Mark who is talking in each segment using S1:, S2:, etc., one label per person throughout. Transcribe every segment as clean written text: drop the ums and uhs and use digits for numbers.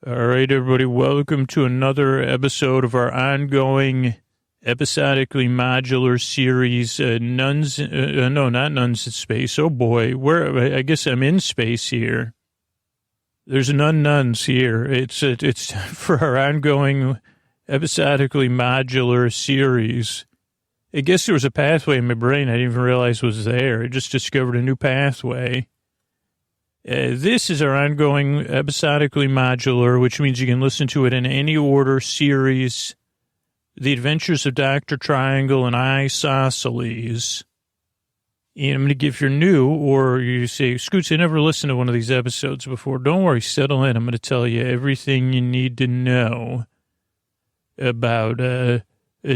S1: All right, everybody, welcome to another episode of our ongoing episodically modular series, Nuns, no, not Nuns in Space. Oh boy, I guess I'm in space here. There's nuns here. It's for our ongoing episodically modular series. I guess there was a pathway in my brain I didn't even realize was there. I just discovered a new pathway. This is our ongoing episodically modular, which means you can listen to it in any order series, The Adventures of Dr. Triangle and Isosceles. And I'm going to give you new, or you say, Scoots, I never listened to one of these episodes before. Don't worry, settle in. I'm going to tell you everything you need to know about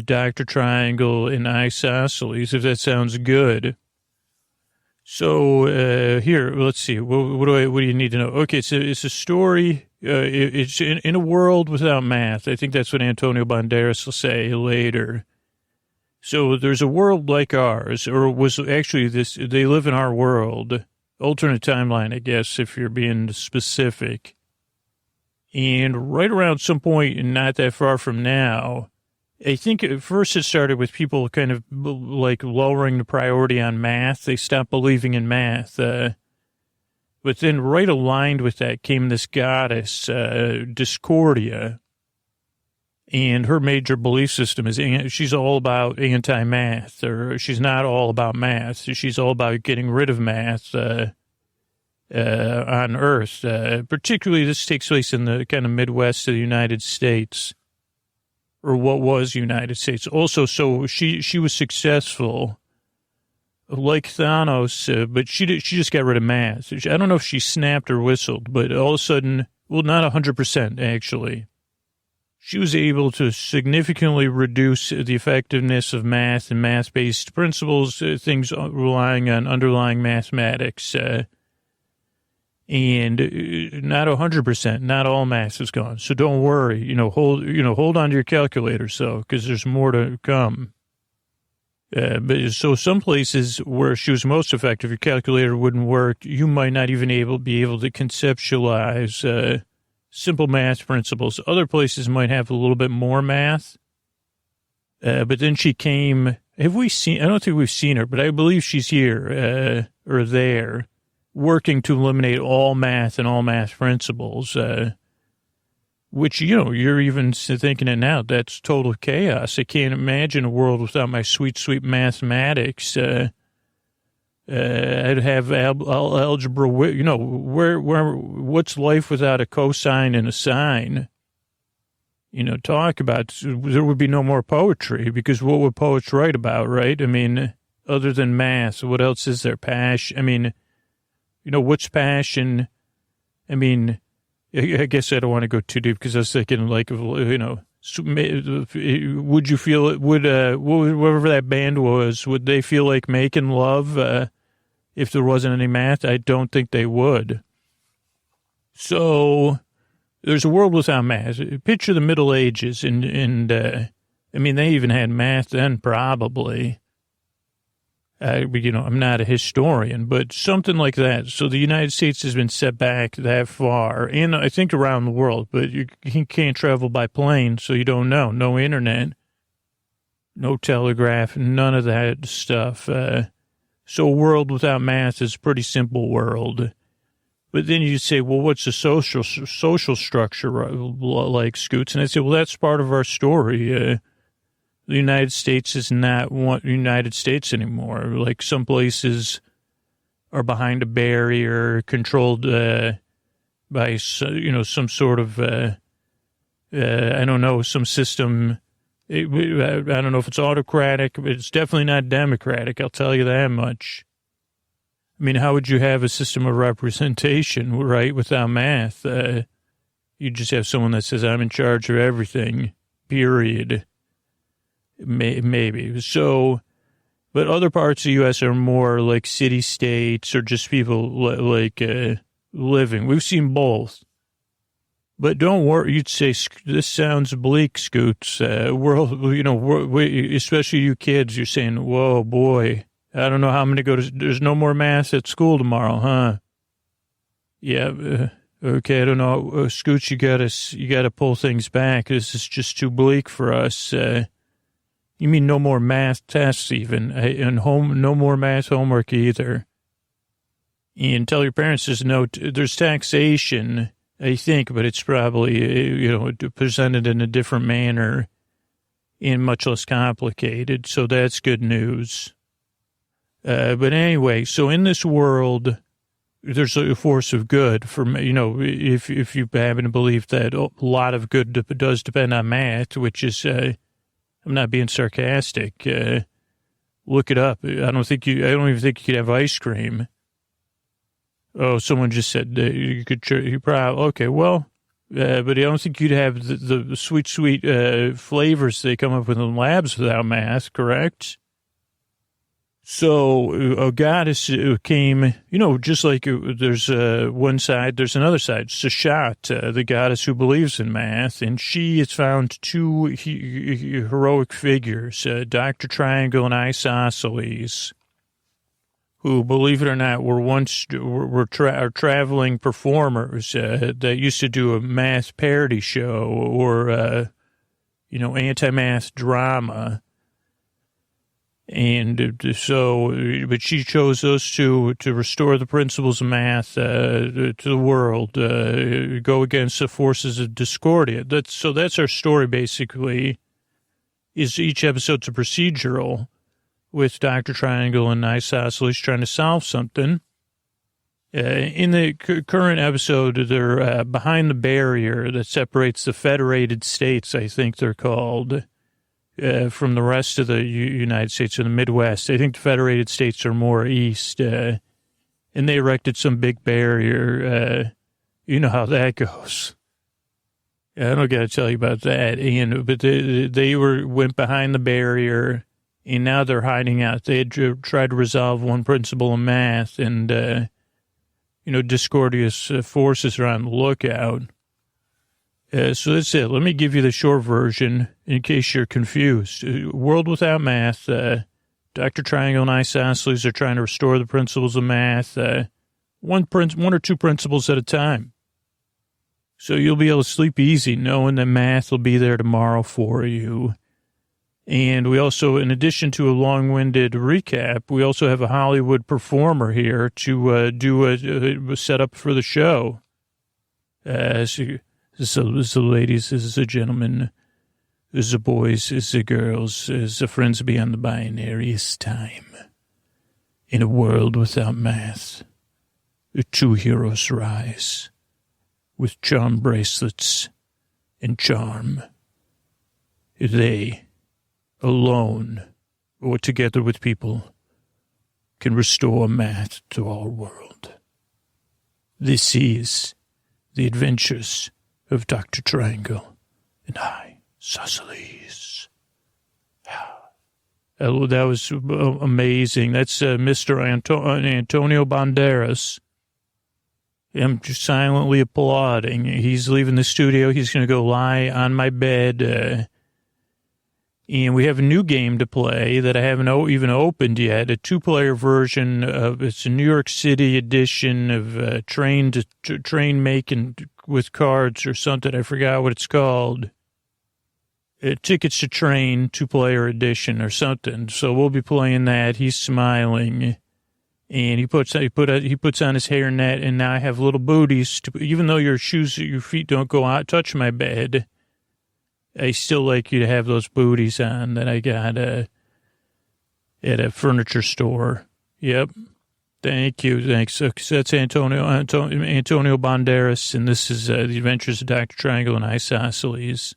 S1: Dr. Triangle and Isosceles, if that sounds good. So here, let's see. What do you need to know? Okay, so it's a story. It's in a world without math. I think that's what Antonio Banderas will say later. So there's a world like ours, or was actually this. They live in our world, alternate timeline, I guess, if you're being specific. And right around some point, and not that far from now, I think at first it started with people kind of like lowering the priority on math. They stopped believing in math. But then right aligned with that came this goddess, Discordia. And her major belief system is she's all about anti-math, or she's not all about math. She's all about getting rid of math on Earth. Particularly this takes place in the kind of Midwest of the United States. Or what was United States. Also, so she was successful, like Thanos, but she just got rid of math. I don't know if she snapped or whistled, but all of a sudden, well, not 100% actually. She was able to significantly reduce the effectiveness of math and math-based principles, things relying on underlying mathematics. And not 100%, not all math is gone. So don't worry, hold on to your calculator, because there's more to come. But so some places where she was most effective, your calculator wouldn't work. You might not even be able to conceptualize simple math principles. Other places might have a little bit more math. But then she came. I don't think we've seen her, but I believe she's here or there, working to eliminate all math and all math principles, which, you're even thinking it now. That's total chaos. I can't imagine a world without my sweet, sweet mathematics. I'd have algebra, what's life without a cosine and a sine? Talk about, there would be no more poetry, because what would poets write about, right? I mean, other than math, what else is there? What's passion? I mean, I guess I don't want to go too deep, because I was thinking, like, would you feel it, whoever that band was, would they feel like making love if there wasn't any math? I don't think they would. So there's a world without math. Picture the Middle Ages, and they even had math then, probably. I'm not a historian, but something like that. So the United States has been set back that far, and I think around the world, but you can't travel by plane, so you don't know. No internet, no telegraph, none of that stuff. So a world without math is a pretty simple world. But then you say, well, what's the social structure like, Scoots? And I say, well, that's part of our story. The United States is not United States anymore. Like, some places are behind a barrier, controlled by some sort of some system. I don't know if it's autocratic, but it's definitely not democratic. I'll tell you that much. I mean, how would you have a system of representation, right, without math? You just have someone that says, I'm in charge of everything, period. Maybe. So, but other parts of the U.S. are more like city-states or just people living. We've seen both. But don't worry, you'd say, this sounds bleak, Scoots. Especially you kids, you're saying, whoa, boy, I don't know how I'm going to go to, there's no more math at school tomorrow, huh? Yeah, Okay, I don't know, Scooch, you gotta pull things back. This is just too bleak for us. You mean no more math tests even, and no more math homework either. And tell your parents there's taxation, I think, but it's probably, presented in a different manner and much less complicated. So that's good news. But anyway, so in this world, there's a force of good if you happen to believe that a lot of good does depend on math, which is, I'm not being sarcastic. Look it up. I don't even think you could have ice cream. Oh, someone just said you could. You probably okay. Well, but I don't think you'd have the sweet flavors they come up with in labs without math. Correct. So a goddess came. Just like there's one side, there's another side. Sashat, the goddess who believes in math, and she has found two heroic figures, Dr. Triangle and Isosceles, who, believe it or not, were traveling performers that used to do a math parody show or, anti-math drama. And so, but she chose those two to restore the principles of math to the world, go against the forces of discordia. That's our story, basically, is each episode's a procedural, with Dr. Triangle and Isosceles trying to solve something. In the current episode, they're behind the barrier that separates the federated states, I think they're called, from the rest of the United States or the Midwest. I think the federated states are more east, and they erected some big barrier. You know how that goes. I don't got to tell you about that. But they went behind the barrier, and now they're hiding out. They had tried to resolve one principle of math, and, discordious forces are on the lookout. So that's it. Let me give you the short version in case you're confused. World without math. Dr. Triangle and Isosceles are trying to restore the principles of math, one or two principles at a time. So you'll be able to sleep easy knowing that math will be there tomorrow for you. And we also, in addition to a long-winded recap, we also have a Hollywood performer here to do a setup for the show. This is the ladies, this is the gentlemen, this is the boys, this is the girls, this is the friends beyond the binary. It's time. In a world without math, the two heroes rise with charm bracelets and charm. They, alone or together with people, can restore math to our world. This is the adventures of Dr. Triangle and Isosceles. Oh, that was amazing. That's Mr. Antonio Banderas. I'm just silently applauding. He's leaving the studio. He's going to go lie on my bed. And we have a new game to play that I haven't even opened yet, a two-player version of, it's a New York City edition of train making with cards or something. I forgot what it's called. Tickets to Train, two-player edition or something. So we'll be playing that. He's smiling. And he puts on his hairnet, and now I have little booties. Even though your feet don't go out, touch my bed, I still like you to have those booties on that I got at a furniture store. Yep. Thank you. Thanks. So that's Antonio Banderas, and this is The Adventures of Dr. Triangle and Isosceles.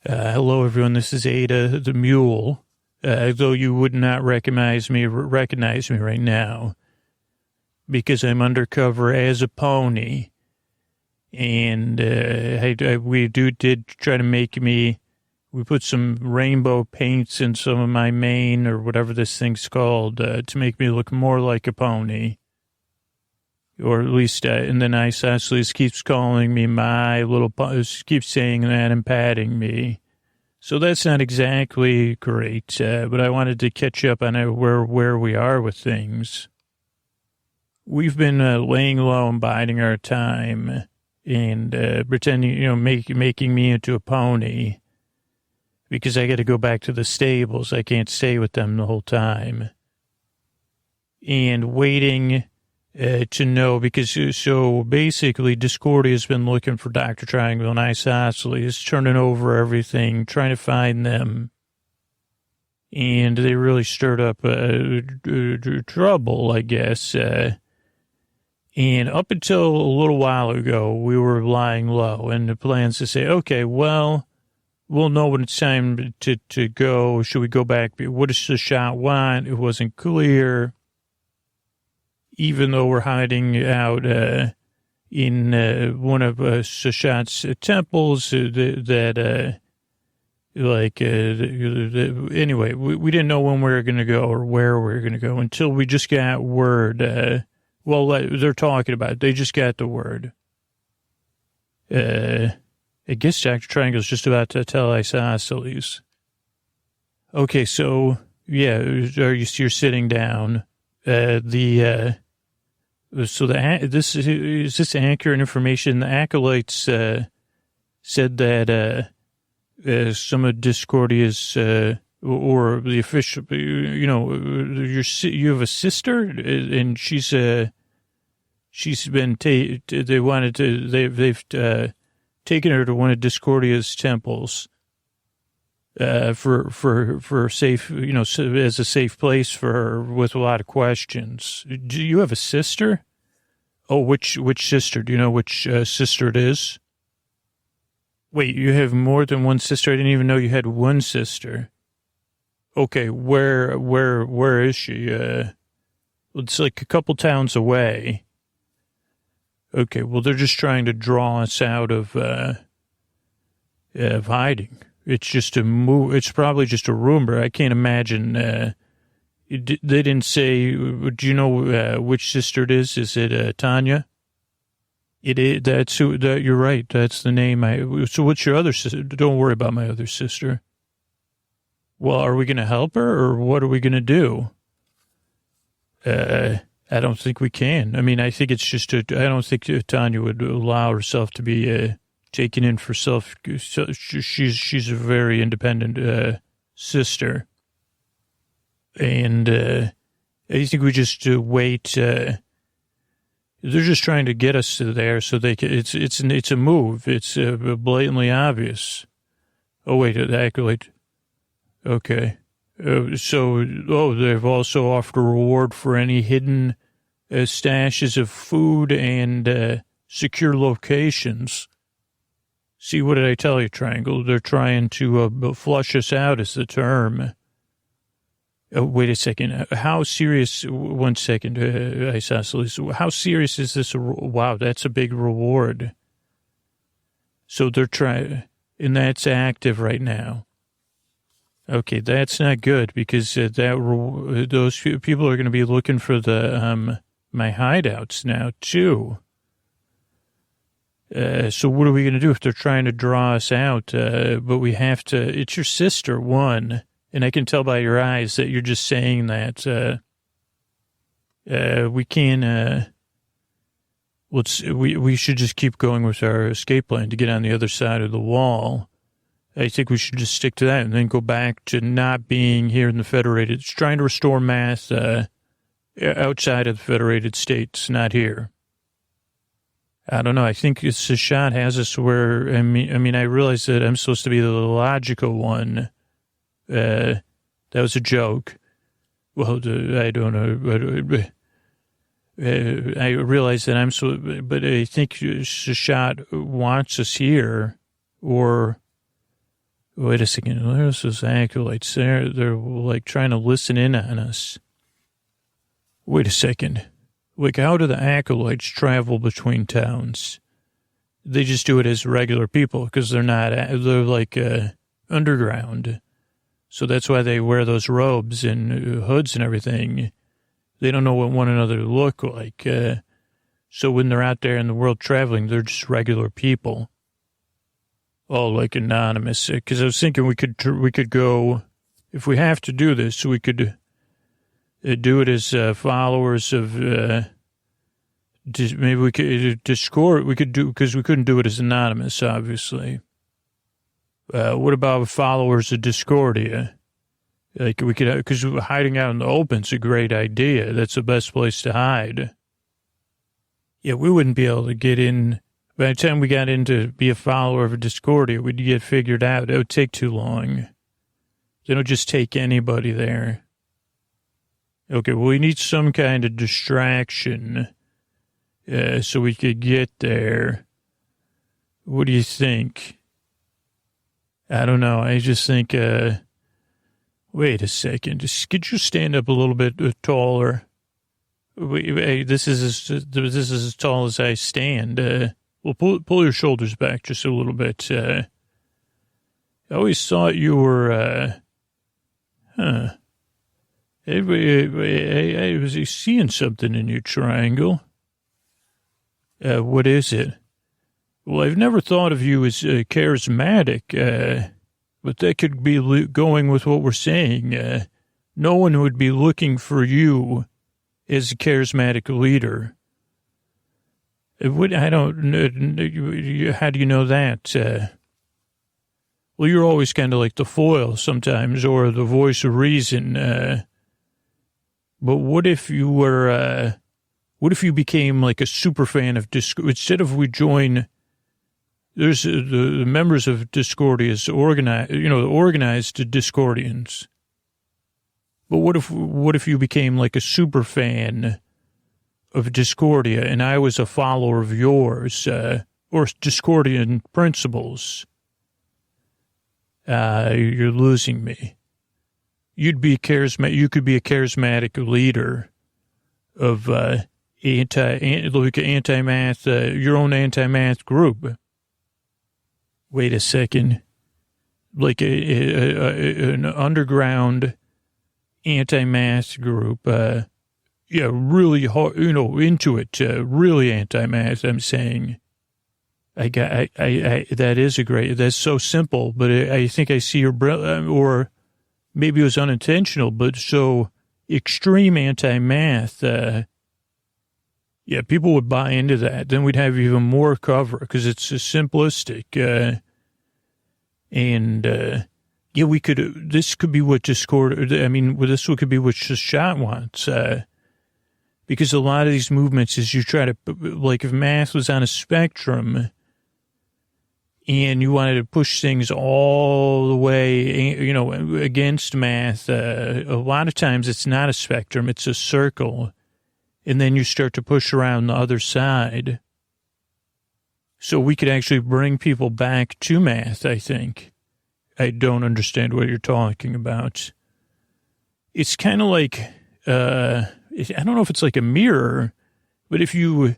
S1: Hello, everyone. This is Ada the Mule. Though you would not recognize me right now because I'm undercover as a pony. And we did try to make me, we put some rainbow paints in some of my mane or whatever this thing's called to make me look more like a pony. Or at least, and then Isosceles keeps calling me my little pony, keeps saying that and patting me. So that's not exactly great, but I wanted to catch up on where we are with things. we've been laying low and biding our time and pretending, making me into a pony because I got to go back to the stables. I can't stay with them the whole time. And waiting to know, because so basically Discordia's been looking for Dr. Triangle and Isosceles, turning over everything, trying to find them. And they really stirred up trouble, I guess. And up until a little while ago, we were lying low, and the plan's to say, okay, well, we'll know when it's time to go. Should we go back? What does the shot want? It wasn't clear. Even though we're hiding out in one of Sashat's temples, anyway, we didn't know when we were going to go or where we were going to go until we just got word. They're talking about it. They just got the word. I guess Dr. Triangle's just about to tell Isosceles. Okay, so, yeah, you're sitting down. Is this accurate information? The acolytes said that some of Discordia's or the official, you have a sister, and she's been they've taken her to one of Discordia's temples for safe, as a safe place for her with a lot of questions. Do you have a sister? Oh, which sister? Do you know which sister it is? Wait, you have more than one sister? I didn't even know you had one sister. Okay, where is she? It's like a couple towns away. Okay, well, they're just trying to draw us out of hiding. It's just it's probably just a rumor. I can't imagine. They didn't say. Do you know which sister it is? Is it Tanya? It is. That's who. You're right. That's the name. So what's your other sister? Don't worry about my other sister. Well, are we going to help her, or what are we going to do? I don't think we can. I mean, I think it's just. I don't think Tanya would allow herself to be taken in for self. She's a very independent sister, and I think we just wait. They're just trying to get us to there, so they can. It's a move. It's blatantly obvious. Oh wait, the acolyte. Okay, they've also offered a reward for any hidden stashes of food and secure locations. See, what did I tell you, Triangle? They're trying to flush us out, is the term. Oh, wait a second. How serious? 1 second, Isosceles. How serious is this? Wow, that's a big reward. So they're trying, and that's active right now. Okay, that's not good because those people are going to be looking for the my hideouts now too. So what are we going to do if they're trying to draw us out? But we have to. It's your sister, one, and I can tell by your eyes that you're just saying that. We can. We should just keep going with our escape plan to get on the other side of the wall. I think we should just stick to that and then go back to not being here in the Federated. It's trying to restore math outside of the Federated States, not here. I don't know. I think Sashat has us where, I mean, I realize that I'm supposed to be the logical one. That was a joke. Well, I don't know. I realize that but I think Sashat wants us here, or... Wait a second. There's those acolytes there. They're like trying to listen in on us. Wait a second. Like, how do the acolytes travel between towns? They just do it as regular people because they're like underground. So that's why they wear those robes and hoods and everything. They don't know what one another look like. So when they're out there in the world traveling, they're just regular people. Oh, like anonymous. Because I was thinking we could go, if we have to do this, we could do it as followers of maybe we could Discord. We could do because we couldn't do it as anonymous, obviously. What about followers of Discordia? Like we could, because hiding out in the open's a great idea. That's the best place to hide. Yeah, we wouldn't be able to get in. By the time we got in to be a follower of a Discordia, we'd get figured out. It would take too long. They don't just take anybody there. Okay, well, we need some kind of distraction so we could get there. What do you think? I don't know. I just think, wait a second. Could you stand up a little bit taller? Hey, this is as tall as I stand. Well, pull your shoulders back just a little bit. I always thought you were, I was seeing something in your triangle. What is it? Well, I've never thought of you as charismatic, but that could be going with what we're saying. No one would be looking for you as a charismatic leader. I don't know. How do you know that? Well, you're always kind of like the foil sometimes, or the voice of reason. But what if you were, what if you became like a super fan of Discord? Instead of we join, there's the members of Discordia is organized, the organized Discordians. But what if you became like a super fan of Discordia and I was a follower of yours, or Discordian principles? You're losing me. You'd be charismatic. You could be a charismatic leader of anti-math, your own anti-math group. Wait a second, like an underground anti-math group. Yeah, really hard, into it. Really anti-math. I'm saying. That is that's so simple, but I think I see your, or maybe it was unintentional, but so extreme anti-math. Yeah, people would buy into that. Then we'd have even more cover because it's simplistic. Yeah, this could be what Discord, this could be what Shot wants. Because a lot of these movements is you try to, like if math was on a spectrum and you wanted to push things all the way, against math, a lot of times it's not a spectrum, it's a circle. And then you start to push around the other side. So we could actually bring people back to math, I think. I don't understand what you're talking about. It's kind of like, I don't know if it's like a mirror, but if you,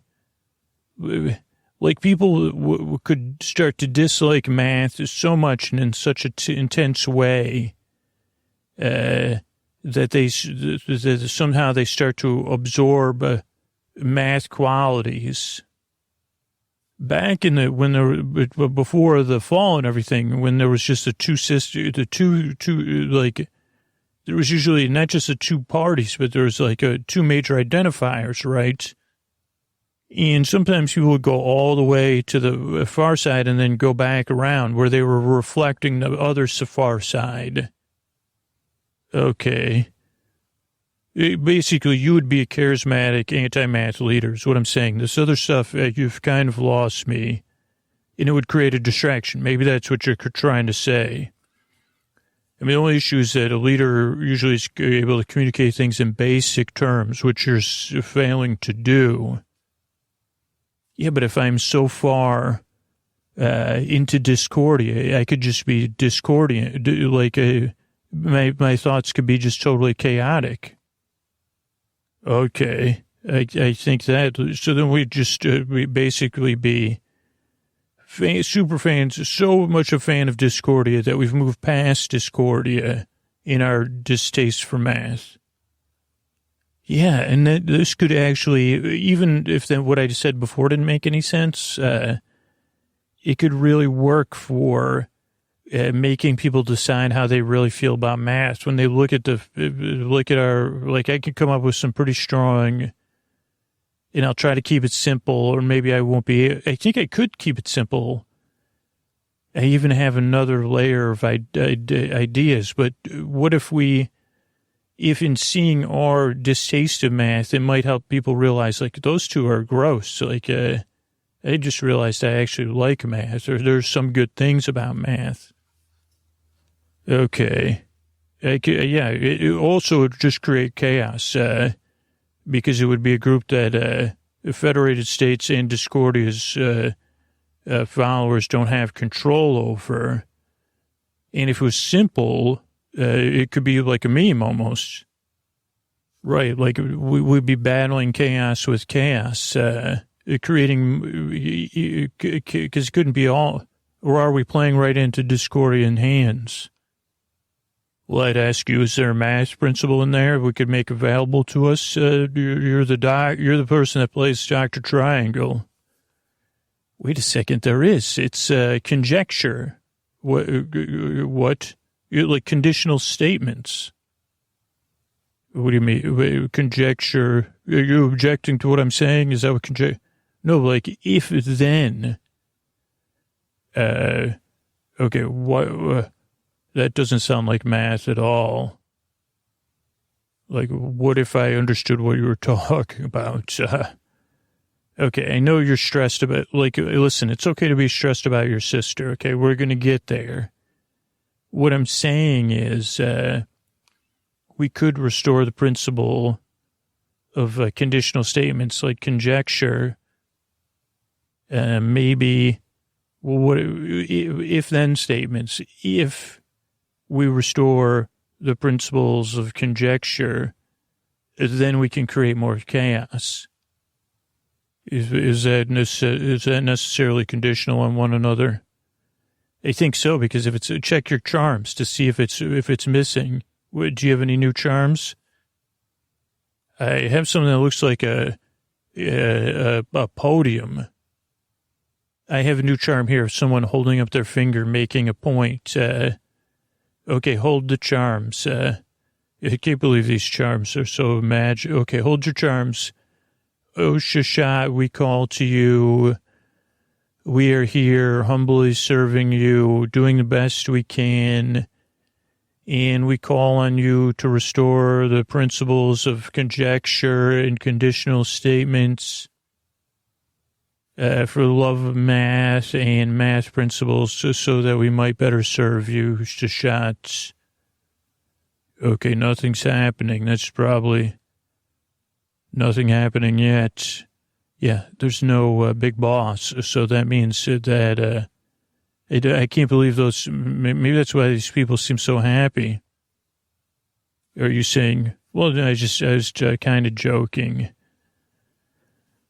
S1: like people could start to dislike math so much and in such an intense way, that somehow they start to absorb math qualities. Back before the fall and everything, when there was just there was usually not just the two parties, but there was like two major identifiers, right? And sometimes people would go all the way to the far side and then go back around where they were reflecting the other far side. Okay. Basically, you would be a charismatic anti-math leader is what I'm saying. This other stuff, you've kind of lost me, and it would create a distraction. Maybe that's what you're trying to say. The only issue is that a leader usually is able to communicate things in basic terms, which you're failing to do. Yeah, but if I'm so far into Discordia, I could just be Discordian, my thoughts could be just totally chaotic. Okay, I think that. So then we'd just we basically be super fans, so much a fan of Discordia that we've moved past Discordia in our distaste for math. Yeah, and this could actually, even if what I said before didn't make any sense, it could really work for making people decide how they really feel about math. When they look at I could come up with some pretty strong and I'll try to keep it simple, or maybe I won't be. I think I could keep it simple. I even have another layer of ideas, but what if in seeing our distaste of math, it might help people realize, like, those two are gross. So, like, I just realized I actually like math, or there's some good things about math. Okay. It also would just create chaos, because it would be a group that Federated States and Discordia's followers don't have control over. And if it was simple, it could be like a meme almost. Right, like we'd be battling chaos with chaos, creating, because it couldn't be all, or are we playing right into Discordian hands? Well, I'd ask you, is there a math principle in there we could make available to us? You're the person that plays Dr. Triangle. Wait a second, there is. It's conjecture. What? Like conditional statements. What do you mean? Conjecture. Are you objecting to what I'm saying? Is that what conjecture? No, like if then. Okay, what? That doesn't sound like math at all. Like, what if I understood what you were talking about? Okay, I know you're stressed about, like, listen, it's okay to be stressed about your sister, okay? We're going to get there. What I'm saying is we could restore the principle of conditional statements like conjecture. Maybe, what if-then statements. If we restore the principles of conjecture, then we can create more chaos. Is that necessarily conditional on one another? I think so, because if it's check your charms to see if it's missing. Do you have any new charms? I have something that looks like a podium. I have a new charm here of someone holding up their finger, making a point. Okay, hold the charms. I can't believe these charms are so magic. Okay, hold your charms. Oh, Shashat, we call to you. We are here humbly serving you, doing the best we can. And we call on you to restore the principles of conjecture and conditional statements for the love of math and math principles so that we might better serve you, Shashat. Okay, nothing's happening. That's probably nothing happening yet. Yeah, there's no big boss, so that means that I can't believe those. Maybe that's why these people seem so happy. Are you saying? Well, I was kind of joking.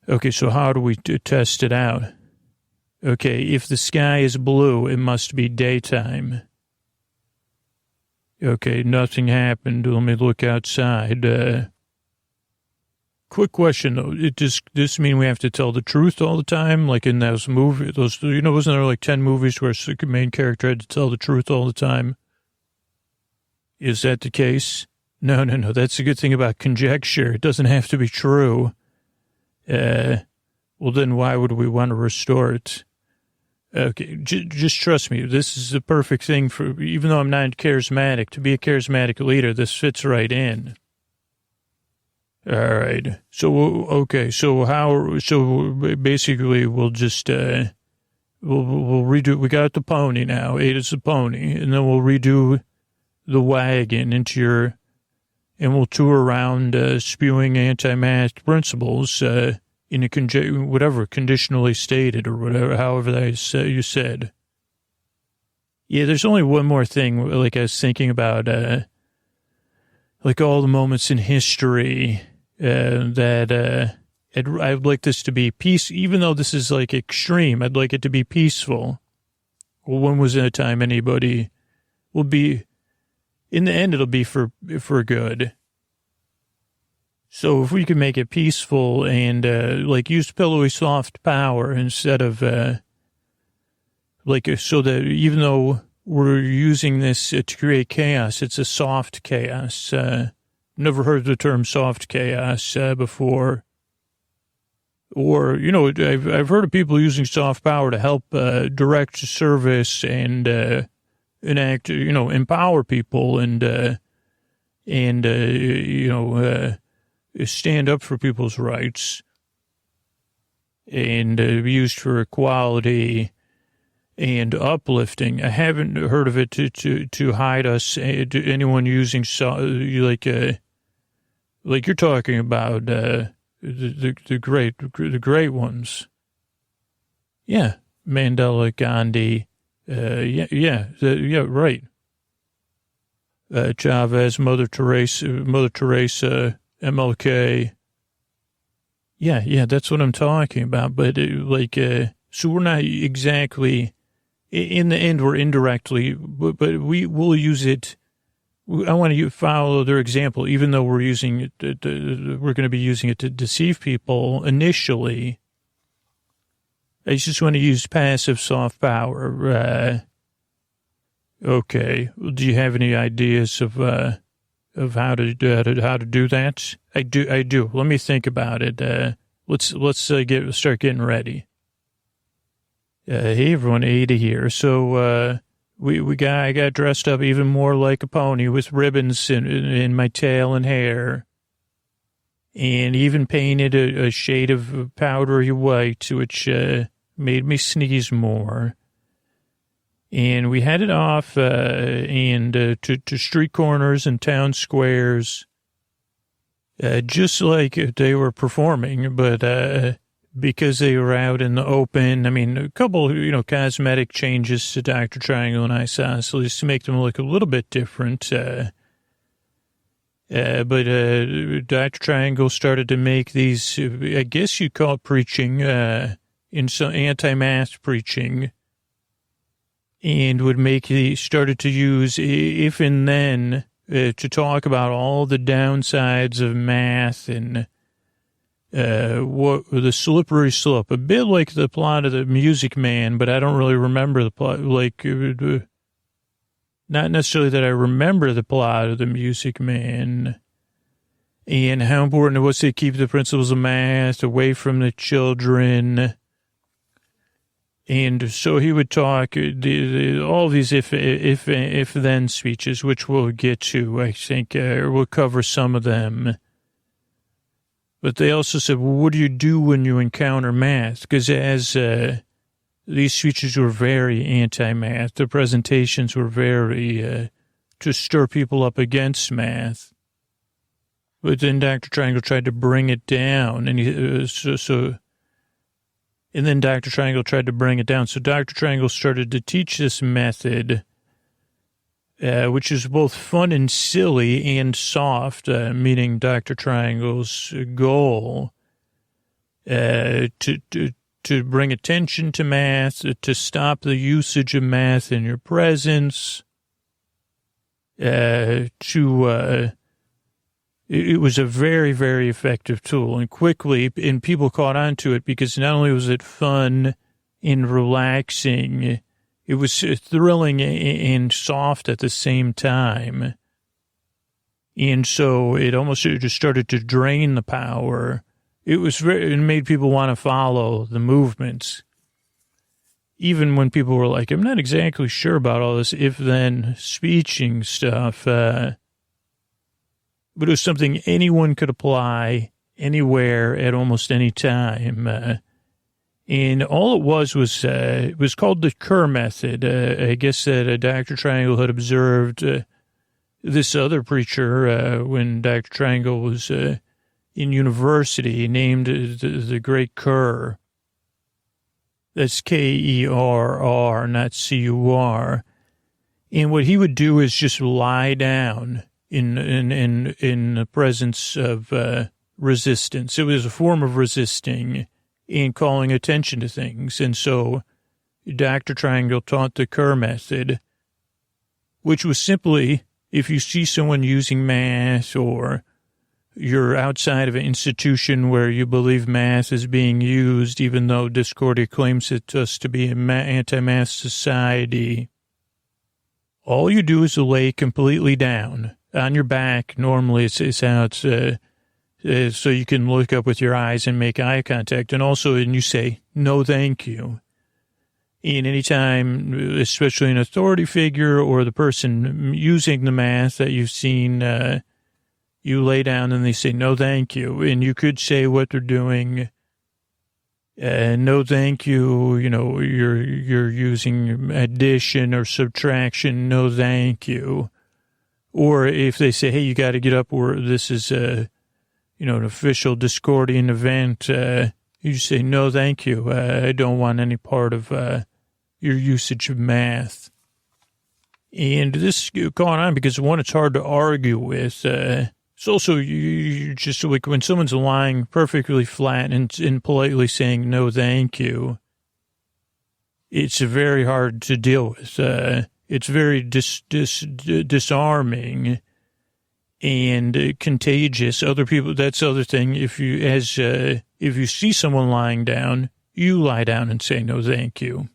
S1: Okay, so how do we test it out? Okay, if the sky is blue, it must be daytime. Okay, nothing happened. Let me look outside. Quick question, though. Does this mean we have to tell the truth all the time? Like in those movies, wasn't there like 10 movies where the main character had to tell the truth all the time? Is that the case? No. That's the good thing about conjecture. It doesn't have to be true. Well, then why would we want to restore it? Okay, just trust me. This is the perfect thing for, even though I'm not charismatic, to be a charismatic leader, this fits right in. All right. So, okay. So basically we'll just, we'll redo, we got the pony now. Ada's the pony. And then we'll redo the wagon and we'll tour around, spewing anti-math principles, in a whatever, conditionally stated or whatever, however you said. Yeah, there's only one more thing, like I was thinking about, like all the moments in history, that I'd like this to be peace, even though this is like extreme, I'd like it to be peaceful. Well, when was in a time anybody will be, in the end, it'll be for good. So if we can make it peaceful and, like use pillowy soft power instead of, like, so that even though we're using this to create chaos, it's a soft chaos. Never heard the term soft chaos before. Or, I've heard of people using soft power to help direct service and enact, empower people and stand up for people's rights and be used for equality and uplifting. I haven't heard of it to hide us, to anyone using, like you're talking about, the great ones. Yeah. Mandela, Gandhi. Right. Chavez, Mother Teresa, MLK. Yeah, that's what I'm talking about. But so we're not exactly, in the end, we're indirectly, but we will use it. I want to follow their example, even though we're using it, we're going to be using it to deceive people initially. I just want to use passive soft power. Okay. Do you have any ideas of how to do that? I do. Let me think about it. Let's start getting ready. Hey everyone, Ada here. So I got dressed up even more like a pony with ribbons in my tail and hair, and even painted a shade of powdery white, which made me sneeze more. And we headed off to street corners and town squares, just like they were performing, but because they were out in the open. I mean, a couple, cosmetic changes to Dr. Triangle and Isosceles to make them look a little bit different. But Dr. Triangle started to make these, I guess you'd call it preaching, in some anti-mask preaching, and started to use if and then to talk about all the downsides of math and what the slippery slope, a bit like the plot of The Music Man, but I don't really remember the plot, not necessarily that I remember the plot of The Music Man, and how important it was to keep the principles of math away from the children. And so he would talk all these if then speeches, which we'll get to, I think, we'll cover some of them. But they also said, well, what do you do when you encounter math? Because as these speeches were very anti-math, the presentations were very to stir people up against math. But then Dr. Triangle tried to bring it down, and and then Dr. Triangle tried to bring it down. So Dr. Triangle started to teach this method, which is both fun and silly and soft, meaning Dr. Triangle's goal to bring attention to math, to stop the usage of math in your presence, it was a very, very effective tool, and quickly, and people caught on to it because not only was it fun and relaxing, it was thrilling and soft at the same time. And so it just started to drain the power. It made people want to follow the movements. Even when people were like, I'm not exactly sure about all this if-then speeching stuff, but it was something anyone could apply anywhere at almost any time. And all it was called the Kerr method. I guess that Dr. Triangle had observed this other preacher when Dr. Triangle was in university, named the Great Kerr. That's Kerr, not Cur. And what he would do is just lie down in the presence of resistance. It was a form of resisting and calling attention to things. And so Dr. Triangle taught the Kerr method, which was simply, if you see someone using math, or you're outside of an institution where you believe math is being used, even though Discordia claims it us to be an anti-math society, all you do is lay completely down on your back. Normally it's how it's so you can look up with your eyes and make eye contact. And also, and you say, no, thank you. And anytime, especially an authority figure or the person using the math that you've seen, you lay down and they say, no, thank you. And you could say what they're doing. No, thank you. You know, you're using addition or subtraction. No, thank you. Or if they say, hey, you got to get up, or this is an official Discordian event, you say, no, thank you. I don't want any part of your usage of math. And this is going on because, one, it's hard to argue with. It's also, you just like when someone's lying perfectly flat and politely saying, no, thank you, it's very hard to deal with. It's very disarming and contagious. Other people, that's the other thing. If you see someone lying down, you lie down and say, no, thank you.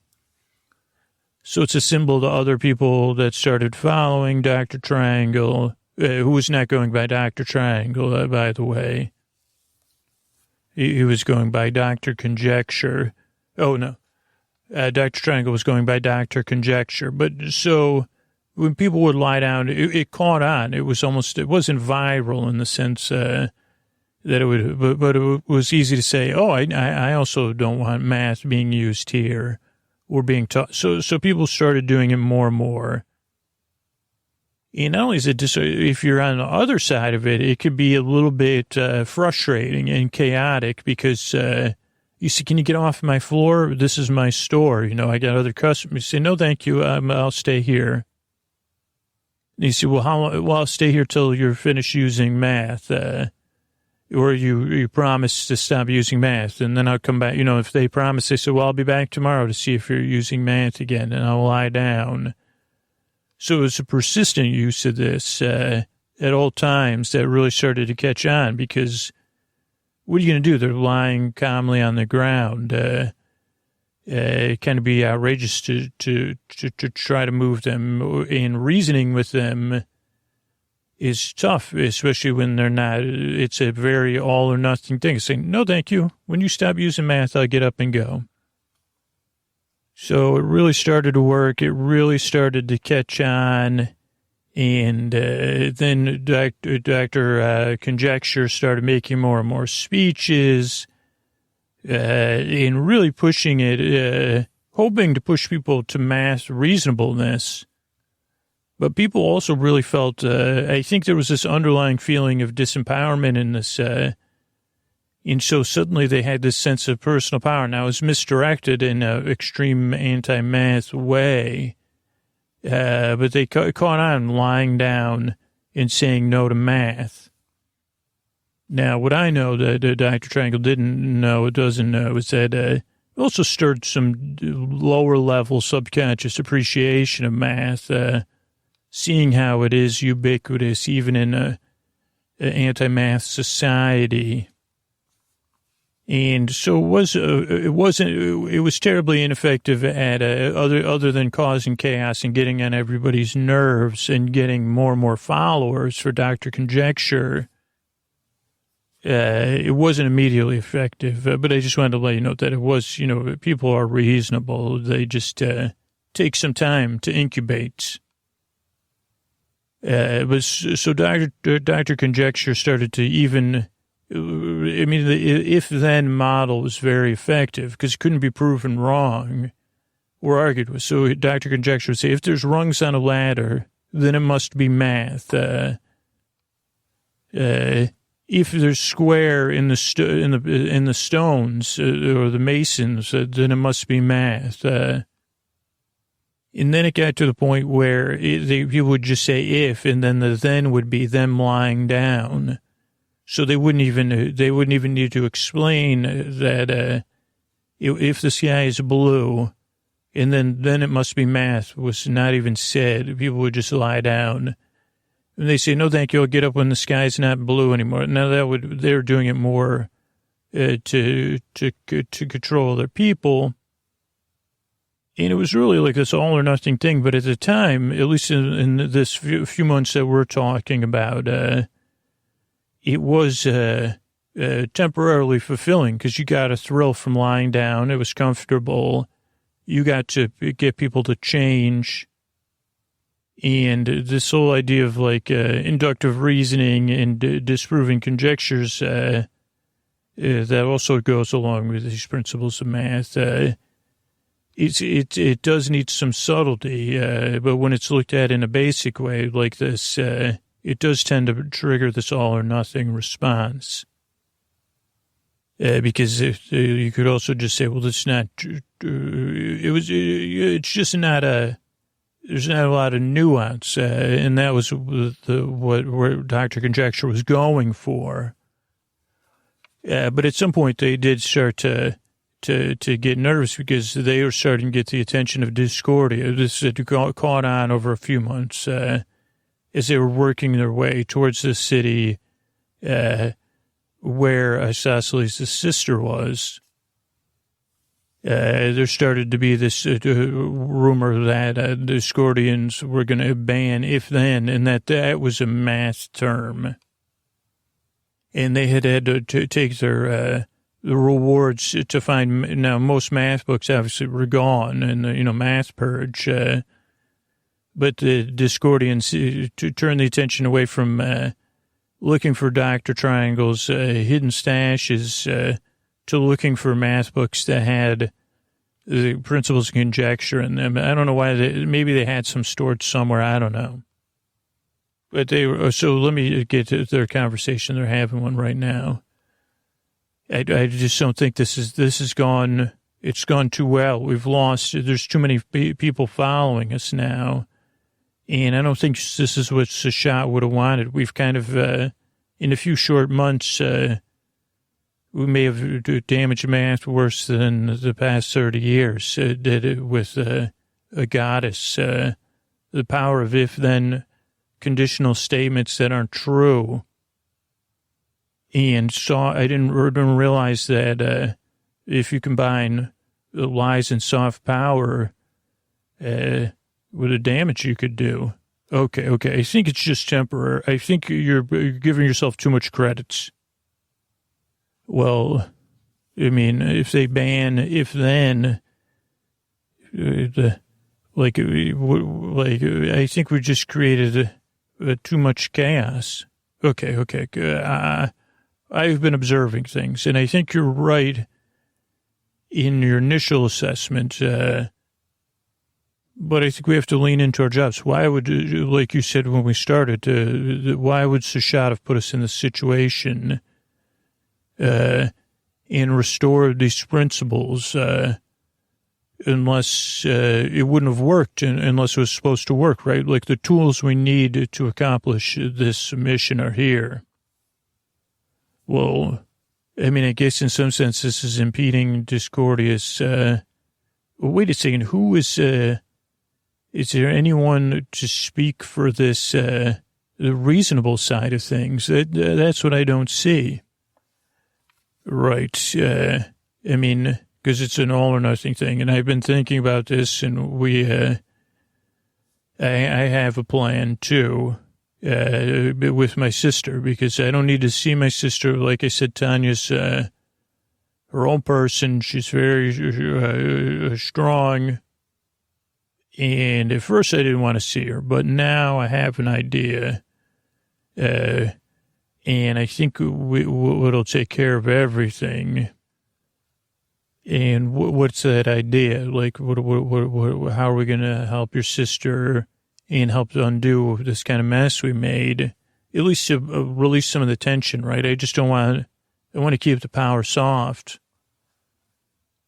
S1: So it's a symbol to other people that started following Dr. Triangle, who was not going by Dr. Triangle, by the way. He was going by Dr. Conjecture. Oh, no. Dr. Triangle was going by Dr. Conjecture. But so when people would lie down, it caught on. It wasn't viral in the sense that it would, but it was easy to say, oh, I also don't want math being used here or being taught. So people started doing it more and more. And not only is it if you're on the other side of it, it could be a little bit frustrating and chaotic because you say, can you get off my floor? This is my store. You know, I got other customers. You say, no, thank you. I'll stay here. And you say, well, how long? Well, I'll stay here till you're finished using math. Or you promise to stop using math. And then I'll come back. You know, if they promise, they say, well, I'll be back tomorrow to see if you're using math again. And I'll lie down. So it's a persistent use of this at all times that really started to catch on because what are you going to do? They're lying calmly on the ground. It can be outrageous to try to move them, and reasoning with them is tough, especially when they're not. It's a very all or nothing thing. Saying, no, thank you. When you stop using math, I'll get up and go. So it really started to work. It really started to catch on. And then Dr. Conjecture started making more and more speeches and really pushing it, hoping to push people to math reasonableness. But people also really felt, I think there was this underlying feeling of disempowerment in this. And so suddenly they had this sense of personal power. Now, it was misdirected in an extreme anti-math way. But they caught on lying down and saying no to math. Now, what I know that Dr. Triangle doesn't know, is that it also stirred some lower-level subconscious appreciation of math, seeing how it is ubiquitous even in an anti-math society. And so it was terribly ineffective at other than causing chaos and getting on everybody's nerves and getting more and more followers for Dr. Conjecture. It wasn't immediately effective, but I just wanted to let you know that it was, people are reasonable. They just take some time to incubate. So Dr. Conjecture started to even... I mean, the if-then model was very effective because it couldn't be proven wrong or argued with. So Dr. Conjecture would say, if there's rungs on a ladder, then it must be math. If there's square in the stones or the masons, then it must be math. And then it got to the point where people would just say if, and then the then would be them lying down. So they wouldn't even need to explain that if the sky is blue, and then it must be math was not even said. People would just lie down, and they say, "No, thank you. I'll get up when the sky's not blue anymore." Now they're doing it more to control their people, and it was really like this all or nothing thing. But at the time, at least in this few months that we're talking about. It was temporarily fulfilling because you got a thrill from lying down. It was comfortable. You got to get people to change. And this whole idea of like inductive reasoning and disproving conjectures, that also goes along with these principles of math. It does need some subtlety, but when it's looked at in a basic way like this, it does tend to trigger this all or nothing response. Because you could also just say, well, it's not, it's just not there's not a lot of nuance. And that was where Dr. Conjecture was going for. But at some point they did start to get nervous because they were starting to get the attention of Discordia. This had caught on over a few months, as they were working their way towards the city, where Isosceles' sister was. There started to be this rumor that the Discordians were going to ban if then, and that was a math term. And they had to take their the rewards to find. Now, most math books obviously were gone, and math purge. But the Discordians to turn the attention away from looking for Dr. Triangle's hidden stashes to looking for math books that had the principles of conjecture in them. I don't know why. Maybe they had some stored somewhere. I don't know. But so let me get to their conversation. They're having one right now. I just don't think this has gone, it's gone too well. We've lost, there's too many people following us now. And I don't think this is what Sashat would have wanted. We've kind of, in a few short months, we may have damaged math worse than the past 30 years did it with a goddess. The power of if-then conditional statements that aren't true. And I didn't realize that if you combine lies and soft power, with the damage you could do. Okay. I think it's just temporary. I think you're giving yourself too much credits. Well, I mean, if they ban if then, I think we just created too much chaos. Okay. I've been observing things, and I think you're right in your initial assessment. But I think we have to lean into our jobs. Why would, like you said when we started, why would Sashat have put us in this situation and restore these principles unless it wouldn't have worked, unless it was supposed to work, right? Like the tools we need to accomplish this mission are here. Well, I mean, I guess in some sense this is impeding Discordia's. Wait a second. Who is there anyone to speak for this, the reasonable side of things? That's what I don't see. Right. I mean, because it's an all or nothing thing. And I've been thinking about this, and I have a plan too. With my sister, because I don't need to see my sister. Like I said, Tanya's her own person. She's very strong. And at first I didn't want to see her, but now I have an idea. And I think it'll take care of everything. And what's that idea? Like, how are we going to help your sister and help undo this kind of mess we made, at least to release some of the tension, right? I just don't want, I want to keep the power soft.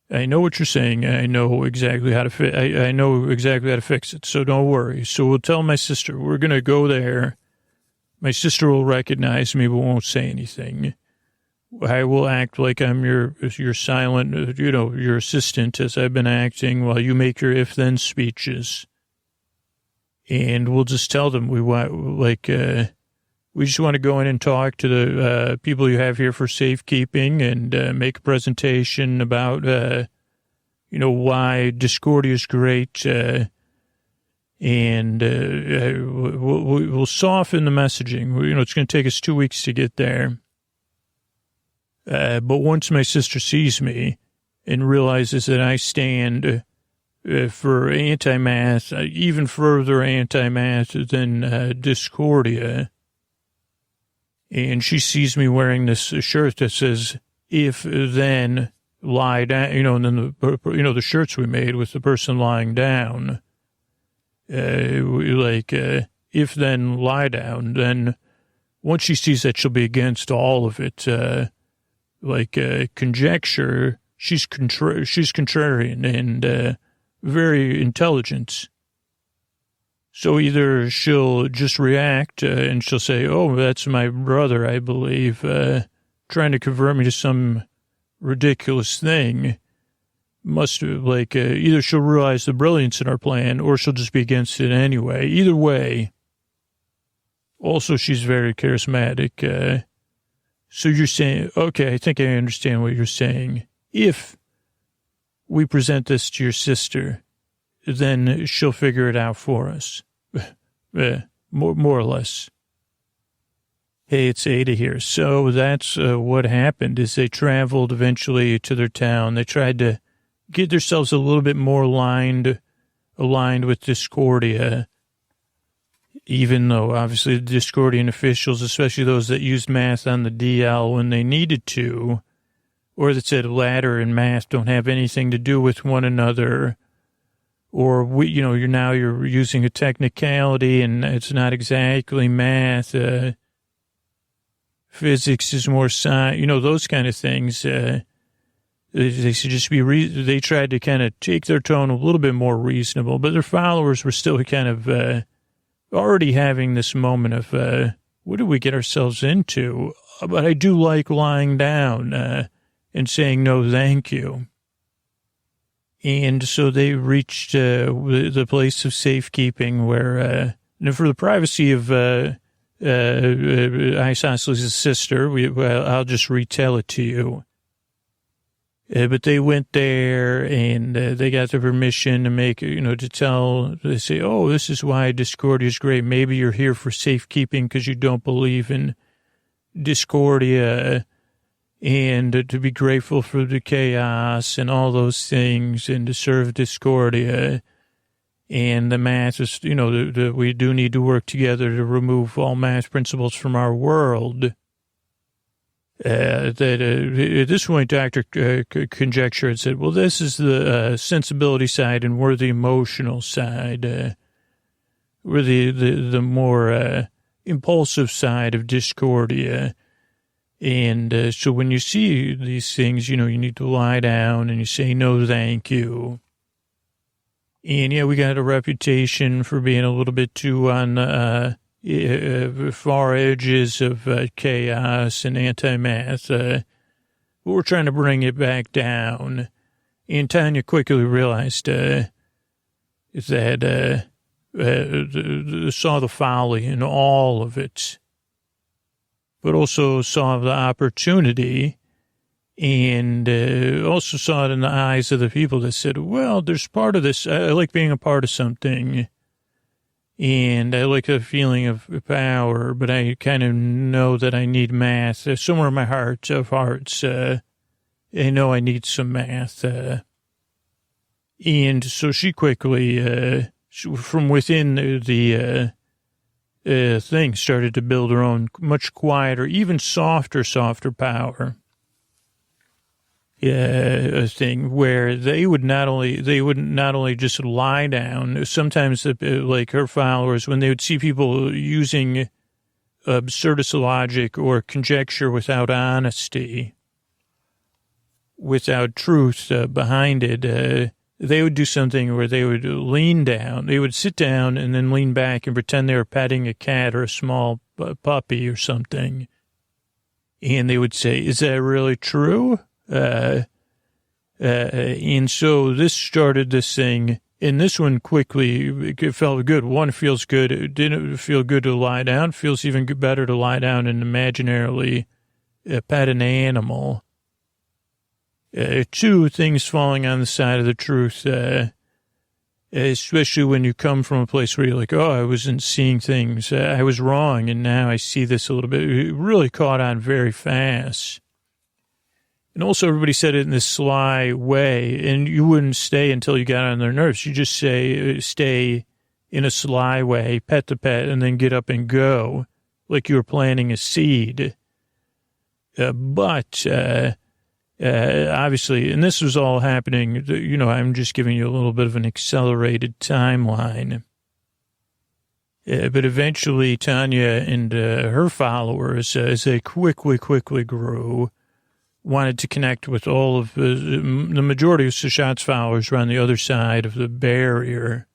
S1: I know what you're saying. I know exactly how to I know exactly how to fix it, so don't worry. So we'll tell my sister, we're going to go there. My sister will recognize me, but won't say anything. I will act like I'm your silent, your assistant, as I've been acting while you make your if-then speeches. And we'll just tell them we just want to go in and talk to the people you have here for safekeeping and make a presentation about, why Discordia is great. And we'll soften the messaging. It's going to take us 2 weeks to get there. But once my sister sees me and realizes that I stand for anti-math, even further anti-math than Discordia, and she sees me wearing this shirt that says, if then lie down, and then the shirts we made with the person lying down, if then lie down, then once she sees that, she'll be against all of it. Conjecture, she's contrarian and very intelligent. So either she'll just react and she'll say, oh, that's my brother, I believe, trying to convert me to some ridiculous thing. Either she'll realize the brilliance in our plan or she'll just be against it anyway. Either way. Also, she's very charismatic. So you're saying, okay, I think I understand what you're saying. If we present this to your sister, then she'll figure it out for us. More or less. Hey, it's Ada here. So that's what happened is they traveled eventually to their town. They tried to get themselves a little bit more aligned with Discordia, even though obviously the Discordian officials, especially those that used math on the DL when they needed to, or that said ladder and math don't have anything to do with one another, or you're using a technicality and it's not exactly math. Physics is more science, those kind of things. They should just be, they tried to kind of take their tone a little bit more reasonable, but their followers were still kind of already having this moment of, what did we get ourselves into? But I do like lying down and saying no thank you. And so they reached the place of safekeeping where, for the privacy of Isosceles' sister, I'll just retell it to you. But they went there and they got the permission to make, to tell, they say, oh, this is why Discordia is great. Maybe you're here for safekeeping because you don't believe in Discordia, and to be grateful for the chaos and all those things and to serve Discordia. And the math is, we do need to work together to remove all math principles from our world. At this point, Dr. Conjecture had said, well, this is the sensibility side and we're the emotional side. We're the more impulsive side of Discordia. And so when you see these things, you need to lie down and you say, no, thank you. And, yeah, we got a reputation for being a little bit too on far edges of chaos and anti-math. We're trying to bring it back down. And Tanya quickly realized that saw the folly in all of it, but also saw the opportunity and also saw it in the eyes of the people that said, well, there's part of this. I like being a part of something. And I like the feeling of power, but I kind of know that I need math. Somewhere in my heart of hearts, I know I need some math. And so she quickly, from within the thing, started to build her own much quieter, even softer power. A thing where they would not only just lie down. Sometimes, like her followers, when they would see people using absurdist logic or conjecture without honesty, without truth behind it, they would do something where they would lean down. They would sit down and then lean back and pretend they were petting a cat or a small puppy or something. And they would say, "Is that really true?" And so this started this thing, and this one quickly, it felt good. One, feels good. It didn't feel good to lie down. Feels even better to lie down and imaginarily pet an animal. Two, things falling on the side of the truth, especially when you come from a place where you're like, oh, I wasn't seeing things. I was wrong, and now I see this a little bit. It really caught on very fast. And also everybody said it in this sly way, and you wouldn't stay until you got on their nerves. You just stay in a sly way, pet the pet, and then get up and go, like you were planting a seed. But obviously, and this was all happening, I'm just giving you a little bit of an accelerated timeline. But eventually, Tanya and her followers, as they quickly grew, wanted to connect with all of the majority of Sashat's followers were on the other side of the barrier.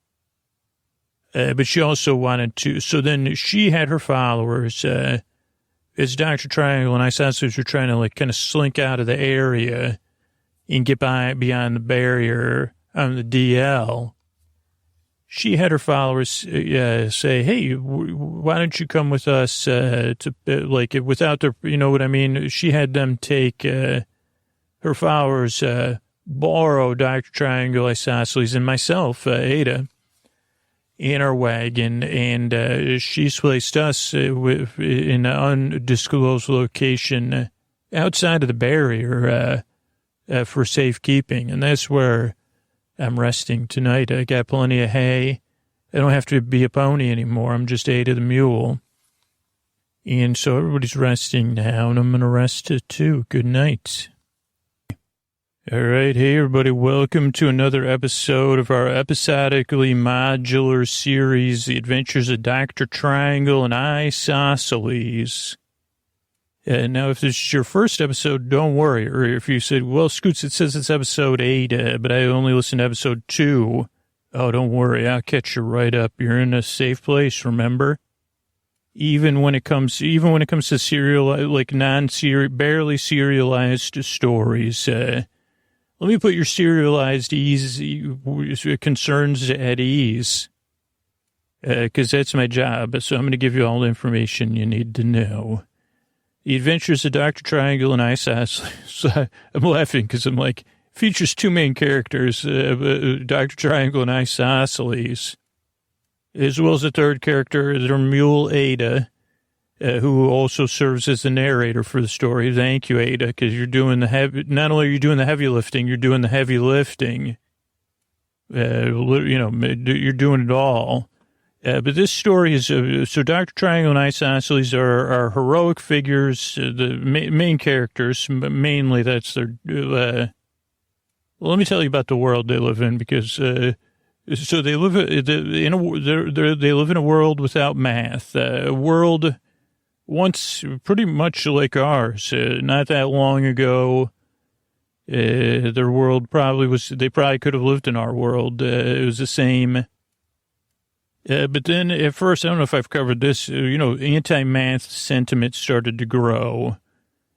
S1: But she also wanted to, so then she had her followers, as Dr. Triangle and Isosceles were trying to kind of slink out of the area and get beyond the barrier on the DL. She had her followers say, "Hey, why don't you come with us without their, you know what I mean?" She had them take her followers borrow Dr. Triangle, Isosceles, and myself, Ada, in our wagon, and she's placed us in an undisclosed location outside of the barrier for safekeeping, and that's where I'm resting tonight. I got plenty of hay. I don't have to be a pony anymore. I'm just Ada the mule. And so everybody's resting now, and I'm going to rest too. Good night. All right. Hey, everybody. Welcome to another episode of our episodically modular series, The Adventures of Dr. Triangle and Isosceles. Now, if this is your first episode, don't worry. Or if you said, well, Scoots, it says it's episode 8, but I only listened to episode 2. Oh, don't worry. I'll catch you right up. You're in a safe place, remember? Even when it comes to barely serialized stories, let me put your serialized concerns at ease, because that's my job. So I'm going to give you all the information you need to know. The Adventures of Dr. Triangle and Isosceles. I'm laughing because I'm like, features two main characters, Dr. Triangle and Isosceles, as well as a third character, their mule, Ada, who also serves as the narrator for the story. Thank you, Ada, because you're doing not only are you doing the heavy lifting, you're doing the heavy lifting. You're doing it all. But this story is, so Dr. Triangle and Isosceles are heroic figures, the main characters, mainly that's their, well, let me tell you about the world they live in, because, so they live they live in a world without math, a world once pretty much like ours, not that long ago. Their world they probably could have lived in our world. It was the same. But then at first, I don't know if I've covered this, anti-math sentiment started to grow.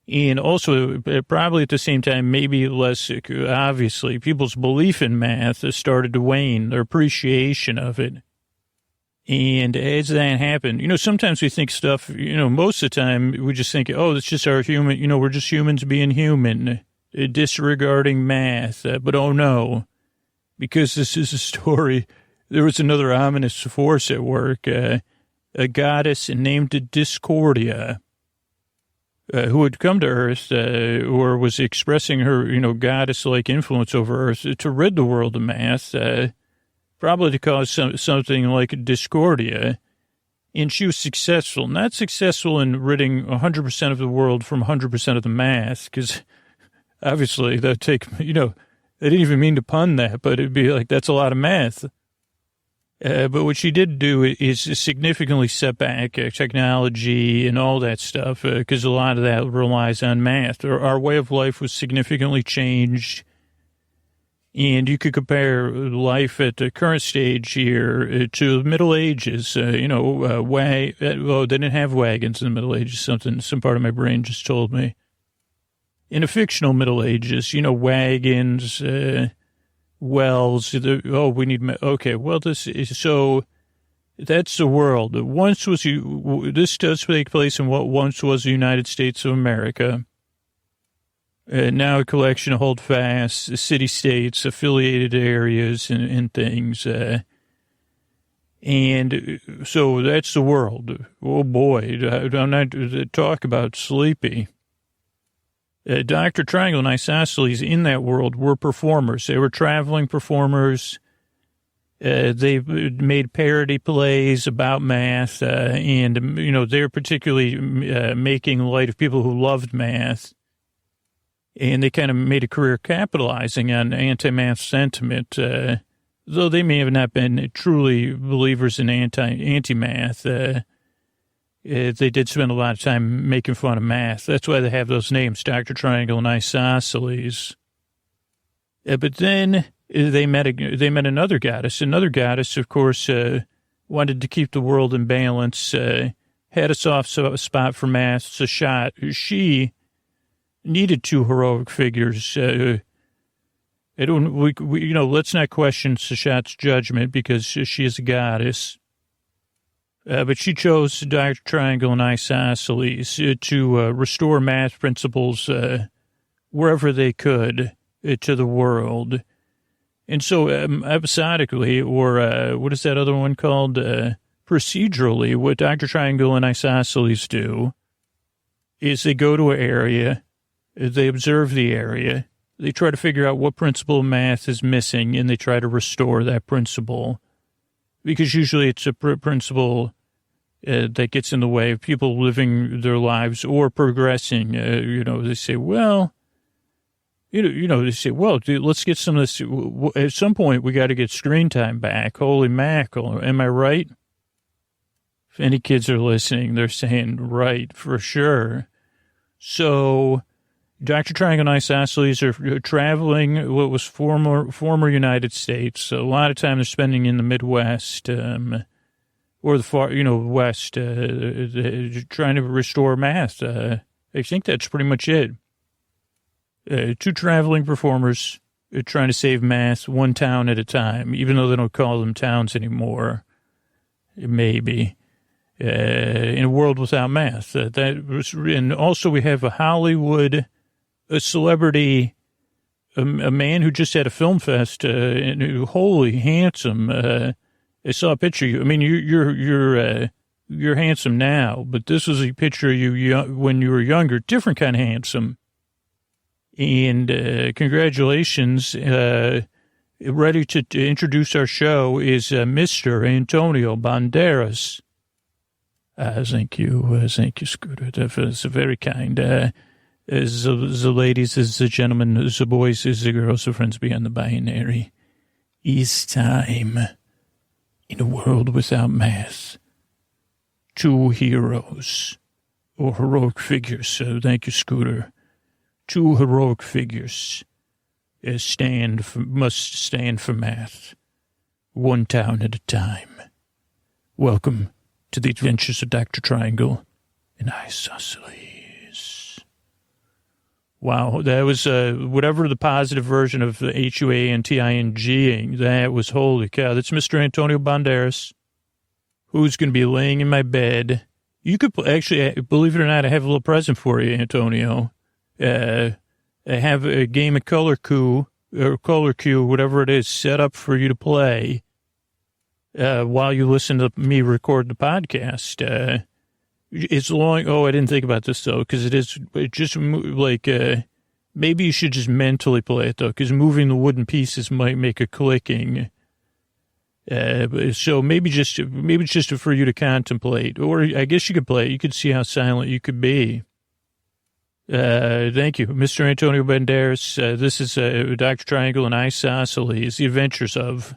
S1: And also, probably at the same time, maybe less obviously, people's belief in math started to wane, their appreciation of it. And as that happened, sometimes we think stuff, most of the time we just think, oh, it's just our human, we're just humans being human, disregarding math. But oh no, because this is a story. There was another ominous force at work, a goddess named Discordia, who had come to Earth, or was expressing her, goddess-like influence over Earth to rid the world of math, probably to cause something like discordia. And she was successful, not successful in ridding 100% of the world from 100% of the math, because obviously that'd take, they didn't even mean to pun that, but it'd be like, that's a lot of math. But what she did do is significantly set back technology and all that stuff, because a lot of that relies on math. Our way of life was significantly changed. And you could compare life at the current stage here to the Middle Ages. They didn't have wagons in the Middle Ages, some part of my brain just told me. In the fictional Middle Ages, wagons, wells, we need, okay, well, so that's the world. This does take place in what once was the United States of America. Now a collection of holdfast city-states, affiliated areas and things. And so that's the world. Oh boy, I'm not talk about sleepy. Dr. Triangle and Isosceles in that world were performers. They were traveling performers. They made parody plays about math, and, they're particularly making light of people who loved math. And they kind of made a career capitalizing on anti-math sentiment, though they may have not been truly believers in anti-math. They did spend a lot of time making fun of math. That's why they have those names, Dr. Triangle and Isosceles. But then they met another goddess. Another goddess, of course, wanted to keep the world in balance, had a soft spot for math. She needed two heroic figures. Let's not question Sashat's judgment because she is a goddess. But she chose Dr. Triangle and Isosceles to restore math principles wherever they could to the world. And so episodically, or what is that other one called? Procedurally, what Dr. Triangle and Isosceles do is they go to an area, they observe the area, they try to figure out what principle of math is missing, and they try to restore that principle. Because usually it's a principle that gets in the way of people living their lives or progressing. They say, well, dude, let's get some of this. At some point, we got to get screen time back. Holy mackerel. Am I right? If any kids are listening, they're saying right for sure. So Dr. Triangle and Isosceles are traveling what was former United States. A lot of time they're spending in the Midwest, or the far, West, trying to restore math. I think that's pretty much it. Two traveling performers trying to save math, one town at a time, even though they don't call them towns anymore. Maybe. In a world without math. And also we have a Hollywood, a celebrity, a man who just had a film fest, and holy handsome. I saw a picture of you. I mean, you're handsome now, but this was a picture of you when you were younger, different kind of handsome. And congratulations. Ready to introduce our show is Mr. Antonio Banderas. Thank you, Scooter. That's very kind. As the ladies, as the gentlemen, as the boys, as the girls, the friends beyond the binary. It's time. In a world without math, two heroes or heroic figures. So thank you, Scooter. Two heroic figures must stand for math, one town at a time. Welcome to the adventures of Dr. Triangle and Isosceles. Wow, that was whatever the positive version of the HUANTING, that was holy cow. That's Mr. Antonio Banderas, who's going to be laying in my bed. You could actually, believe it or not, I have a little present for you, Antonio. I have a game of Color Cue, whatever it is, set up for you to play while you listen to me record the podcast. It's long. Oh, I didn't think about this, though, because it just like, maybe you should just mentally play it, though, because moving the wooden pieces might make a clicking. So maybe it's just for you to contemplate, or I guess you could play it. You could see how silent you could be. Thank you, Mr. Antonio Banderas. This is Dr. Triangle and Isosceles, The Adventures of.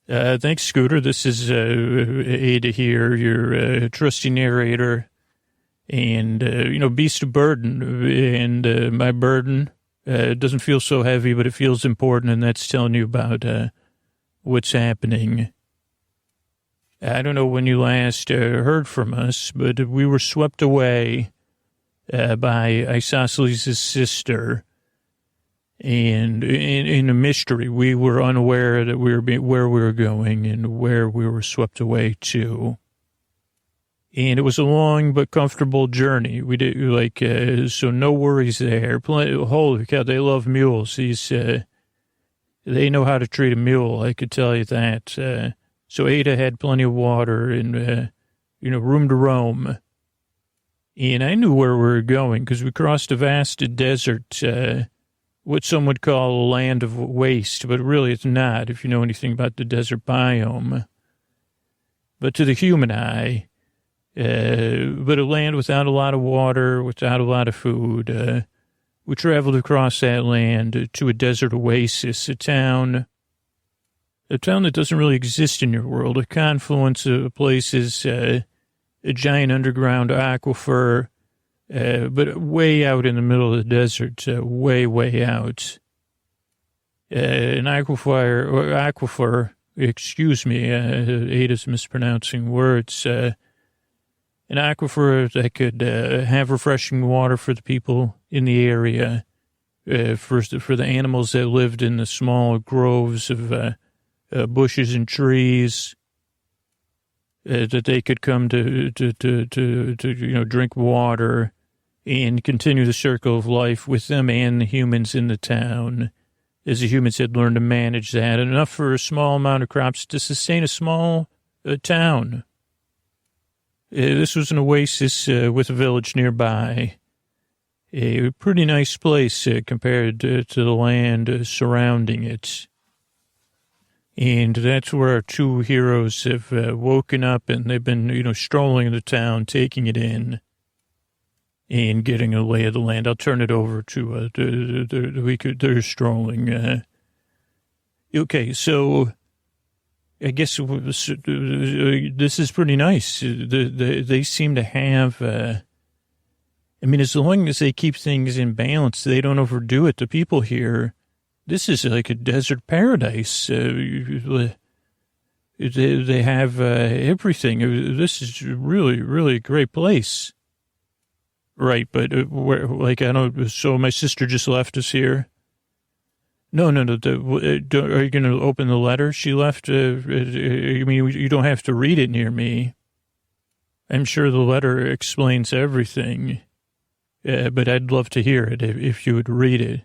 S1: Thanks, Scooter. This is Ada here, your trusty narrator, and beast of burden. And my burden doesn't feel so heavy, but it feels important, and that's telling you about what's happening. I don't know when you last heard from us, but we were swept away by Isosceles' sister. And in a mystery, we were unaware that where we were going and where we were swept away to. And it was a long but comfortable journey. We did so no worries there. Holy cow, they love mules. They know how to treat a mule. I could tell you that. So Ada had plenty of water and room to roam. And I knew where we were going because we crossed a vast desert, what some would call a land of waste, but really it's not if you know anything about the desert biome. But to the human eye, but a land without a lot of water, without a lot of food. We traveled across that land to a desert oasis, a town that doesn't really exist in your world, a confluence of places, a giant underground aquifer, but way out in the middle of the desert, way, way out. An aquifer, excuse me, Ada's mispronouncing words, an aquifer that could have refreshing water for the people in the area, for the animals that lived in the small groves of bushes and trees, that they could come to drink water and continue the circle of life with them and the humans in the town, as the humans had learned to manage that, enough for a small amount of crops to sustain a small town. This was an oasis with a village nearby. A pretty nice place compared to the land surrounding it. And that's where our two heroes have woken up, and they've been, strolling the town, taking it in, and getting a lay of the land. I'll turn it over to they're strolling. Okay, so I guess this is pretty nice. They seem to have, as long as they keep things in balance, they don't overdo it. The people here, this is like a desert paradise. They have everything. This is really, really a great place. Right, but so my sister just left us here. No. Are you going to open the letter she left? You don't have to read it near me. I'm sure the letter explains everything, but I'd love to hear it if you would read it.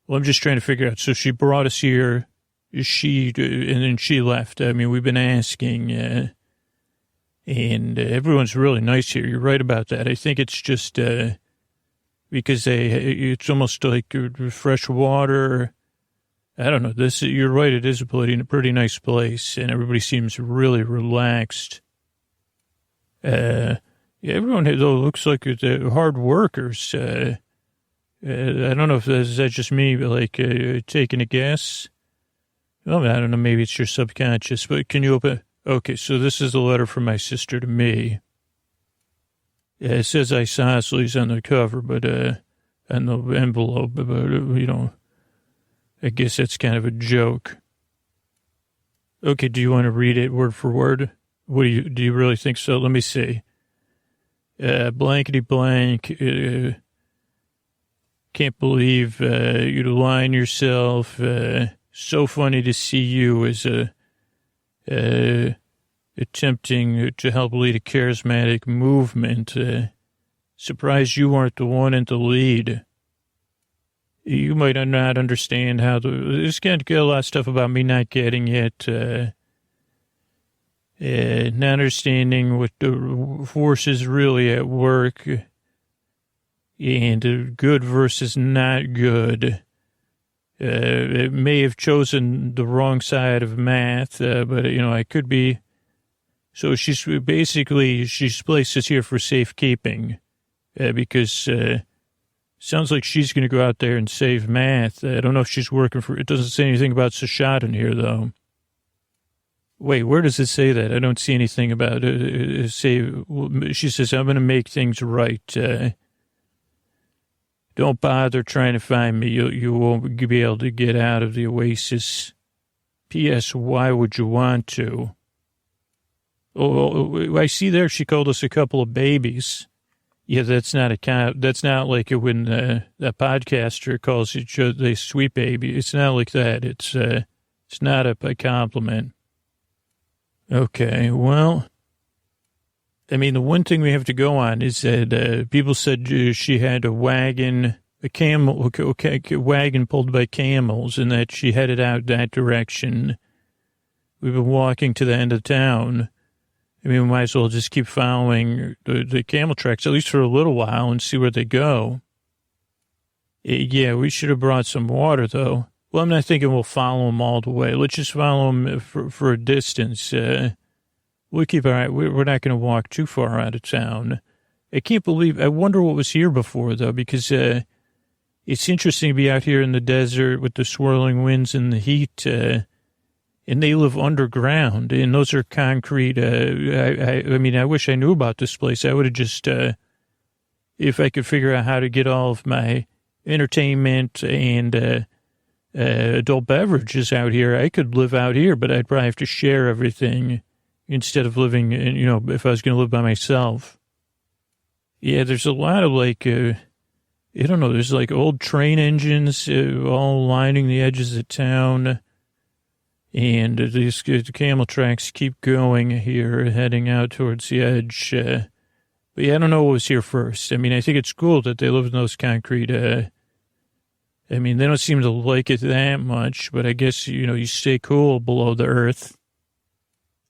S1: Well, I'm just trying to figure out. So she brought us here, and then she left. We've been asking, and everyone's really nice here. You're right about that. I think it's just because it's almost like fresh water. I don't know. You're right. It is a pretty nice place, and everybody seems really relaxed. Everyone though looks like they're hard workers. I don't know if that's just me, but taking a guess. Well, I don't know. Maybe it's your subconscious. But can you open? Okay, so this is a letter from my sister to me. It says Isosceles on the cover, but on the envelope, but I guess that's kind of a joke. Okay, do you want to read it word for word? Do you really think so? Let me see. Blankety blank. Can't believe you'd align yourself. So funny to see you as attempting to help lead a charismatic movement. Surprised you weren't the one in the lead. You might not understand how this can't get a lot of stuff about me not getting it. Not understanding what the force is really at work. And good versus not good. It may have chosen the wrong side of math, but, I could be. So she's placed us here for safekeeping because sounds like she's going to go out there and save math. I don't know if she's working for, it doesn't say anything about Sashad in here, though. Wait, where does it say that? I don't see anything about it. She says, I'm going to make things right. Don't bother trying to find me. You won't be able to get out of the oasis. P.S. Why would you want to? Oh, I see there she called us a couple of babies. Yeah, that's not like it when that podcaster calls each other a sweet baby. It's not like that. It's not a compliment. Okay, well, the one thing we have to go on is that people said she had a wagon pulled by camels, and that she headed out that direction. We've been walking to the end of town, I mean, we might as well just keep following the camel tracks, at least for a little while, and see where they go. Yeah, we should have brought some water, though. Well, I'm not thinking we'll follow them all the way. Let's just follow them for a distance. We'll keep all right. We're not going to walk too far out of town. I can't believe, I wonder what was here before, though, because it's interesting to be out here in the desert with the swirling winds and the heat, and they live underground, and those are concrete. I mean, I wish I knew about this place. I would have just, if I could figure out how to get all of my entertainment and adult beverages out here, I could live out here, but I'd probably have to share everything instead of living, if I was going to live by myself. Yeah, there's a lot of I don't know, there's old train engines all lining the edges of town. And these camel tracks keep going here, heading out towards the edge. But yeah, I don't know what was here first. I mean, I think it's cool that they live in those concrete. I mean, they don't seem to like it that much, but I guess, you stay cool below the earth.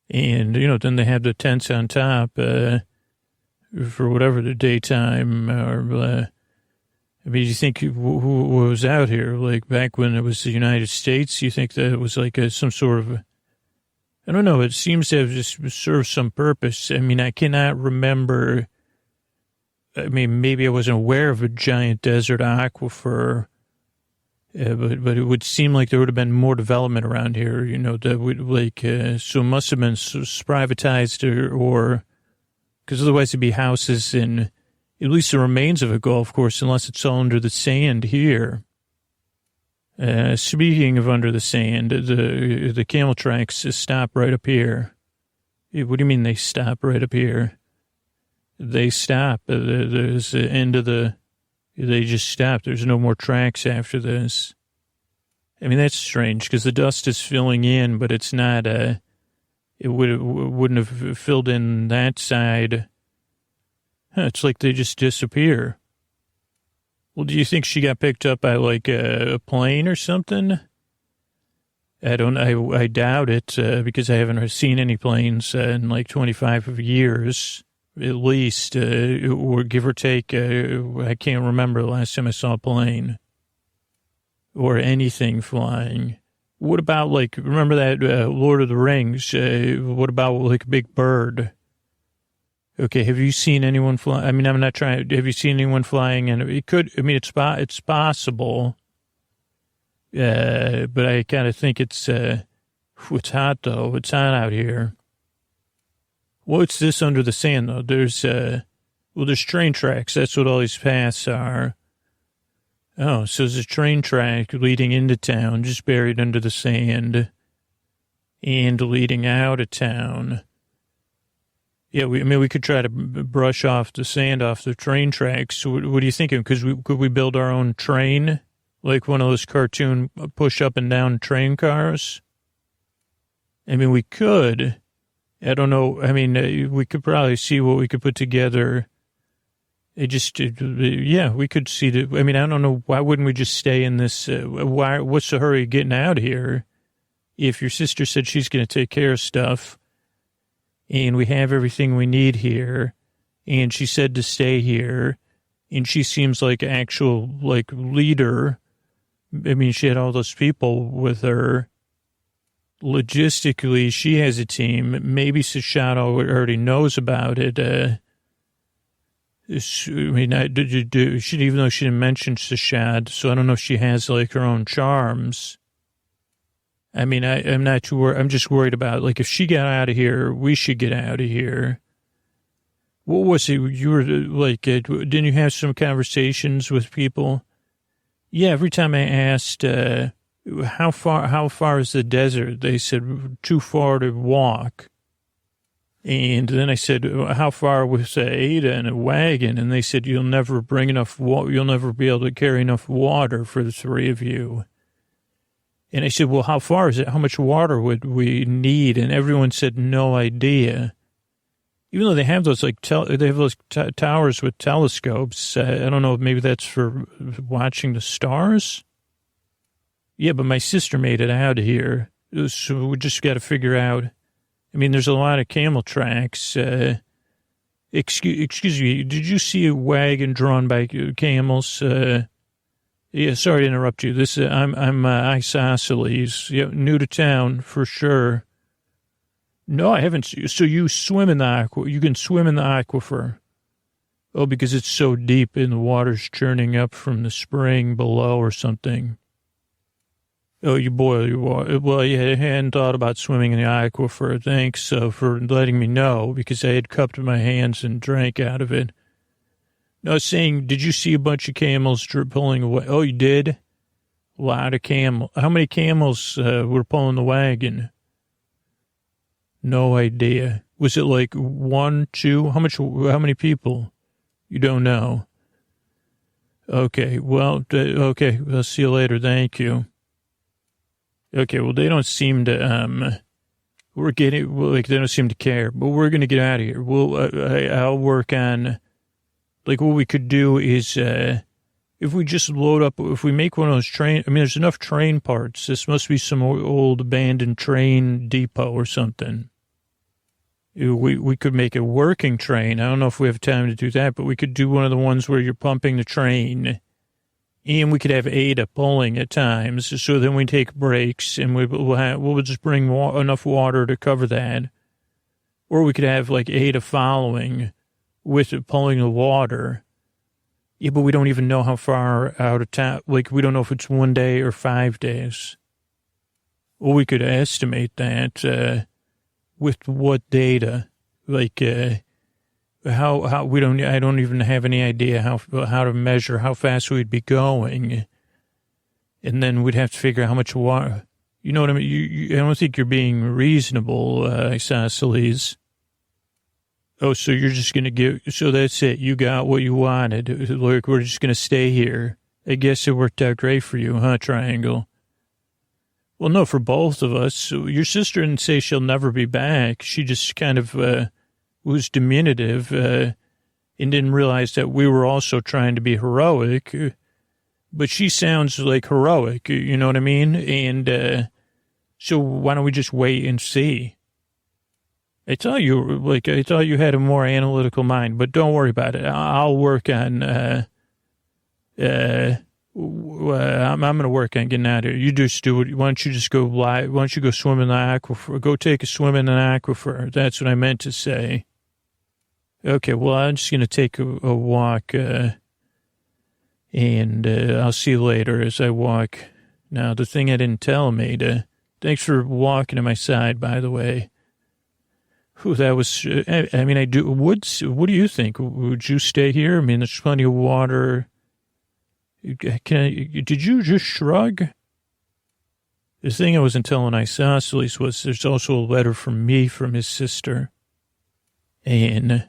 S1: And, then they have the tents on top for whatever the daytime or, I mean, do you think who was out here, back when it was the United States? You think that it was some sort of, I don't know, it seems to have just served some purpose. I mean, I cannot remember, I mean, maybe I wasn't aware of a giant desert aquifer, but it would seem like there would have been more development around here, that would, so it must have been privatized or, because otherwise it'd be houses in, at least the remains of a golf course, unless it's all under the sand here. Speaking of under the sand, the camel tracks stop right up here. What do you mean they stop right up here? They stop. There's the end of they just stop. There's no more tracks after this. I mean, that's strange because the dust is filling in, but it's not, it wouldn't have filled in that side. It's like they just disappear. Well, do you think she got picked up by a plane or something? I doubt it because I haven't seen any planes in 25 years, at least, or give or take. I can't remember the last time I saw a plane or anything flying. What about remember that Lord of the Rings? What about a big bird? Okay, have you seen anyone fly? I mean, I'm not trying. Have you seen anyone flying? And it could. I mean, it's possible. But I kind of think it's hot though. It's hot out here. What's this under the sand though? There's train tracks. That's what all these paths are. Oh, so there's a train track leading into town, just buried under the sand, and leading out of town. Yeah, we could try to brush off the sand off the train tracks. What are you thinking? Could we build our own train, like one of those cartoon push up and down train cars? I mean, we could. I don't know. I mean, we could probably see what we could put together. We could see that. I mean, I don't know. Why wouldn't we just stay in this? What's the hurry of getting out of here? If your sister said she's going to take care of stuff, and we have everything we need here, and she said to stay here, and she seems like actual, leader. I mean, she had all those people with her. Logistically, she has a team. Maybe Sashad already knows about it. I mean, even though she didn't mention Sashad, so I don't know if she has, her own charms. I mean, I'm not too worried. I'm just worried about, if she got out of here, we should get out of here. What was it? You were, didn't you have some conversations with people? Yeah, every time I asked, how far is the desert? They said, too far to walk. And then I said, how far was Ada in a wagon? And they said, you'll never bring enough you'll never be able to carry enough water for the three of you. And I said, well, how far is it? How much water would we need? And everyone said, no idea. Even though they have those, they have those towers with telescopes. I don't know if maybe that's for watching the stars. Yeah, but my sister made it out of here. So we just got to figure out. I mean, there's a lot of camel tracks. Excuse me, did you see a wagon drawn by camels? Yeah, sorry to interrupt you. I'm Isosceles. Yeah, new to town for sure. No, I haven't. So you swim in the aqua? You can swim in the aquifer. Oh, because it's so deep and the water's churning up from the spring below or something. Oh, you boil your water. Well, yeah, I hadn't thought about swimming in the aquifer. Thanks for letting me know, because I had cupped my hands and drank out of it. No, I was saying, did you see a bunch of camels pulling away? Oh, you did? A lot of camels. How many camels were pulling the wagon? No idea. Was it like 1, 2? How many people? You don't know. Okay, well, okay, I'll see you later. Thank you. Okay, well, they don't seem to, they don't seem to care, but we're going to get out of here. I'll work on, like, what we could do is, if we just load up, if we make one of those there's enough train parts. This must be some old abandoned train depot or something. We could make a working train. I don't know if we have time to do that, but we could do one of the ones where you're pumping the train. And we could have Ada pulling at times, so then we take breaks, and we'll just bring enough water to cover that. Or we could have, like, Ada following with pulling the water. Yeah, but we don't even know how far out of town. Like, we don't know if it's 1 day or 5 days. Well, we could estimate that with what data? Like, I don't even have any idea how to measure how fast we'd be going. And then we'd have to figure out how much water, you know what I mean? I don't think you're being reasonable, Isosceles. Oh, so you're just going to so that's it. You got what you wanted. Look, we're just going to stay here. I guess it worked out great for you, huh, Triangle? Well, no, for both of us. So your sister didn't say she'll never be back. She just kind of, was diminutive and didn't realize that we were also trying to be heroic. But she sounds like heroic, you know what I mean? And so why don't we just wait and see? I thought you had a more analytical mind, but don't worry about it. I'll work on, I'm going to work on getting out of here. You just do it. Why don't you just go live? Why don't you go swim in the aquifer? Go take a swim in an aquifer. That's what I meant to say. Okay, well, I'm just going to take a walk, and I'll see you later as I walk. Now, the thing I didn't tell him, Ada, thanks for walking to my side, by the way. Whew, that was, what do you think? Would you stay here? I mean, there's plenty of water. Did you just shrug? The thing I wasn't telling Isosceles was there's also a letter from me from his sister. And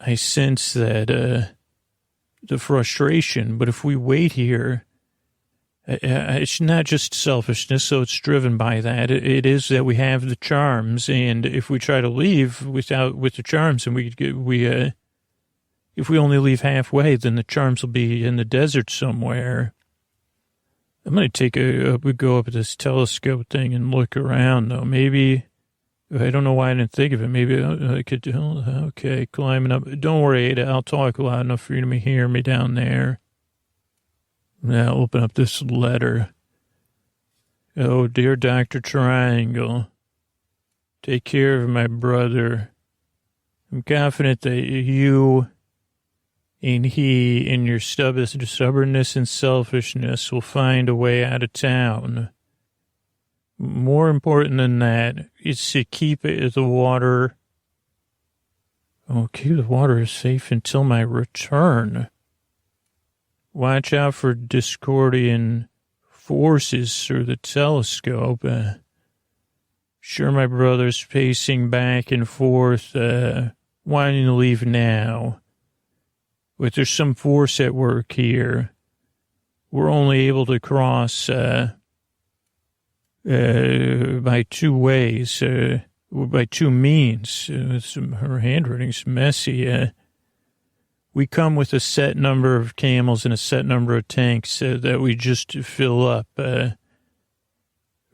S1: I sense that the frustration, but if we wait here, it's not just selfishness, so it's driven by that. It is that we have the charms, and if we try to leave with the charms, and if we only leave halfway, then the charms will be in the desert somewhere. I'm going to go up at this telescope thing and look around, though. Maybe, I don't know why I didn't think of it. Maybe I could, okay, climbing up. Don't worry, Ada, I'll talk loud enough for you to hear me down there. Now open up this letter. Oh, dear Dr. Triangle, take care of my brother. I'm confident that you and he, in your stubbornness and selfishness, will find a way out of town. More important than that is to keep the water. Oh, keep the water safe until my return. Watch out for Discordian forces through the telescope. Sure, my brother's pacing back and forth, wanting to leave now. But there's some force at work here. We're only able to cross by two ways, by two means. Her handwriting's messy. We come with a set number of camels and a set number of tanks that we just fill up.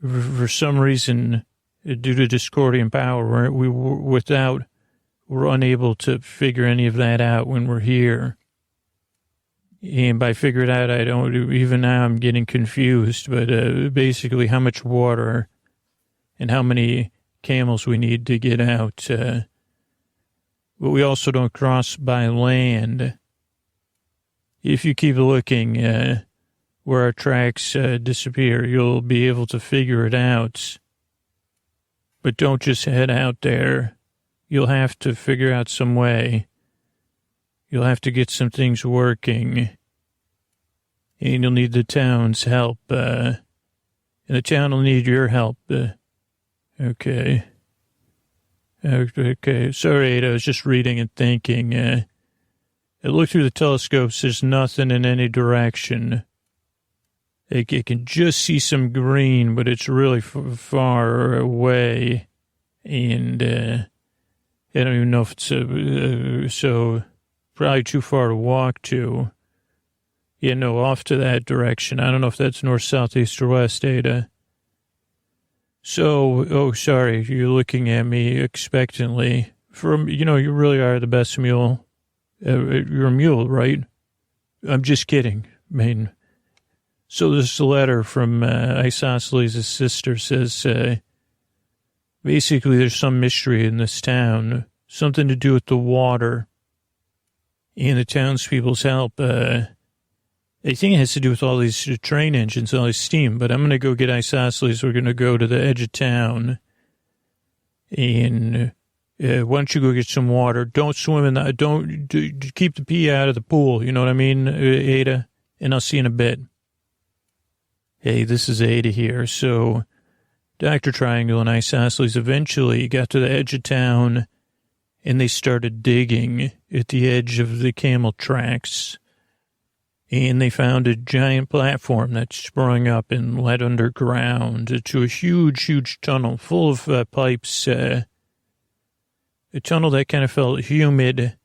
S1: For some reason, due to discordian power. We're unable to figure any of that out when we're here. And by figure it out, even now I'm getting confused, but basically how much water and how many camels we need to get out. But we also don't cross by land. If you keep looking where our tracks disappear, you'll be able to figure it out. But don't just head out there. You'll have to figure out some way. You'll have to get some things working. And you'll need the town's help. And the town will need your help. Okay. Okay. Sorry, Ada, I was just reading and thinking. I looked through the telescopes. There's nothing in any direction. I can just see some green, but it's really far away. And I don't even know if it's so probably too far to walk to. Yeah, no, off to that direction. I don't know if that's north, south, east, or west, Ada. So, sorry, you're looking at me expectantly. You really are the best mule. You're a mule, right? I'm just kidding. I mean, so this letter from Isosceles' sister says, basically there's some mystery in this town, something to do with the water and the townspeople's help. I think it has to do with all these train engines, all this steam, but I'm going to go get Isosceles. We're going to go to the edge of town. And why don't you go get some water? Don't swim in that. Keep the pee out of the pool. You know what I mean, Ada? And I'll see you in a bit. Hey, this is Ada here. So Dr. Triangle and Isosceles eventually got to the edge of town, and they started digging at the edge of the camel tracks. And they found a giant platform that sprung up and led underground to a huge, huge tunnel full of pipes. A tunnel that kind of felt humid.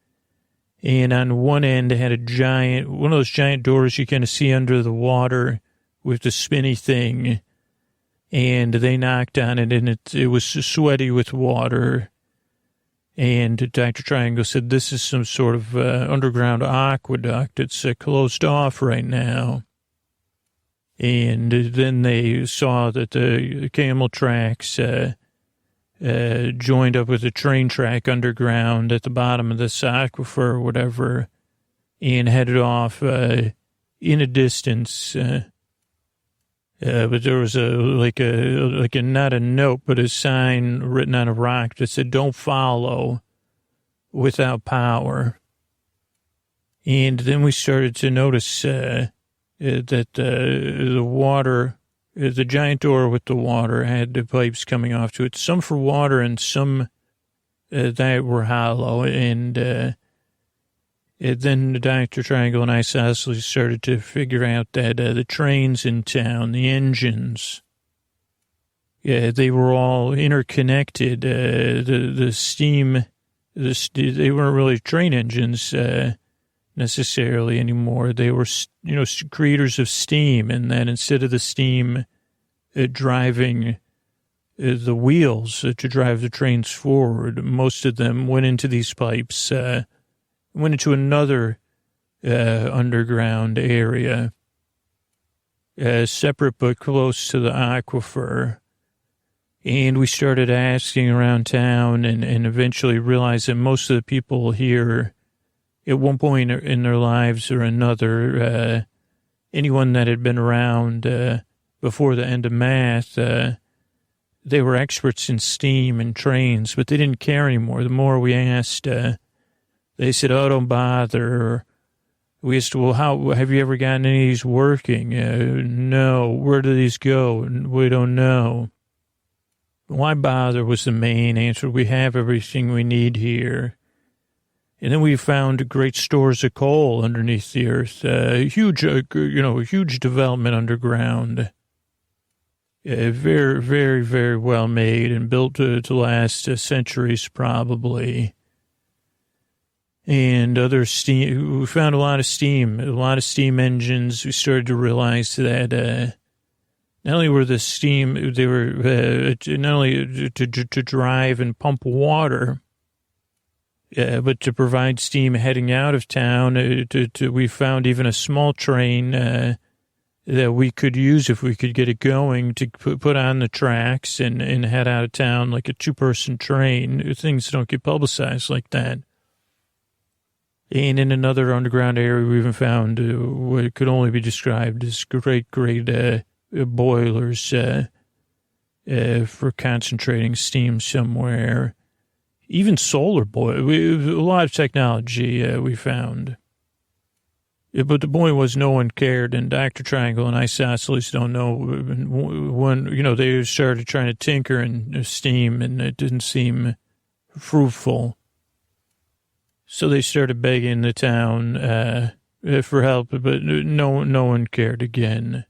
S1: And on one end, it had one of those giant doors you kind of see under the water with the spinny thing. And they knocked on it, and it was sweaty with water. And Dr. Triangle said, this is some sort of underground aqueduct. It's closed off right now. And then they saw that the camel tracks joined up with a train track underground at the bottom of this aquifer or whatever, and headed off in a distance. But there was not a note, but a sign written on a rock that said, don't follow without power. And then we started to notice that the water, the giant door with the water had the pipes coming off to it, some for water and some that were hollow. And then Dr. Triangle and Isosceles started to figure out that the trains in town, the engines, they were all interconnected. The steam, they weren't really train engines necessarily anymore. They were, creators of steam. And then instead of the steam driving the wheels to drive the trains forward, most of them went into these pipes, went into another underground area, separate but close to the aquifer. And we started asking around town and eventually realized that most of the people here at one point in their lives or another, anyone that had been around before the end of math, they were experts in steam and trains, but they didn't care anymore. The more we asked, they said, oh, don't bother. We asked, well, how have you ever gotten any of these working? No. Where do these go? We don't know. Why bother was the main answer. We have everything we need here. And then we found great stores of coal underneath the earth. Huge development underground. Very, very, very well made and built to last centuries probably. And other steam, we found a lot of steam engines. We started to realize that not only were the steam, they were not only to drive and pump water, but to provide steam heading out of town. We found even a small train that we could use if we could get it going to put on the tracks and head out of town like a two-person train. Things don't get publicized like that. And in another underground area, we even found what could only be described as great boilers for concentrating steam somewhere. Even solar boilers. A lot of technology we found. But the point was no one cared, and Dr. Triangle and Isosceles don't know when, they started trying to tinker in steam, and it didn't seem fruitful. So they started begging the town for help, but no one cared again.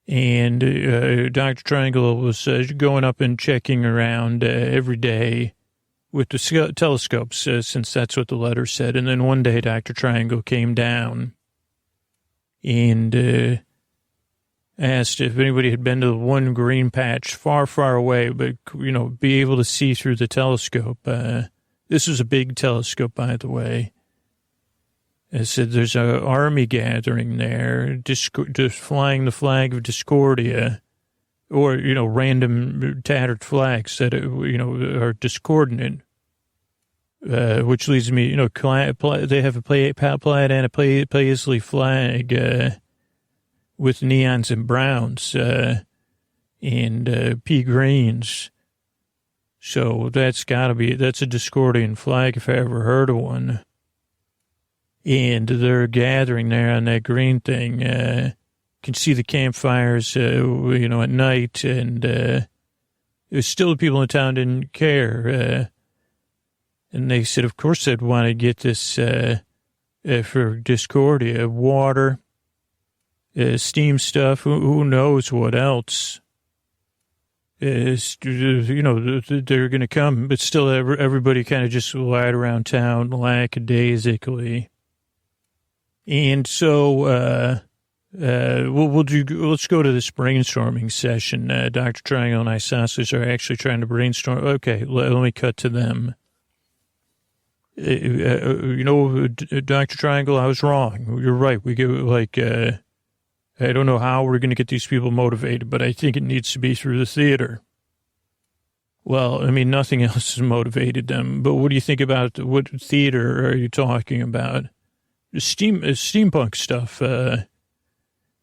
S1: And Dr. Triangle was going up and checking around every day with the telescopes, since that's what the letter said. And then one day, Dr. Triangle came down and asked if anybody had been to the one green patch far, far away, but, be able to see through the telescope. This was a big telescope, by the way. It said there's an army gathering there, just flying the flag of Discordia, or, random tattered flags that, are discordant. Which leads me, they have a Plaid and a Paisley flag with neons and browns and pea greens. So that's a Discordian flag if I ever heard of one. And they're gathering there on that green thing. Can see the campfires, at night. And still the people in town didn't care. And they said, of course, they'd want to get this for Discordia, water, steam stuff, who knows what else. They're going to come, but still everybody kind of just lied around town lackadaisically. And so let's go to this brainstorming session. Dr. Triangle and Isosceles are actually trying to brainstorm. Okay, let me cut to them. Dr. Triangle, I was wrong. You're right. We get I don't know how we're going to get these people motivated, but I think it needs to be through the theater. Well, I mean, nothing else has motivated them. But what do you think about what theater are you talking about? Steampunk stuff.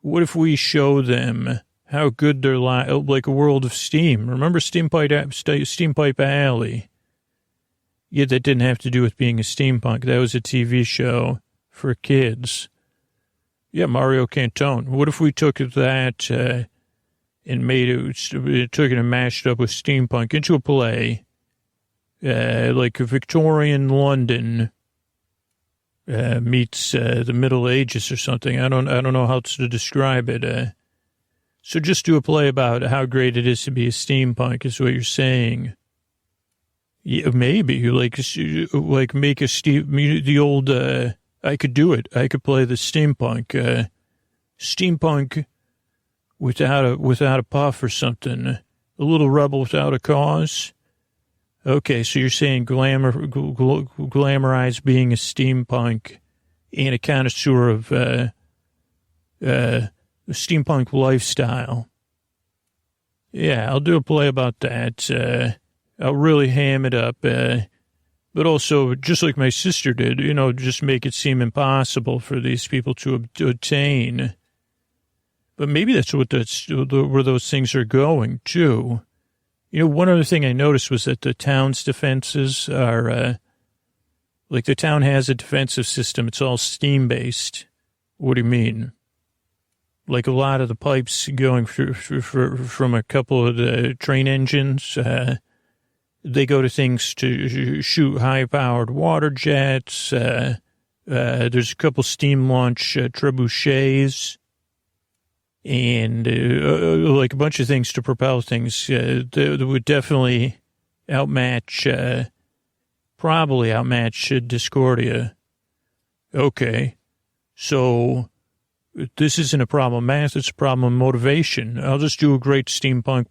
S1: What if we show them how good they're like a world of steam? Remember Steampipe Alley? Yeah, that didn't have to do with being a steampunk. That was a TV show for kids. Yeah, Mario Cantone. What if we took that and took it and mashed it up with steampunk into a play, like a Victorian London meets the Middle Ages or something. I don't know how to describe it. So just do a play about how great it is to be a steampunk is what you're saying. Yeah, maybe like make the old. I could do it. I could play the steampunk, without a puff or something. A little rebel without a cause. Okay, so you're saying glamorize being a steampunk and a connoisseur of steampunk lifestyle. Yeah, I'll do a play about that. I'll really ham it up, but also, just like my sister did, just make it seem impossible for these people to attain. But maybe that's where those things are going, too. One other thing I noticed was that the town's defenses are, the town has a defensive system. It's all steam-based. What do you mean? Like a lot of the pipes going from a couple of the train engines, they go to things to shoot high-powered water jets. There's a couple steam launch trebuchets and a bunch of things to propel things that would definitely probably outmatch Discordia. Okay. So This isn't a problem of math, it's a problem of motivation. I'll just do a great steampunk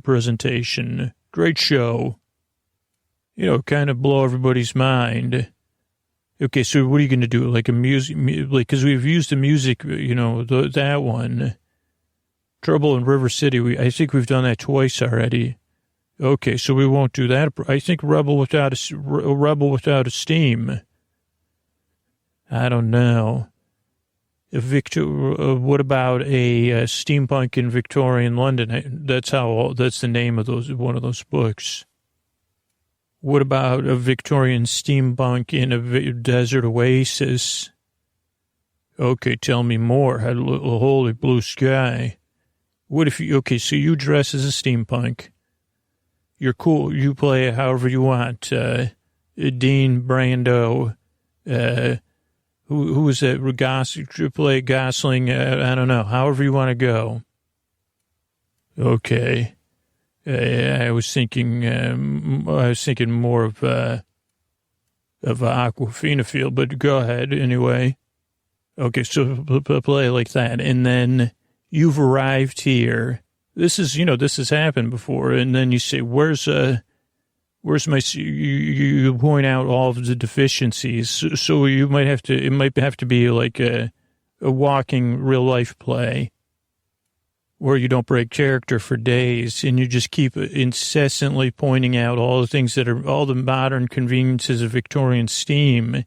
S1: presentation. Great show. You know, kind of blow everybody's mind. Okay, so what are you going to do? Like a music, like, because we've used the music, you know, that one. Trouble in River City, I think we've done that twice already. Okay, so we won't do that. I think Rebel Without a Steam. I don't know. What about a steampunk in Victorian London? That's the name of one of those books. What about a Victorian steampunk in a desert oasis? Okay, tell me more. Holy blue sky. What if okay, so you dress as a steampunk. You're cool. You play however you want. Dean Brando. Who was that? Play Gosling. I don't know. However you want to go. Okay. I was thinking more of Aquafina feel, but go ahead anyway. Okay, so play like that, and then you've arrived here. This has happened before, and then you say, "Where's my?" You point out all of the deficiencies, so you might have to. It might have to be like a walking real life play, where you don't break character for days, and you just keep incessantly pointing out all the things all the modern conveniences of Victorian steam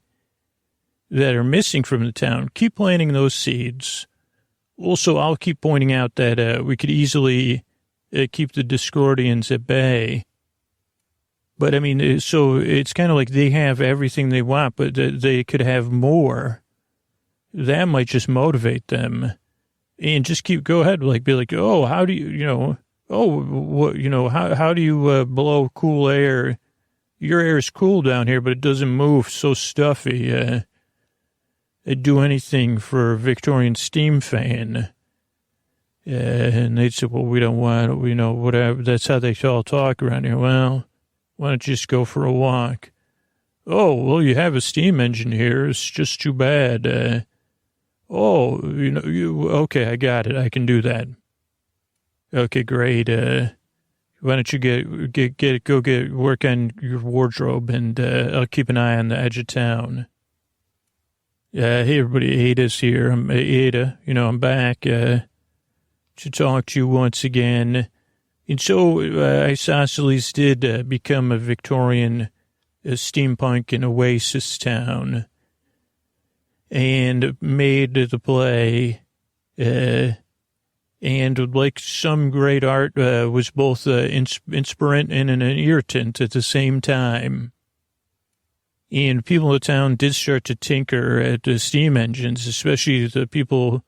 S1: that are missing from the town. Keep planting those seeds. Also, I'll keep pointing out that we could easily keep the Discordians at bay. But, I mean, so it's kind of like they have everything they want, but they could have more. That might just motivate them. And just go ahead, be like, oh, how do you, how do you blow cool air? Your air is cool down here, but it doesn't move, so stuffy. I'd do anything for a Victorian steam fan. And they'd say, well, we don't want, whatever. That's how they all talk around here. Well, why don't you just go for a walk? Oh, well, you have a steam engine here. It's just too bad. Okay, I got it. I can do that. Okay, great. Why don't you go work on your wardrobe, and I'll keep an eye on the edge of town. Hey, everybody, Ada's here. I'm Ada. I'm back to talk to you once again. And so Isosceles did become a Victorian steampunk and oasis town and made the play. And like some great art, was both inspirant and an irritant at the same time. And people in the town did start to tinker at the steam engines, especially the people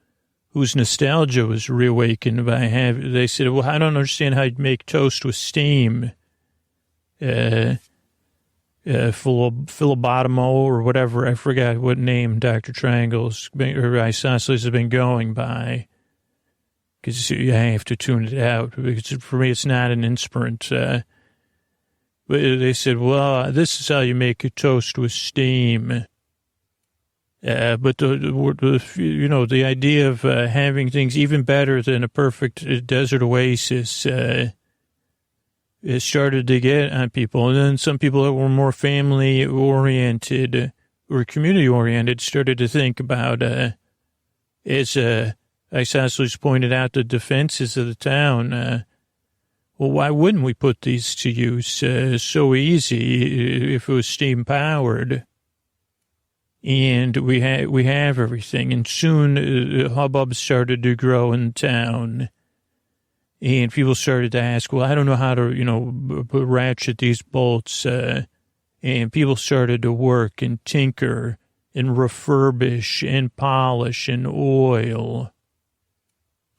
S1: whose nostalgia was reawakened by they said, well, I don't understand how you'd make toast with steam. Philobotomo or whatever, I forgot what name Dr. Triangle's or Isosceles has been going by. Because I have to tune it out. Because for me, it's not an inspirant. But they said, well, this is how you make a toast with steam. But the idea of having things even better than a perfect desert oasis, it started to get on people. And then some people that were more family oriented or community oriented started to think about, as Isosceles pointed out, the defenses of the town. Well, why wouldn't we put these to use so easy if it was steam powered? And we have everything. And soon hubbub started to grow in town. And people started to ask, well, I don't know how to, ratchet these bolts. And people started to work and tinker and refurbish and polish and oil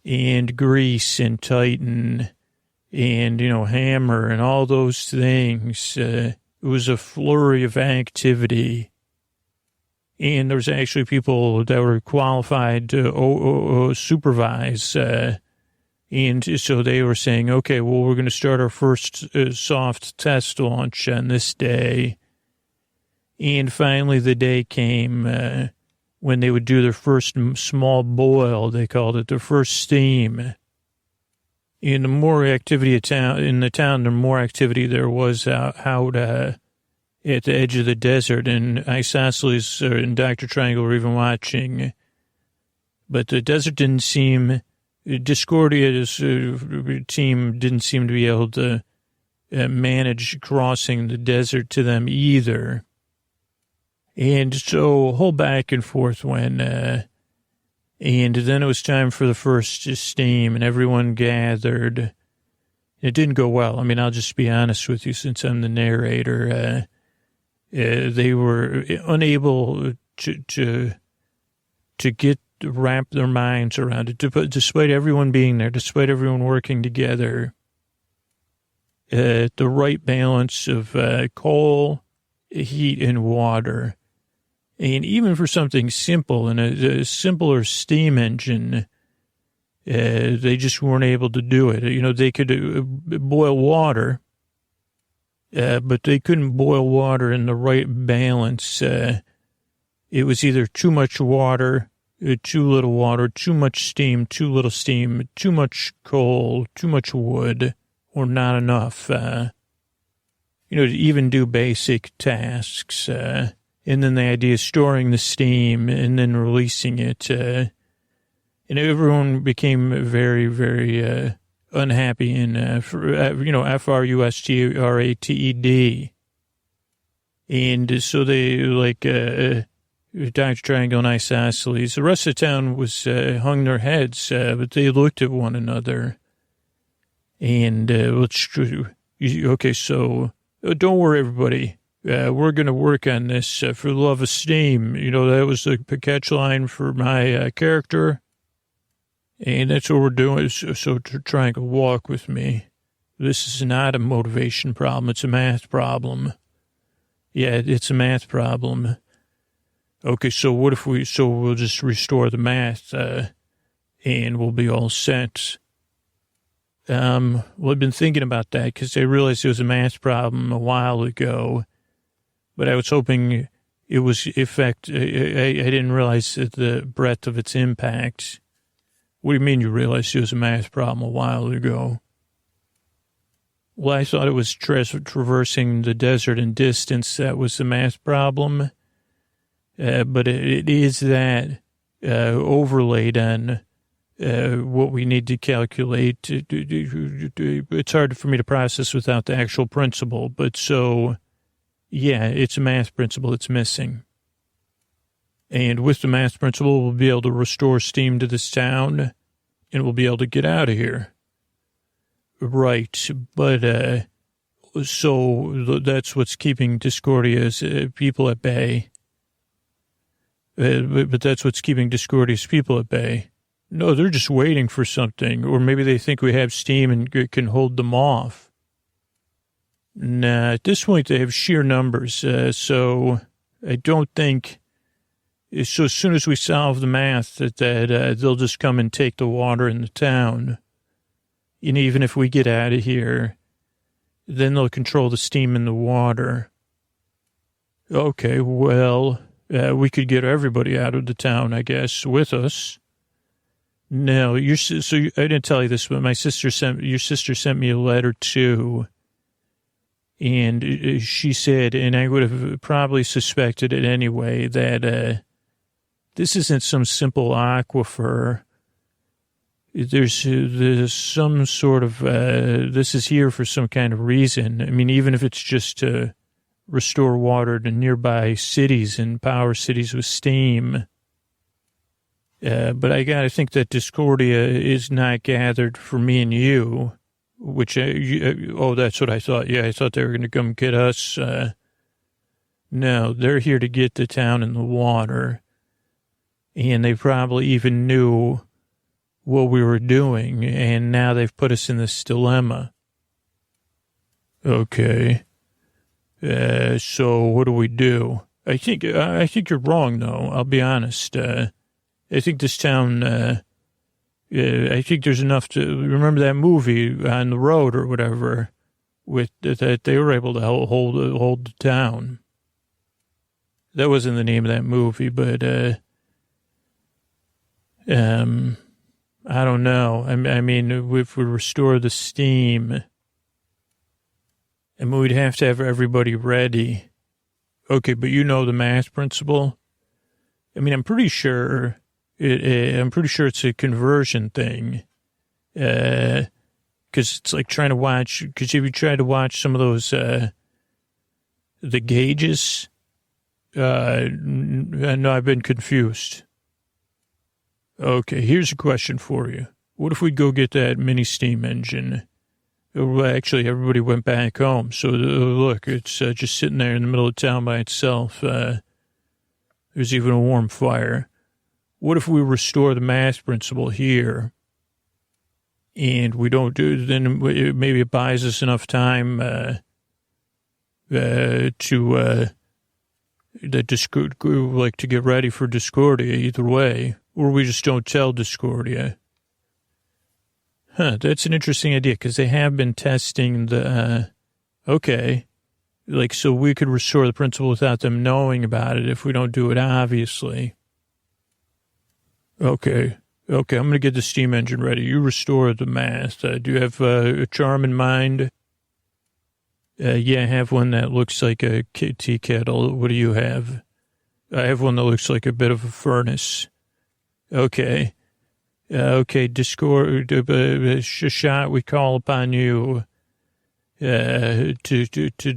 S1: and grease and tighten and, hammer and all those things. It was a flurry of activity. And there's actually people that were qualified to supervise. And so they were saying, okay, well, we're going to start our first soft test launch on this day. And finally the day came when they would do their first small boil, they called it their first steam. And the more activity in the town, the more activity there was out at the edge of the desert. And Isosceles and Dr. Triangle were even watching. But the desert didn't seem, Discordia's team didn't seem to be able to manage crossing the desert to them either. And so a whole back and forth went, and then it was time for the first steam, and everyone gathered. It didn't go well. I mean, I'll just be honest with you since I'm the narrator. They were unable to wrap their minds around it, despite everyone being there, despite everyone working together. The right balance of coal, heat, and water. And even for something simple and a simpler steam engine, they just weren't able to do it. You know, they could boil water, but they couldn't boil water in the right balance. It was either too much water, too little water, too much steam, too little steam, too much coal, too much wood, or not enough, to even do basic tasks. And then the idea of storing the steam and then releasing it. And everyone became very, very unhappy and, frustrated. And so they, Dr. Triangle and Isosceles, the rest of the town was hung their heads, but they looked at one another. And okay, so don't worry, everybody. We're going to work on this for the love of steam. That was the catchline for my character. And that's what we're doing. So Triangle, walk with me. This is not a motivation problem. It's a math problem. Yeah, it's a math problem. Okay, so what if we'll just restore the math and we'll be all set. Well, I've been thinking about that because I realized it was a math problem a while ago. But I was hoping it was I didn't realize the breadth of its impact. What do you mean you realized it was a math problem a while ago? Well, I thought it was traversing the desert in distance. That was the math problem. But it is that overlaid on what we need to calculate. It's hard for me to process without the actual principle. But so... yeah, it's a math principle it's missing. And with the math principle, we'll be able to restore steam to this town, and we'll be able to get out of here. Right, but so that's what's keeping Discordia's people at bay. But that's what's keeping Discordia's people at bay. No, they're just waiting for something, or maybe they think we have steam and can hold them off. Nah, at this point, they have sheer numbers, so I don't think... So as soon as we solve the math, that they'll just come and take the water in the town. And even if we get out of here, then they'll control the steam in the water. Okay, well, we could get everybody out of the town, I guess, with us. No, I didn't tell you this, but your sister sent me a letter, too. And she said, and I would have probably suspected it anyway, that this isn't some simple aquifer. There's some sort of, this is here for some kind of reason. I mean, even if it's just to restore water to nearby cities and power cities with steam. But I gotta think that Discordia is not gathered for me and you. Which, that's what I thought. Yeah, I thought they were going to come get us. No, they're here to get the town in the water. And they probably even knew what we were doing. And now they've put us in this dilemma. Okay. So what do we do? I think you're wrong, though. I'll be honest. I think this town... I think there's enough to remember that movie On the Road or whatever with that they were able to hold the town. That wasn't the name of that movie, but I don't know. I mean, if we restore the steam, and we'd have to have everybody ready. Okay, but you know the math principle? I mean, I'm pretty sure it's a conversion thing. Because it's like trying to watch, because if you try to watch some of those, the gauges, no, I've been confused. Okay, here's a question for you. What if we go get that mini steam engine? Well, actually, everybody went back home. So, look, it's just sitting there in the middle of town by itself. There's even a warm fire. What if we restore the math principle here? And we don't do, then maybe it buys us enough time to get ready for Discordia either way. Or we just don't tell Discordia. That's an interesting idea, because they have been testing the, okay, like, so we could restore the principle without them knowing about it if we don't do it, obviously. Okay, I'm going to get the steam engine ready. You restore the math. Do you have a charm in mind? Yeah, I have one that looks like a tea kettle. What do you have? I have one that looks like a bit of a furnace. Okay. Discord, Shot, we call upon you to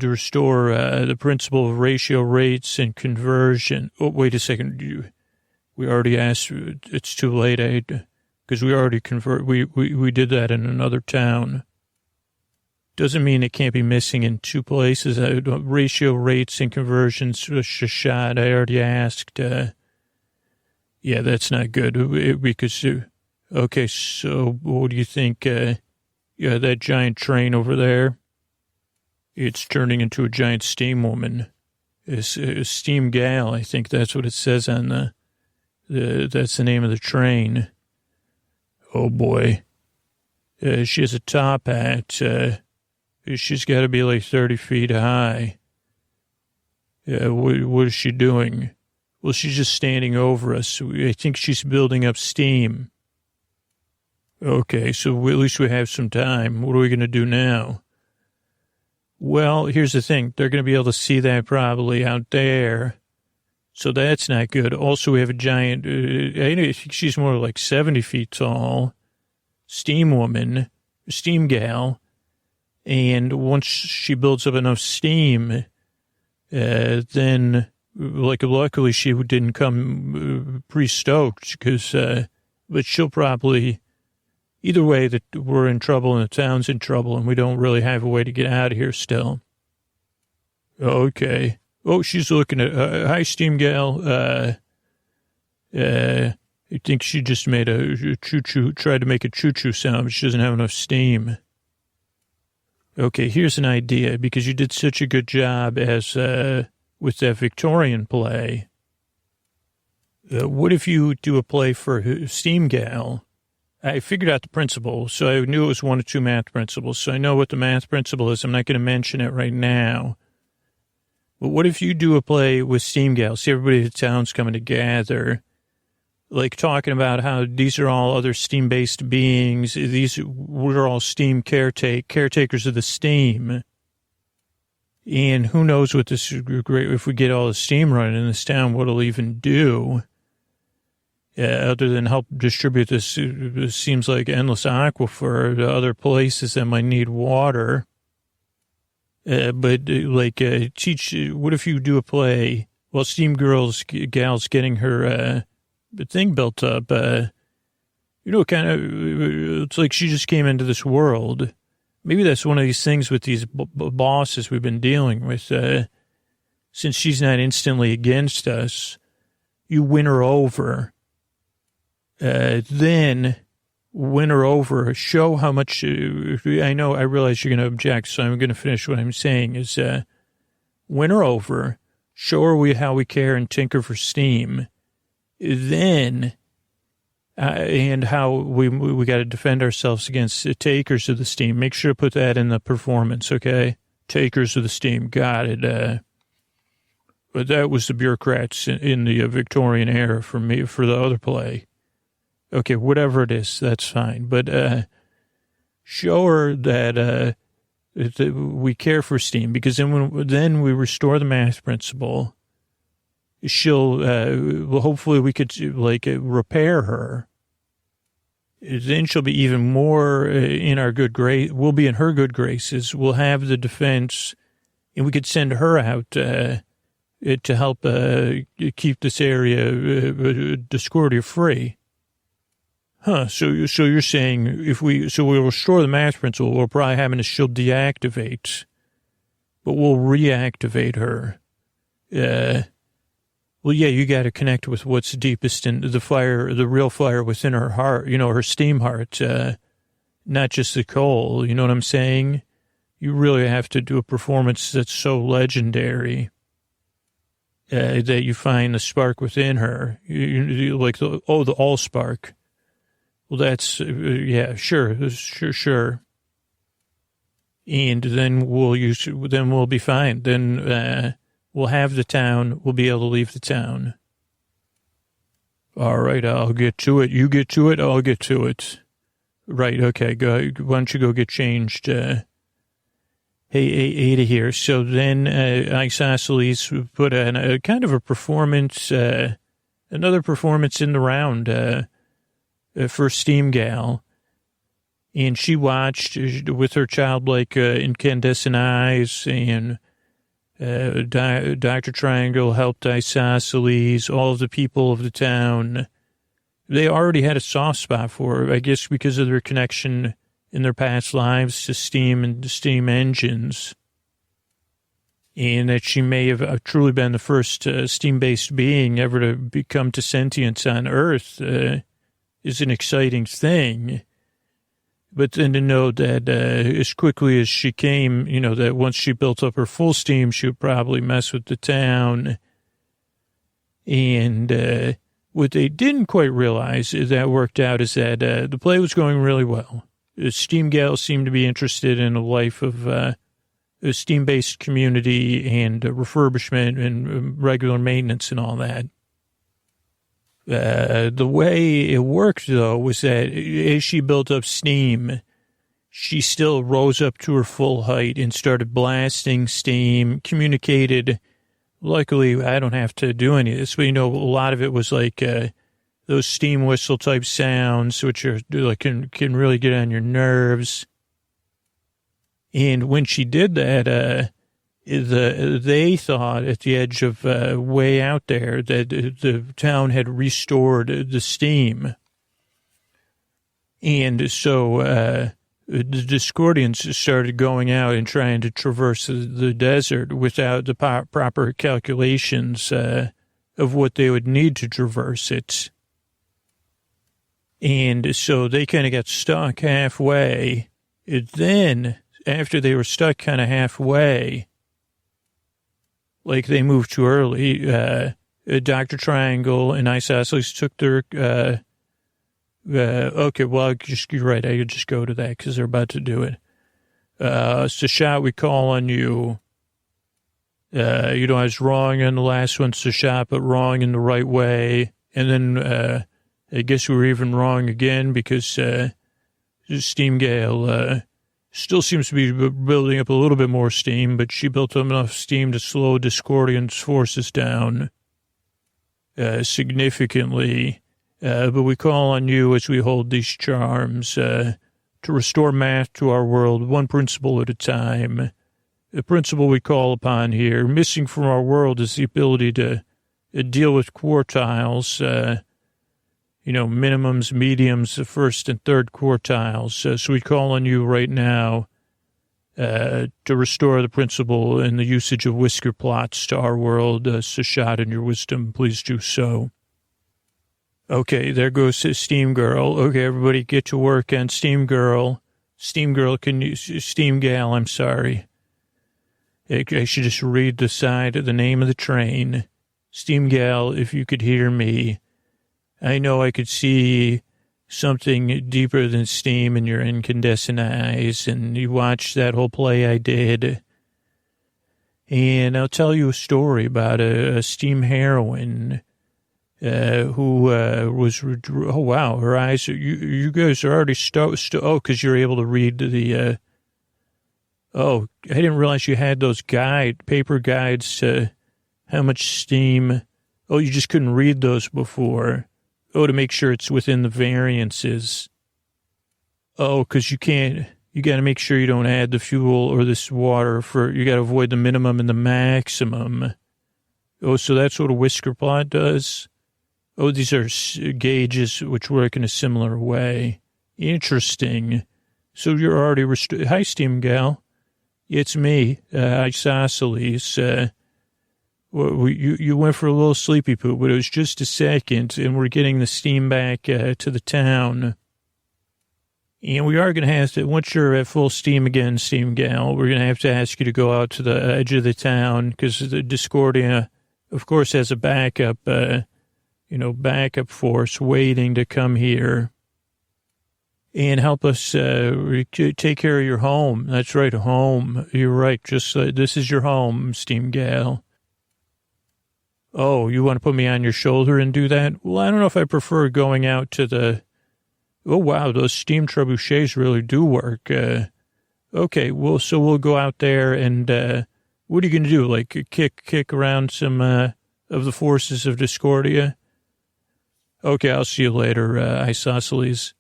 S1: restore the principle of ratio rates and conversion. Oh, wait a second. We already asked. It's too late, because we already we did that in another town. Doesn't mean it can't be missing in two places. Ratio rates and conversions, Shot, I already asked. Yeah, that's not good, because... Okay, so what do you think? That giant train over there, it's turning into a giant steam woman. It's a steam gal, I think that's what it says on that's the name of the train. Oh, boy. She has a top hat. She's got to be like 30 feet high. What is she doing? Well, she's just standing over us. I think she's building up steam. Okay, so at least we have some time. What are we going to do now? Well, here's the thing. They're going to be able to see that probably out there. So that's not good. Also, we have a giant, I think she's more like 70 feet tall, steam woman, steam gal. And once she builds up enough steam, then, like, luckily she didn't come pre-stoked, because, but she'll probably... Either way, that we're in trouble and the town's in trouble, and we don't really have a way to get out of here still. Okay. Oh, she's looking at... hi, steam gal. I think she just made a choo-choo... Tried to make a choo-choo sound, but she doesn't have enough steam. Okay, here's an idea, because you did such a good job as with that Victorian play. What if you do a play for steam gal? I figured out the principle, so I knew it was one or two math principles, so I know what the math principle is. I'm not going to mention it right now. But what if you do a play with steam gals? See, everybody in the town's coming together, like talking about how these are all other steam-based beings. We're all steam caretakers of the steam. And who knows what this is great, if we get all the steam running in this town, what it'll even do. Other than help distribute this, it seems like endless aquifer to other places that might need water. But teach, what if you do a play while steam gal's getting her thing built up? Kind of, it's like she just came into this world. Maybe that's one of these things with these bosses we've been dealing with. Since she's not instantly against us, you win her over. Then win her over, show how much, I realize you're going to object, so I'm going to finish what I'm saying is, win her over, show her how we care and tinker for steam, then, and how we got to defend ourselves against the takers of the steam. Make sure to put that in the performance, okay? Takers of the steam, got it. But that was the bureaucrats in the Victorian era for me, for the other play. Okay, whatever it is, that's fine. But show her that we care for Steam, because then we restore the math principle. She'll, well, hopefully we could repair her. Then she'll be even more in our good grace. We'll be in her good graces. We'll have the defense, and we could send her out to help keep this area Discordia free. Huh? So you're saying we'll restore the math principle, we'll probably have she'll deactivate, but we'll reactivate her. Well, yeah, you got to connect with what's deepest in the fire, the real fire within her heart, her steam heart, not just the coal. You know what I'm saying? You really have to do a performance that's so legendary that you find the spark within her. You like the all spark. Well, that's, yeah, sure. And then we'll be fine. Then, we'll have the town. We'll be able to leave the town. All right, I'll get to it. You get to it, I'll get to it. Right, okay, go. Why don't you go get changed? Hey, Ada here. So then Isosceles put a kind of a performance, another performance in the round for Steam Gal. And she watched with her childlike incandescent eyes, and Dr. Triangle helped Isosceles, all of the people of the town. They already had a soft spot for her, I guess, because of their connection in their past lives to steam and steam engines. And that she may have truly been the first steam-based being ever to become to sentience on Earth is an exciting thing. But then to know that as quickly as she came, that once she built up her full steam, she would probably mess with the town. And what they didn't quite realize is that worked out is that the play was going really well. The Steam Gal seemed to be interested in a life of a steam-based community and refurbishment and regular maintenance and all that. The way it worked, though, was that as she built up steam, she still rose up to her full height and started blasting steam, communicated. Luckily, I don't have to do any of this, but, a lot of it was like those steam whistle type sounds, which are like can really get on your nerves. And when she did that, they thought at the edge of way out there that the town had restored the steam. And so the Discordians started going out and trying to traverse the desert without the proper calculations of what they would need to traverse it. And so they kind of got stuck halfway. And then, after they were stuck kind of halfway, like they moved too early, Dr. Triangle and Isosceles took their, okay, well, you're right, I could just go to that because they're about to do it. Sashat, we call on you. I was wrong on the last one, Sashat, but wrong in the right way. And then I guess we were even wrong again because Steam Gal still seems to be building up a little bit more steam, but she built up enough steam to slow Discordian's forces down significantly. But we call on you as we hold these charms to restore math to our world, one principle at a time. The principle we call upon here, missing from our world, is the ability to deal with quartiles, minimums, mediums, the first and third quartiles. So we call on you right now to restore the principle and the usage of whisker plots to our world. Sashat, in your wisdom, please do so. Okay, there goes Steam Girl. Okay, everybody get to work on Steam Girl. Steam Girl, Steam Gal, I'm sorry. I should just read the side of the name of the train. Steam Gal, if you could hear me, I know I could see something deeper than steam in your incandescent eyes, and you watched that whole play I did. And I'll tell you a story about a steam heroine who was, oh, wow, her eyes, you guys are already, oh, because you're able to read the, oh, I didn't realize you had those paper guides to how much steam. Oh, you just couldn't read those before. Oh, to make sure it's within the variances. Oh, because you got to make sure you don't add the fuel or this water you got to avoid the minimum and the maximum. Oh, so that's what a whisker plot does? Oh, these are gauges which work in a similar way. Interesting. So you're already Hi, Steam Gal. It's me, Isosceles. You went for a little sleepy poo, but it was just a second, and we're getting the steam back to the town. And we are going to have to, once you're at full steam again, Steam Gal, we're going to have to ask you to go out to the edge of the town, because the Discordia, of course, has a backup force waiting to come here and help us take care of your home. That's right, a home. You're right. Just this is your home, Steam Gal. Oh, you want to put me on your shoulder and do that? Well, I don't know if I prefer going out to the... Oh, wow, those steam trebuchets really do work. Okay, well, so we'll go out there and what are you going to do? Like kick around some of the forces of Discordia? Okay, I'll see you later, Isosceles.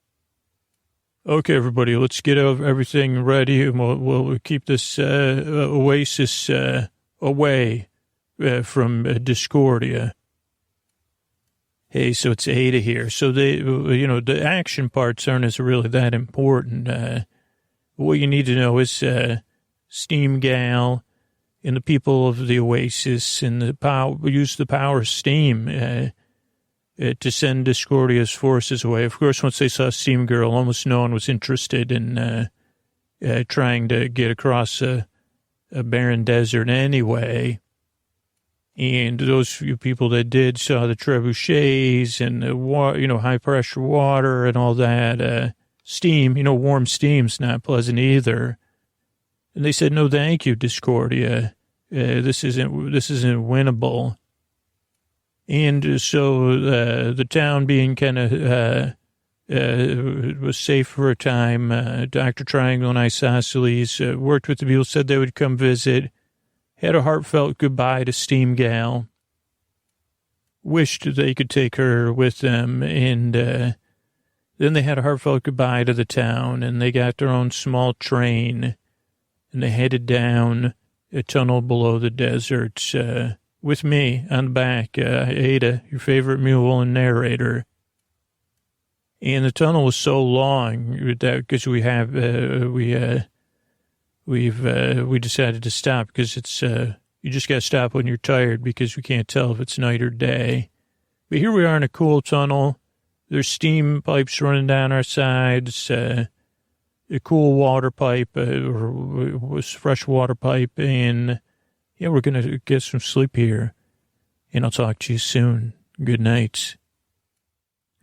S1: Okay, everybody, let's get everything ready, and we'll keep this oasis away from Discordia. Hey, so it's Ada here. So the action parts aren't really that important. What you need to know is Steam Gal and the people of the oasis and use the power of steam to send Discordia's forces away. Of course, once they saw Steam Girl, almost no one was interested in trying to get across a barren desert anyway. And those few people that did saw the trebuchets and the high-pressure water and all that. Steam, warm steam's not pleasant either. And they said, no, thank you, Discordia. This isn't winnable. And so the town being kind of was safe for a time. Dr. Triangle and Isosceles worked with the people, said they would come visit, had a heartfelt goodbye to Steam Gal, wished they could take her with them, and then they had a heartfelt goodbye to the town, and they got their own small train, and they headed down a tunnel below the desert with me on the back, Ada, your favorite mule and narrator. And the tunnel was so long that because we decided to stop because it's you just got to stop when you're tired because we can't tell if it's night or day. But here we are in a cool tunnel. There's steam pipes running down our sides, a cool water pipe, or fresh water pipe, and yeah, we're going to get some sleep here. And I'll talk to you soon. Good night.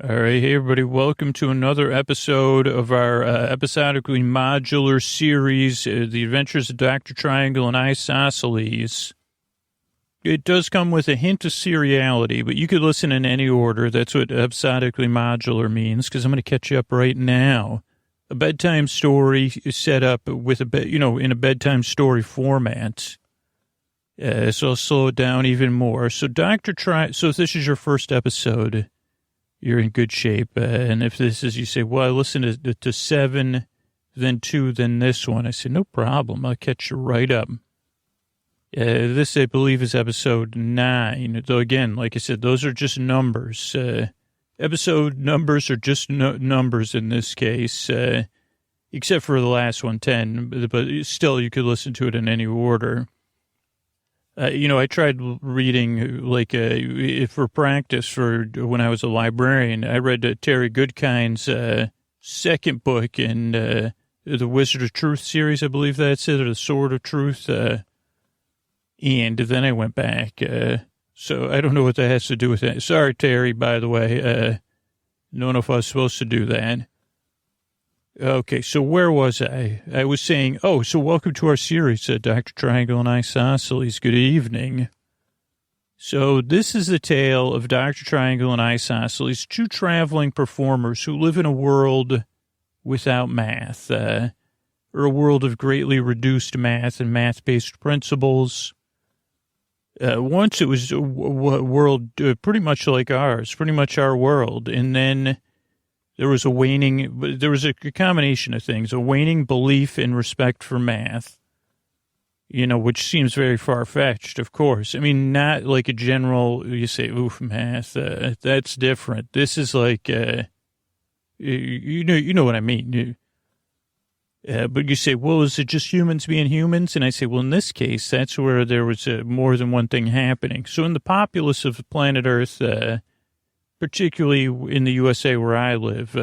S1: All right, hey, everybody. Welcome to another episode of our episodically modular series, The Adventures of Dr. Triangle and Isosceles. It does come with a hint of seriality, but you could listen in any order. That's what episodically modular means, because I'm going to catch you up right now. A bedtime story is set up with in a bedtime story format. So I'll slow it down even more. So so if this is your first episode, you're in good shape. And if this is, you say, well, I listened to 7, then 2, then this one. I said, no problem. I'll catch you right up. This, I believe, is episode 9. Though, again, like I said, those are just numbers. Episode numbers are just numbers in this case, except for the last one, 10. But still, you could listen to it in any order. I tried reading, for practice for when I was a librarian. I read Terry Goodkind's second book in the Wizard of Truth series, I believe that's it, or the Sword of Truth. And then I went back. So I don't know what that has to do with that. Sorry, Terry, by the way. Don't know if I was supposed to do that. Okay, so where was I? I was saying, so welcome to our series, Dr. Triangle and Isosceles. Good evening. So this is the tale of Dr. Triangle and Isosceles, two traveling performers who live in a world without math, or a world of greatly reduced math and math-based principles. Once it was a world pretty much like ours, pretty much our world, and then there was a combination of things, a waning belief and respect for math, which seems very far-fetched, of course. I mean, not like a general, you say, oof, math, that's different. This is like, you know what I mean. But you say, well, is it just humans being humans? And I say, well, in this case, that's where there was more than one thing happening. So in the populace of planet Earth, particularly in the USA where I live,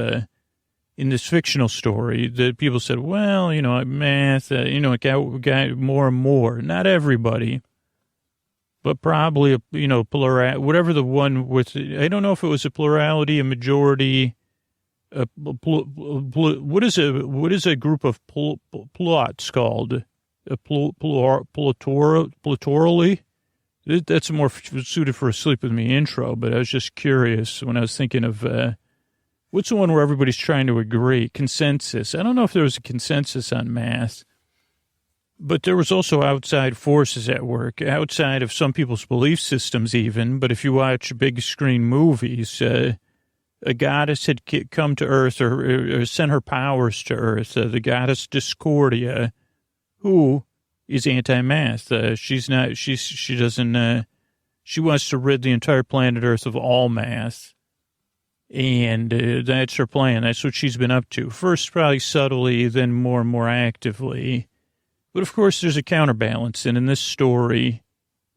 S1: in this fictional story, the people said, well, math, it got more and more. Not everybody, but probably, whatever the one with, I don't know if it was a plurality, a majority, what is a group of plots called? Platorally? That's more suited for a Sleep With Me intro, but I was just curious when I was thinking of, what's the one where everybody's trying to agree? Consensus. I don't know if there was a consensus on math, but there was also outside forces at work, outside of some people's belief systems even. But if you watch big screen movies, a goddess had come to Earth or sent her powers to Earth, the goddess Discordia, who is anti-math. She wants to rid the entire planet Earth of all math. And that's her plan. That's what she's been up to. First, probably subtly, then more and more actively. But of course, there's a counterbalance. And in this story,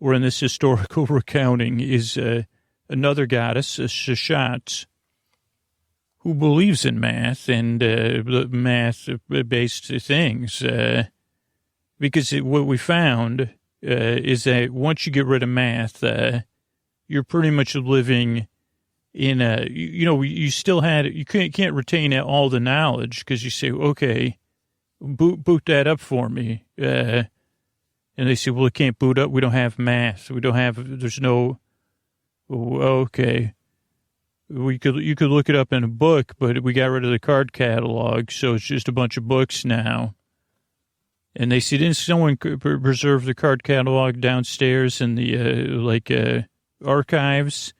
S1: or in this historical recounting, is another goddess, Shashat, who believes in math and math-based things. Because what we found is that once you get rid of math, you're pretty much living in a, you still you can't retain all the knowledge because you say, okay, boot that up for me. And they say, well, it can't boot up. We don't have math. There's no, okay. You could look it up in a book, but we got rid of the card catalog. So it's just a bunch of books now. And they say, didn't someone preserve the card catalog downstairs in the, archives?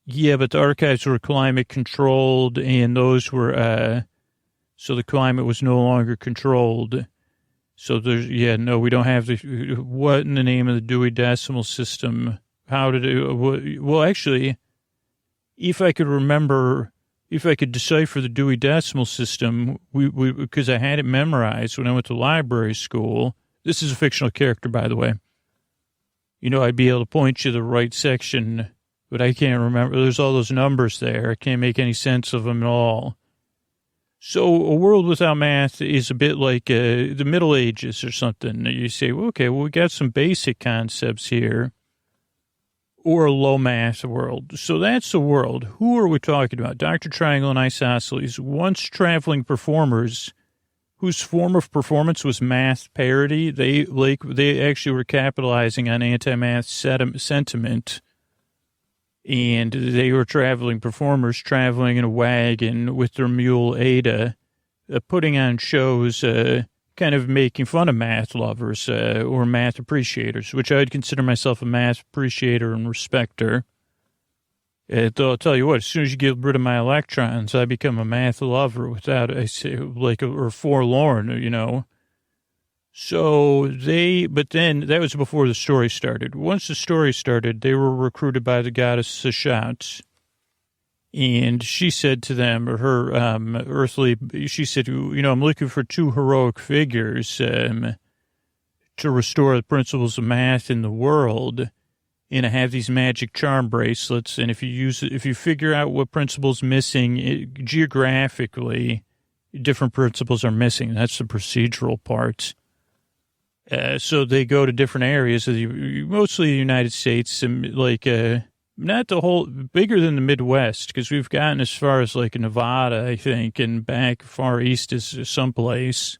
S1: Yeah, but the archives were climate controlled, and those were, so the climate was no longer controlled. So we don't have what in the name of the Dewey Decimal System? How to do, well, actually, if I could decipher the Dewey Decimal System, because I had it memorized when I went to library school. This is a fictional character, by the way. I'd be able to point you to the right section, but I can't remember. There's all those numbers there. I can't make any sense of them at all. So a world without math is a bit like the Middle Ages or something. You say, okay, well, we got some basic concepts here. Or a low math world. So that's the world. Who are we talking about? Dr. Triangle and Isosceles, once traveling performers whose form of performance was math parody. They actually were capitalizing on anti-math sentiment. And they were traveling performers traveling in a wagon with their mule Ada, putting on shows, kind of making fun of math lovers or math appreciators, which I would consider myself a math appreciator and respecter. I'll tell you what, as soon as you get rid of my electrons, I become a math lover without, or forlorn, but then that was before the story started. Once the story started, they were recruited by the goddess Sashat. And she said to them, or her she said, I'm looking for two heroic figures to restore the principles of math in the world. And I have these magic charm bracelets. And if you figure out what principle's missing geographically, different principles are missing. That's the procedural part. So they go to different areas of mostly the United States, not the whole, bigger than the Midwest, because we've gotten as far as Nevada, I think, and back far east is someplace.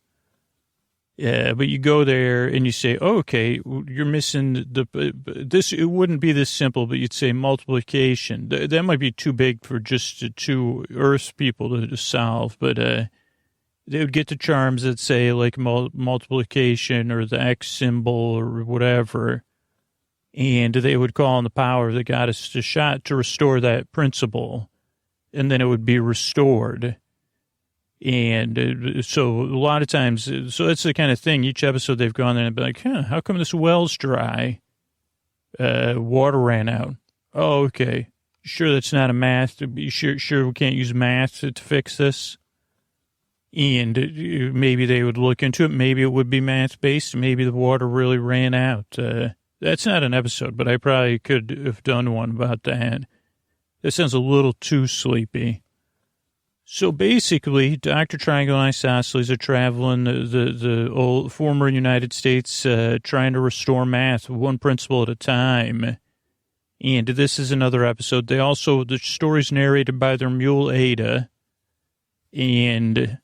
S1: But you go there and you say, oh, okay, you're missing this. It wouldn't be this simple, but you'd say multiplication. That might be too big for just two Earth people to solve. But they would get the charms that say like multiplication or the X symbol or whatever. And they would call on the power of the goddess to restore that principle. And then it would be restored. And so a lot of times, so that's the kind of thing, each episode they've gone there and be like, how come this well's dry? Water ran out. Oh, okay. Sure that's not a math. Sure we can't use math to fix this? And maybe they would look into it. Maybe it would be math-based. Maybe the water really ran out. That's not an episode, but I probably could have done one about that. That sounds a little too sleepy. So basically, Dr. Triangle and Isosceles are traveling the old former United States, trying to restore math one principle at a time. And this is another episode. The story's narrated by their mule Ada. And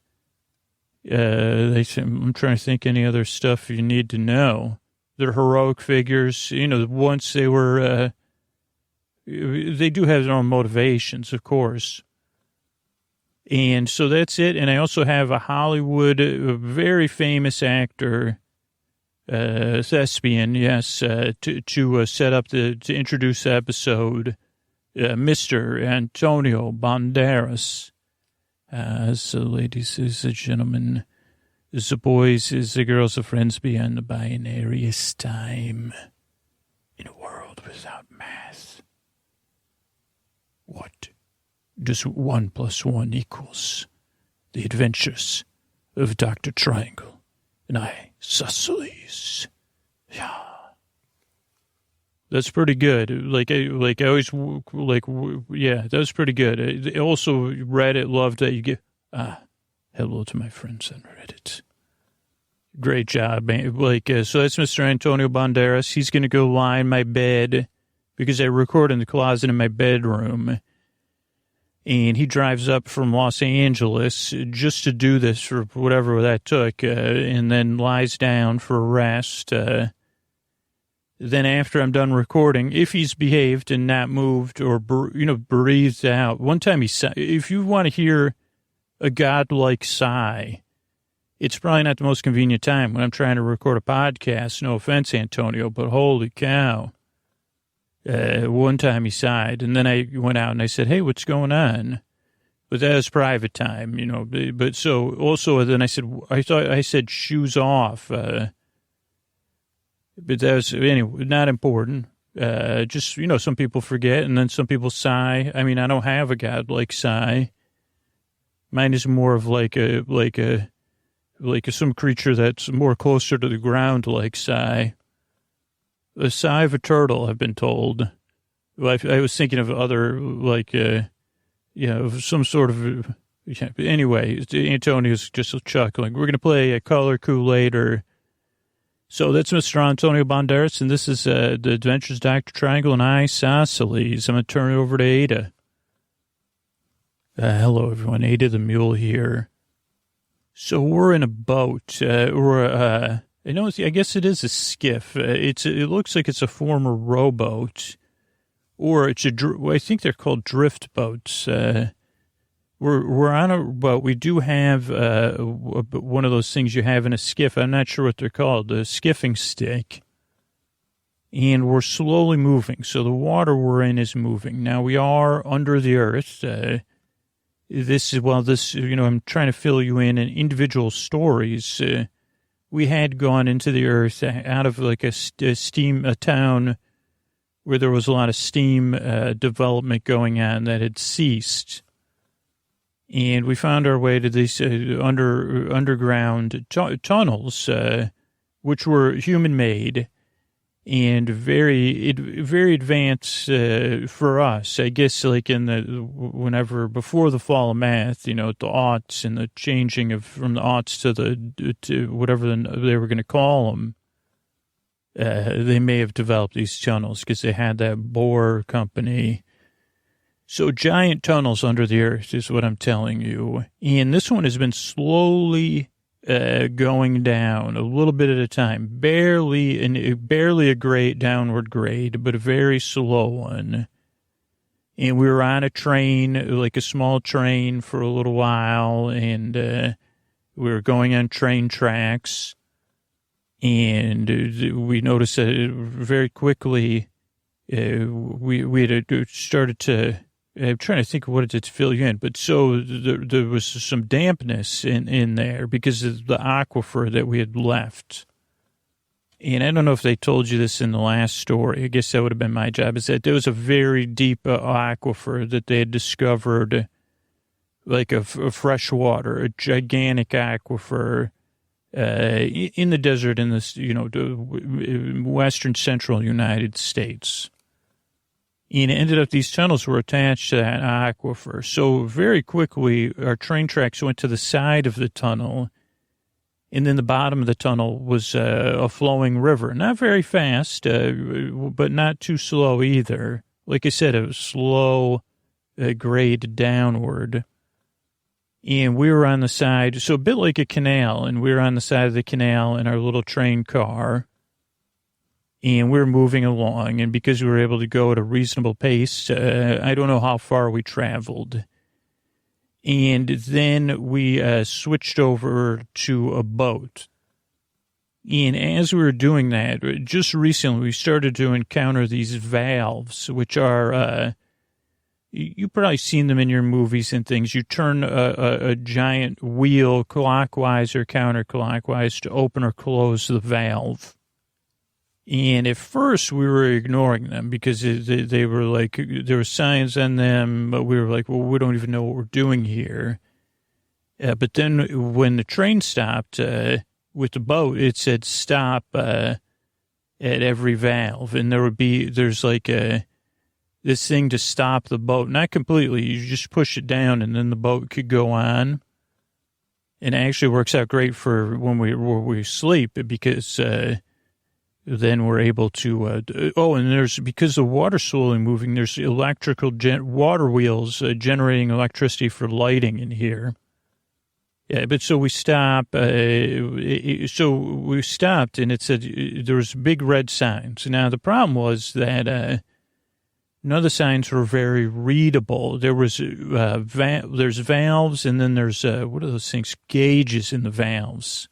S1: I'm trying to think any other stuff you need to know. They're heroic figures. Once they were, they do have their own motivations, of course. And so that's it. And I also have a Hollywood, very famous actor, thespian, yes, to set up to introduce the episode, Mr. Antonio Banderas. So ladies, the gentlemen, the boys, the girls, the friends beyond the binariest time in a world without math. What does 1 + 1 equals? The adventures of Dr. Triangle and Isosceles. Yeah. That's pretty good. That was pretty good. I also Reddit loved that you get, hello to my friends on Reddit. Great job, man. So that's Mr. Antonio Banderas. He's going to go lie in my bed because I record in the closet in my bedroom. And he drives up from Los Angeles just to do this for whatever that took, and then lies down for a rest. Then after I'm done recording, if he's behaved and not moved or, breathed out. One time if you want to hear a godlike sigh, it's probably not the most convenient time when I'm trying to record a podcast. No offense, Antonio, but holy cow. One time he sighed, and then I went out and I said, hey, what's going on? But that was private time, But so also then I said shoes off. But that was, anyway, not important. Just, some people forget, and then some people sigh. I mean, I don't have a godlike sigh. Mine is more of like some creature that's more closer to the ground like sigh. The sigh of a turtle, I've been told. I was thinking of other, some sort of, anyway, Antonio's just chuckling. We're going to play a color coup later. So that's Mr. Antonio Banderas, and this is The Adventures of Dr. Triangle and Isosceles. I'm going to turn it over to Ada. Hello, everyone. Ada the Mule here. So we're in a boat, I guess it is a skiff. It looks like it's a former rowboat, or I think they're called drift boats. We're on a boat. We do have one of those things you have in a skiff. I'm not sure what they're called, a skiffing stick. And we're slowly moving. So the water we're in is moving. Now we are under the earth. I'm trying to fill you in individual stories. We had gone into the earth out of like a town where there was a lot of steam development going on that had ceased. And we found our way to these underground tunnels, which were human-made and very advanced for us. I guess like before the fall of math, the aughts and the changing from the aughts to whatever they were going to call them. They may have developed these tunnels because they had that Bohr company. So giant tunnels under the earth is what I'm telling you. And this one has been slowly going down a little bit at a time, barely a great downward grade, but a very slow one. And we were on a train, like a small train, for a little while, and we were going on train tracks. And we noticed that very quickly we had started to. I'm trying to think of what it did to fill you in, but so there was some dampness in there because of the aquifer that we had left. And I don't know if they told you this in the last story. I guess that would have been my job. Is that there was a very deep aquifer that they had discovered, like a fresh water, a gigantic aquifer in the desert in this, western central United States. And it ended up these tunnels were attached to that aquifer. So very quickly, our train tracks went to the side of the tunnel. And then the bottom of the tunnel was a flowing river. Not very fast, but not too slow either. Like I said, it was slow grade downward. And we were on the side, so a bit like a canal. And we were on the side of the canal in our little train car. And we were moving along. And because we were able to go at a reasonable pace, I don't know how far we traveled. And then we switched over to a boat. And as we were doing that, just recently we started to encounter these valves, which are, you've probably seen them in your movies and things. You turn a giant wheel clockwise or counterclockwise to open or close the valve. And at first we were ignoring them because they were like, there were signs on them, but we were like, well, we don't even know what we're doing here. But then when the train stopped with the boat, it said stop at every valve. And there's like this thing to stop the boat. Not completely. You just push it down and then the boat could go on. And it actually works out great for when we sleep because then we're able to, and because the water's slowly moving, there's electrical water wheels generating electricity for lighting in here. Yeah, but so we stopped, and it said there was big red signs. Now, the problem was that none of the signs were very readable. There was, there's valves, and then there's, what are those things? Gauges in the valves.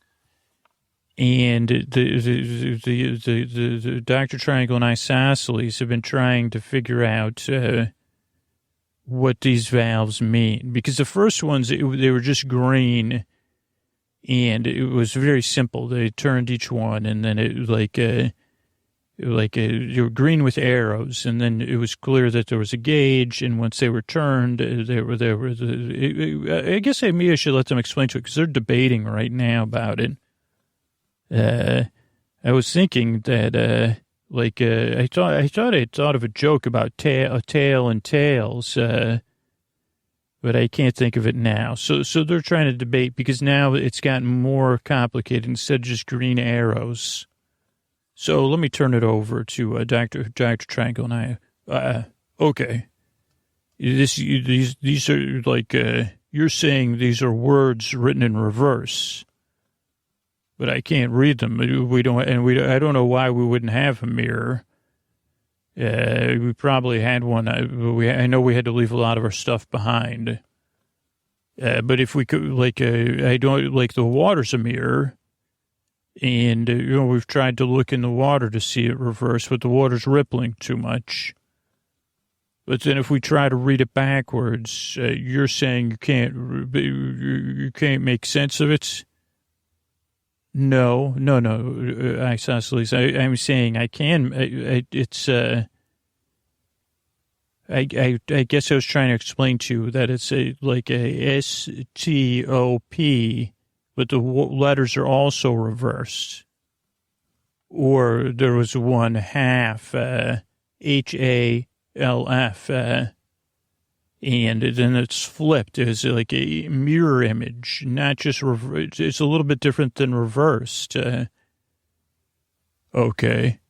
S1: And the Dr. Triangle and Isosceles have been trying to figure out what these valves mean. Because the first ones, they were just green, and it was very simple. They turned each one, and then it they were green with arrows, and then it was clear that there was a gauge, and once they were turned, I guess maybe I should let them explain to it, because they're debating right now about it. I was thinking that, I thought of a joke about a tail and tails, but I can't think of it now. So they're trying to debate because now it's gotten more complicated instead of just green arrows. So let me turn it over to Dr. Triangle and I. Okay. These are like, you're saying these are words written in reverse. But I can't read them. I don't know why we wouldn't have a mirror. We probably had one. I know we had to leave a lot of our stuff behind. But if we could, I don't like the water's a mirror, and we've tried to look in the water to see it reverse, but the water's rippling too much. But then if we try to read it backwards, you're saying you can't make sense of it. No, Isosceles. I'm saying I can. I guess I was trying to explain to you that it's like a STOP, but the letters are also reversed. Or there was one half, HALF, and then it's flipped. It's like a mirror image, not just reversed. It's a little bit different than reversed. Okay.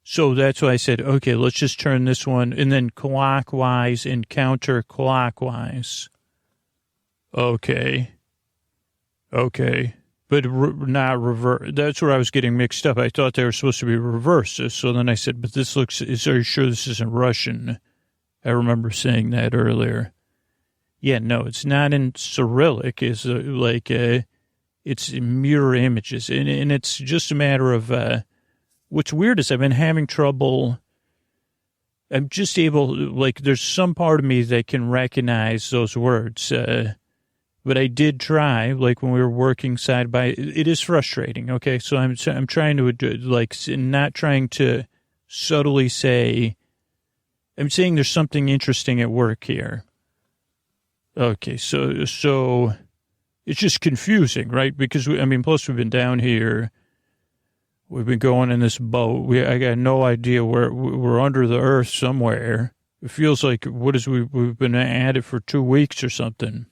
S1: So that's why I said, okay, let's just turn this one and then clockwise and counterclockwise. Okay. but not reverse. That's where I was getting mixed up. I thought they were supposed to be reversed. So then I said, but this looks, are you sure this isn't Russian? I remember saying that earlier. Yeah, no, it's not in Cyrillic. It's it's mirror images. And it's just a matter of, what's weird is I've been having trouble. I'm just able, like, there's some part of me that can recognize those words. But I did try, like, when we were working side by, it is frustrating. Okay. So I'm trying to, like, not trying to subtly say, I'm saying there's something interesting at work here. Okay. So it's just confusing, right? Because plus we've been down here. We've been going in this boat. I got no idea where we're under the earth somewhere. It feels like we've been at it for 2 weeks or something.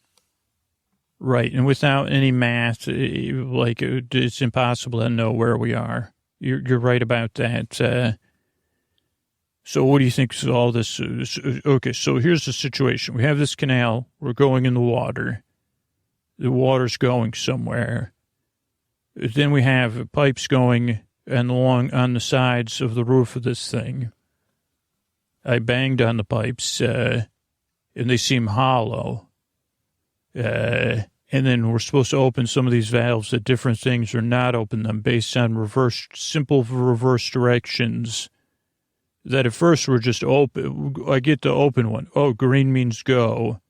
S1: Right. And without any math, it's impossible to know where we are. You're right about that. So what do you think is all this? Okay. So here's the situation. We have this canal. We're going in the water. The water's going somewhere. Then we have pipes going along on the sides of the roof of this thing. I banged on the pipes, and they seem hollow. And then we're supposed to open some of these valves at different things or not open them based on simple reverse directions that at first were just open. I get the open one. Oh, green means go.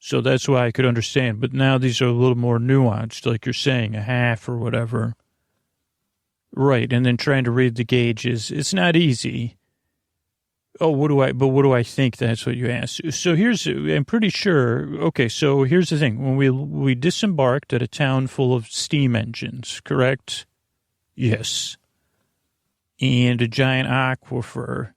S1: So that's why I could understand. But now these are a little more nuanced, like you're saying, a half or whatever. Right. And then trying to read the gauges. It's not easy. Oh, what do I think? That's what you asked. So I'm pretty sure. Okay. So here's the thing. When we disembarked at a town full of steam engines, correct? Yes. And a giant aquifer.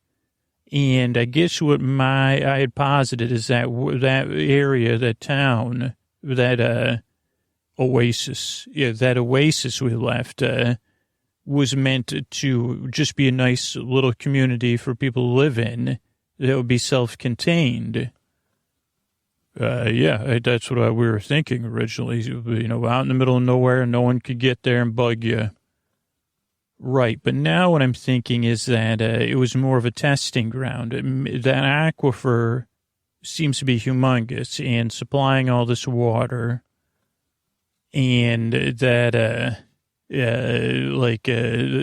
S1: And I guess what I had posited is that area, that town, that oasis, that oasis we left was meant to just be a nice little community for people to live in that would be self-contained. That's what we were thinking originally, out in the middle of nowhere, no one could get there and bug you. Right, but now what I'm thinking is that it was more of a testing ground. That aquifer seems to be humongous and supplying all this water, and that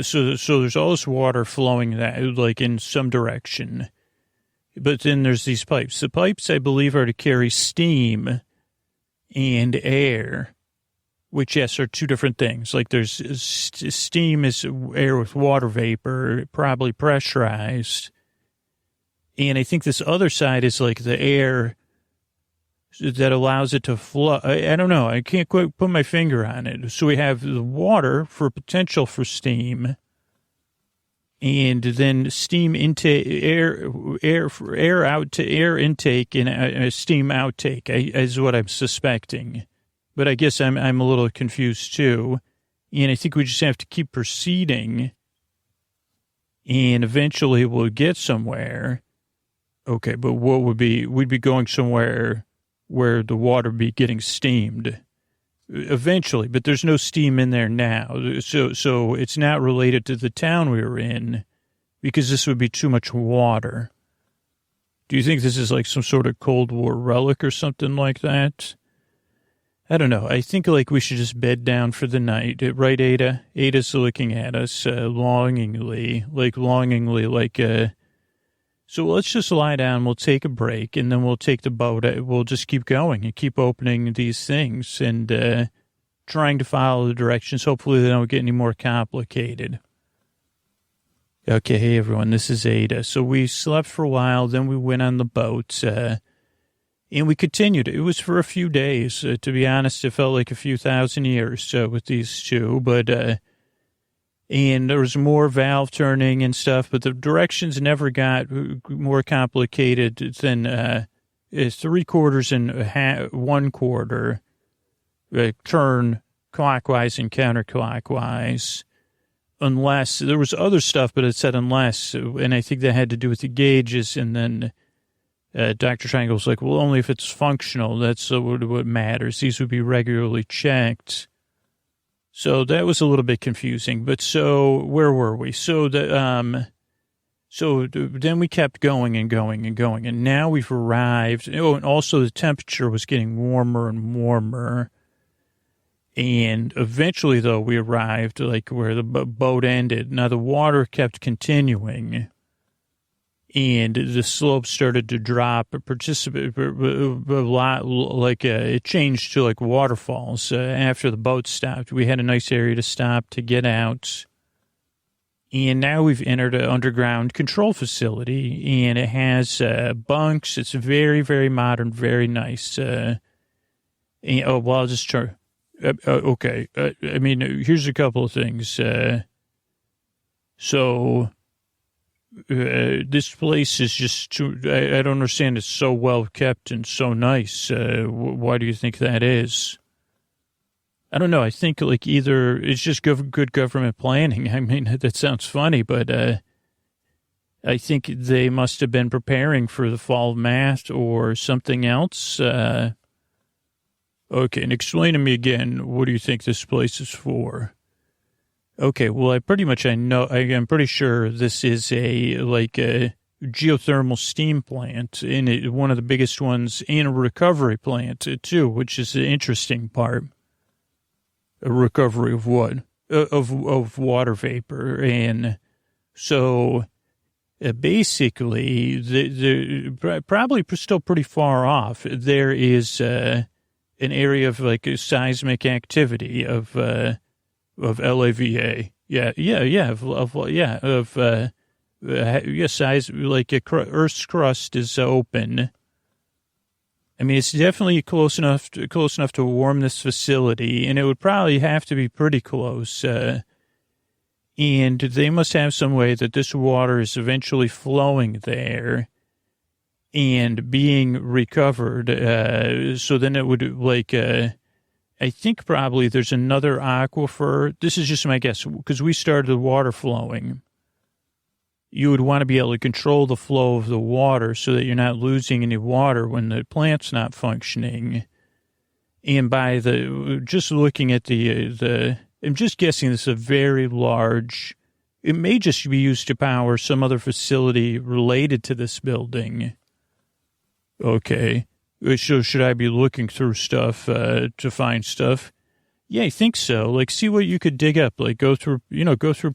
S1: so there's all this water flowing that like in some direction, but then there's these pipes. The pipes, I believe, are to carry steam and air. Which, yes, are two different things. Like there's steam is air with water vapor, probably pressurized. And I think this other side is like the air that allows it to flow. I don't know. I can't quite put my finger on it. So we have the water for potential for steam. And then steam intake, air out to air intake and steam outtake is what I'm suspecting. But I guess I'm a little confused too. And I think we just have to keep proceeding. And eventually we'll get somewhere. Okay, but we'd be going somewhere where the water be getting steamed. Eventually, but there's no steam in there now. So it's not related to the town we were in because this would be too much water. Do you think this is like some sort of Cold War relic or something like that? I don't know. I think like we should just bed down for the night. Right, Ada? Ada's looking at us longingly. So let's just lie down. We'll take a break, and then we'll take the boat. We'll just keep going and keep opening these things and trying to follow the directions. Hopefully they don't get any more complicated. Okay, hey, everyone. This is Ada. So we slept for a while. Then we went on the boat. And we continued. It was for a few days. To be honest, it felt like a few thousand years with these two. But and there was more valve turning and stuff, but the directions never got more complicated than 3 quarters and 1 quarter. Turn clockwise and counterclockwise. Unless, there was other stuff, but it said unless, and I think that had to do with the gauges, and then Dr. Triangle's like, well, only if it's functional. That's what matters. These would be regularly checked. So that was a little bit confusing. But so where were we? Then we kept going and going and going, and now we've arrived. Oh, and also the temperature was getting warmer and warmer. And eventually, though, we arrived like where the boat ended. Now the water kept continuing, and the slope started to drop. A lot, like it changed to like waterfalls after the boat stopped. We had a nice area to stop to get out. And now we've entered an underground control facility, and it has bunks. It's very, very modern, very nice. I'll just try. Okay. I mean, here's a couple of things. This place is just too, I don't understand. It's so well kept and so nice. Why do you think that is? I don't know. I think like either it's just good government planning. I mean, that sounds funny, but I think they must have been preparing for the fall of math or something else. Okay, and explain to me again, what do you think this place is for? Okay, well, I'm pretty sure this is a geothermal steam plant, and one of the biggest ones, and a recovery plant too, which is the interesting part. A recovery of what? Of water vapor. And so basically, the probably still pretty far off, there is an area of like seismic activity of LAVA. Size, like Earth's crust is open. I mean, it's definitely close enough to warm this facility, and it would probably have to be pretty close. And they must have some way that this water is eventually flowing there and being recovered. So then it would I think probably there's another aquifer. This is just my guess, because we started the water flowing. You would want to be able to control the flow of the water so that you're not losing any water when the plant's not functioning. And by just looking at I'm just guessing this is a very large, it may just be used to power some other facility related to this building. Okay. So should I be looking through stuff to find stuff? Yeah, I think so. Like, see what you could dig up. Like, go through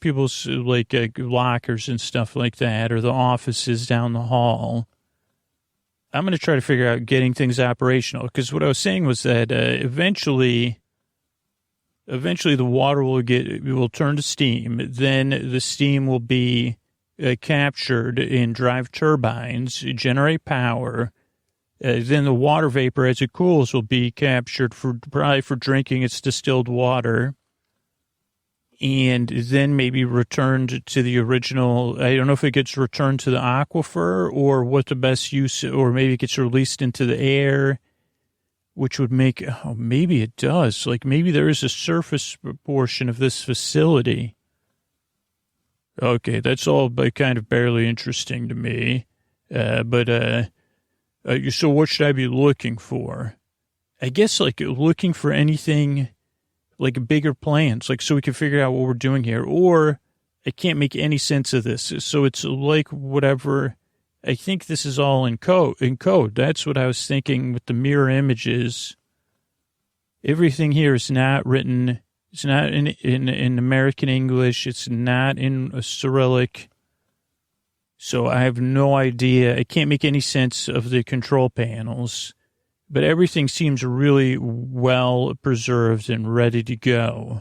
S1: people's, lockers and stuff like that, or the offices down the hall. I'm going to try to figure out getting things operational, because what I was saying was that eventually the water will turn to steam. Then the steam will be captured and drive turbines, generate power. Then the water vapor, as it cools, will be captured probably for drinking its distilled water, and then maybe returned to the original. I don't know if it gets returned to the aquifer or what the best use, or maybe it gets released into the air, which would make, maybe it does. Like maybe there is a surface portion of this facility. Okay, that's all kind of barely interesting to me, so what should I be looking for? I guess like looking for anything like bigger plans, like so we can figure out what we're doing here. Or I can't make any sense of this. So it's like whatever. I think this is all in code. That's what I was thinking with the mirror images. Everything here is not written. It's not in American English. It's not in a Cyrillic. So I have no idea. I can't make any sense of the control panels, but everything seems really well preserved and ready to go.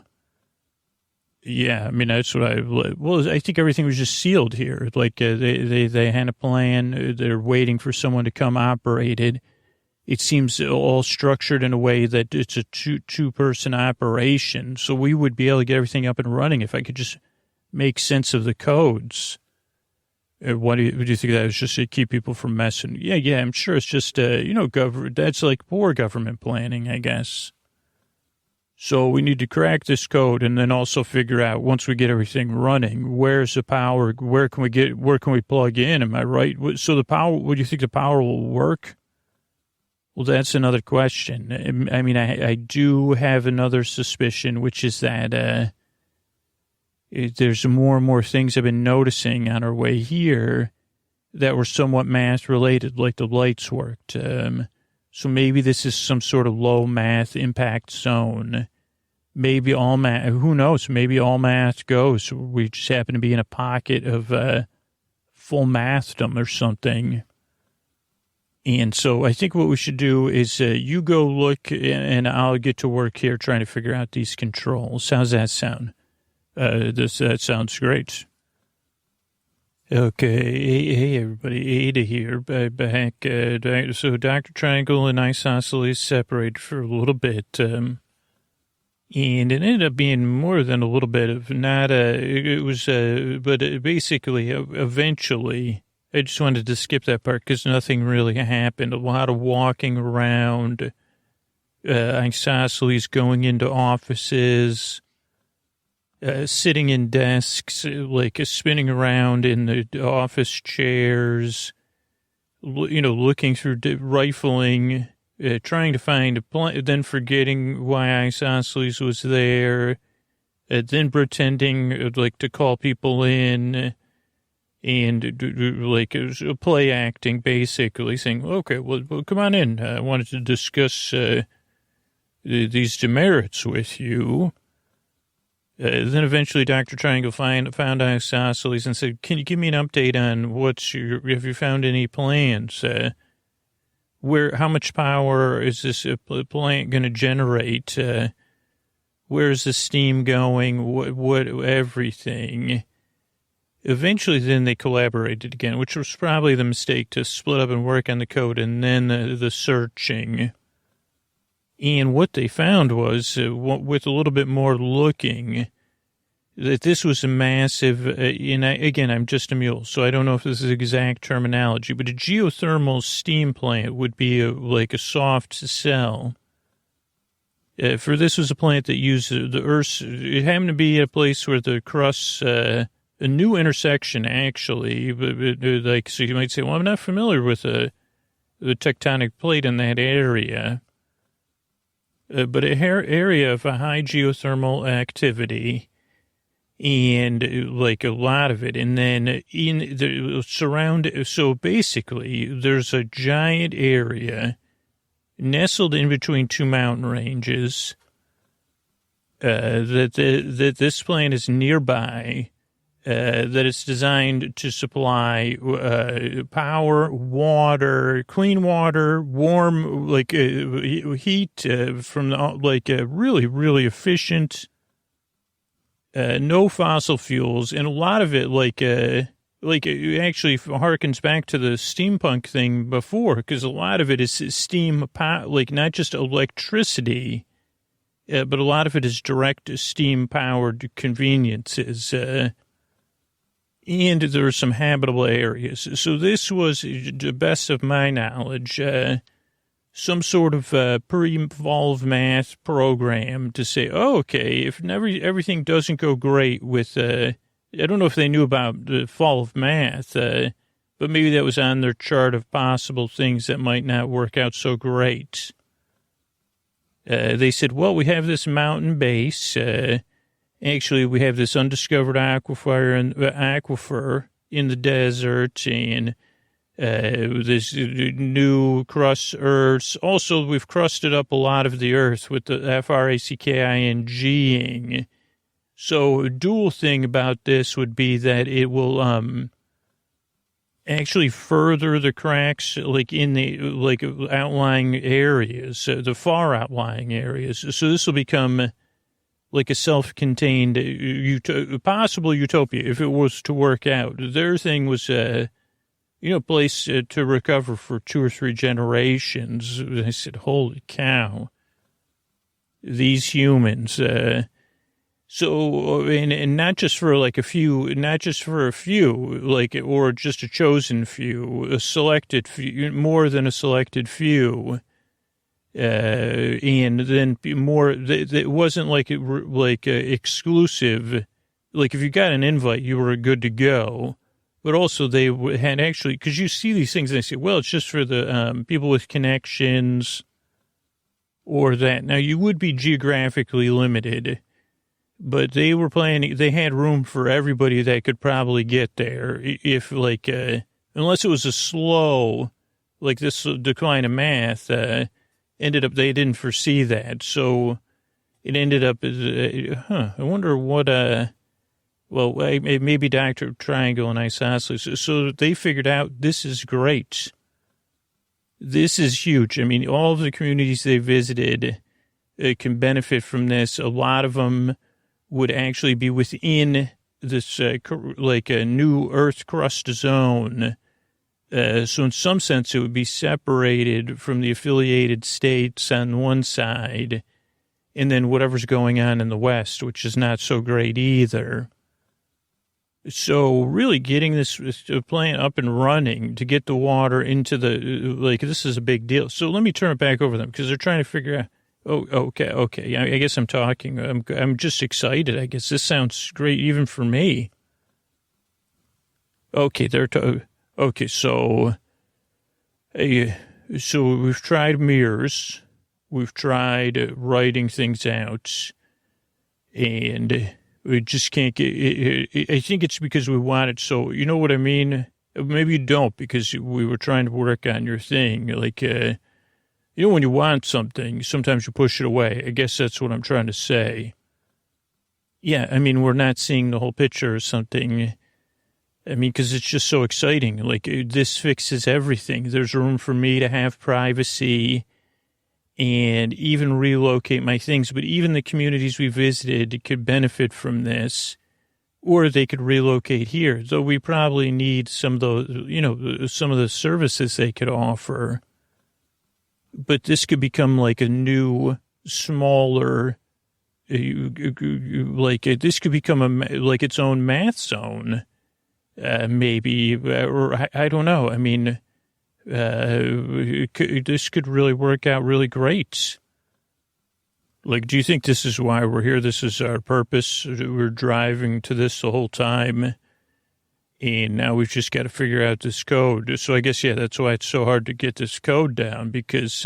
S1: Yeah, I mean, that's what I think everything was just sealed here. Like they had a plan. They're waiting for someone to come operate it. It seems all structured in a way that it's a two-person operation. So we would be able to get everything up and running if I could just make sense of the codes. What do you think that is, just to keep people from messing? Yeah, I'm sure it's just, that's like poor government planning, I guess. So we need to crack this code and then also figure out, once we get everything running, where's the power? Where can we plug in? Am I right? So the power, would you think the power will work? Well, that's another question. I mean, I do have another suspicion, which is that there's more and more things I've been noticing on our way here that were somewhat math related, like the lights worked. So maybe this is some sort of low math impact zone. Maybe all math, who knows? Maybe all math goes. We just happen to be in a pocket of full mathdom or something. And so I think what we should do is you go look and I'll get to work here trying to figure out these controls. How's that sound? That sounds great. Okay, hey everybody, Ada here, back. So Dr. Triangle and Isosceles separated for a little bit, and it ended up being more than a little bit of not but basically, eventually, I just wanted to skip that part because nothing really happened. A lot of walking around, Isosceles going into offices, sitting in desks, like spinning around in the office chairs, looking through, rifling, trying to find a plan, then forgetting why Isosceles was there, then pretending like to call people in and like play acting, basically saying, okay, well, come on in. I wanted to discuss these demerits with you. Then eventually Dr. Triangle found Isosceles and said, can you give me an update on have you found any plans? How much power is this plant going to generate? Where is the steam going? What everything? Eventually then they collaborated again, which was probably the mistake to split up and work on the code and then the searching. And what they found was, with a little bit more looking, that this was a massive, again, I'm just a mule, so I don't know if this is exact terminology, but a geothermal steam plant would be like a soft cell. For this was a plant that used the Earth's, it happened to be a place where the crust, a new intersection, actually, like, so you might say, well, I'm not familiar with the tectonic plate in that area. But an area of a high geothermal activity and like a lot of it. And then in the so basically there's a giant area nestled in between two mountain ranges that this plant is nearby, that it's designed to supply power, water, clean water, warm, like heat from really, really efficient, no fossil fuels. And a lot of it, it actually harkens back to the steampunk thing before, because a lot of it is steam, like not just electricity, but a lot of it is direct steam-powered conveniences. And there are some habitable areas. So this was, to the best of my knowledge, some sort of pre-evolved math program to say, oh, okay, if everything doesn't go great with, I don't know if they knew about the fall of math, but maybe that was on their chart of possible things that might not work out so great. They said, well, we have this mountain base. Actually, we have this undiscovered aquifer in the desert and this new crust earths. Also, we've crusted up a lot of the earth with the fracking. So a dual thing about this would be that it will actually further the cracks like in the outlying areas, the far outlying areas. So this will become like a self-contained possible utopia if it was to work out. Their thing was, place to recover for 2 or 3 generations. I said, holy cow, these humans. So, and not just for like a few, or just a chosen few, a selected few, more than a selected few. And then more, it wasn't like exclusive. Like if you got an invite, you were good to go. but also they had actually, because you see these things and they say, well, it's just for the people with connections or that. Now, you would be geographically limited, but they were planning, they had room for everybody that could probably get there if, like, unless it was a slow, like this decline of math, ended up, they didn't foresee that. So it ended up as, I wonder what, well, maybe Dr. Triangle and Isosceles. So they figured out this is great. This is huge. I mean, all of the communities they visited can benefit from this. A lot of them would actually be within this, like a new Earth crust zone. So in some sense, it would be separated from the affiliated states on one side, and then whatever's going on in the West, which is not so great either. So really getting this plant up and running to get the water into the, like, this is a big deal. So let me turn it back over to them because they're trying to figure out, oh, okay. I guess I'm talking. I'm just excited. I guess this sounds great even for me. Okay, okay, so we've tried mirrors. We've tried writing things out, and we just can't get it. I think it's because we want it. So, you know what I mean? Maybe you don't, because we were trying to work on your thing. Like, you know, when you want something, sometimes you push it away. I guess that's what I'm trying to say. Yeah, I mean, we're not seeing the whole picture or something. I mean, because it's just so exciting. Like, this fixes everything. There's room for me to have privacy and even relocate my things. But even the communities we visited could benefit from this, or they could relocate here. Though we probably need some of those, you know, some of the services they could offer. But this could become like a new, smaller, like this could become like its own math zone, maybe, or I don't know. I mean, this could really work out really great. Like, do you think this is why we're here? This is our purpose. We're driving to this the whole time, and now we've just got to figure out this code. So I guess, yeah, that's why it's so hard to get this code down, because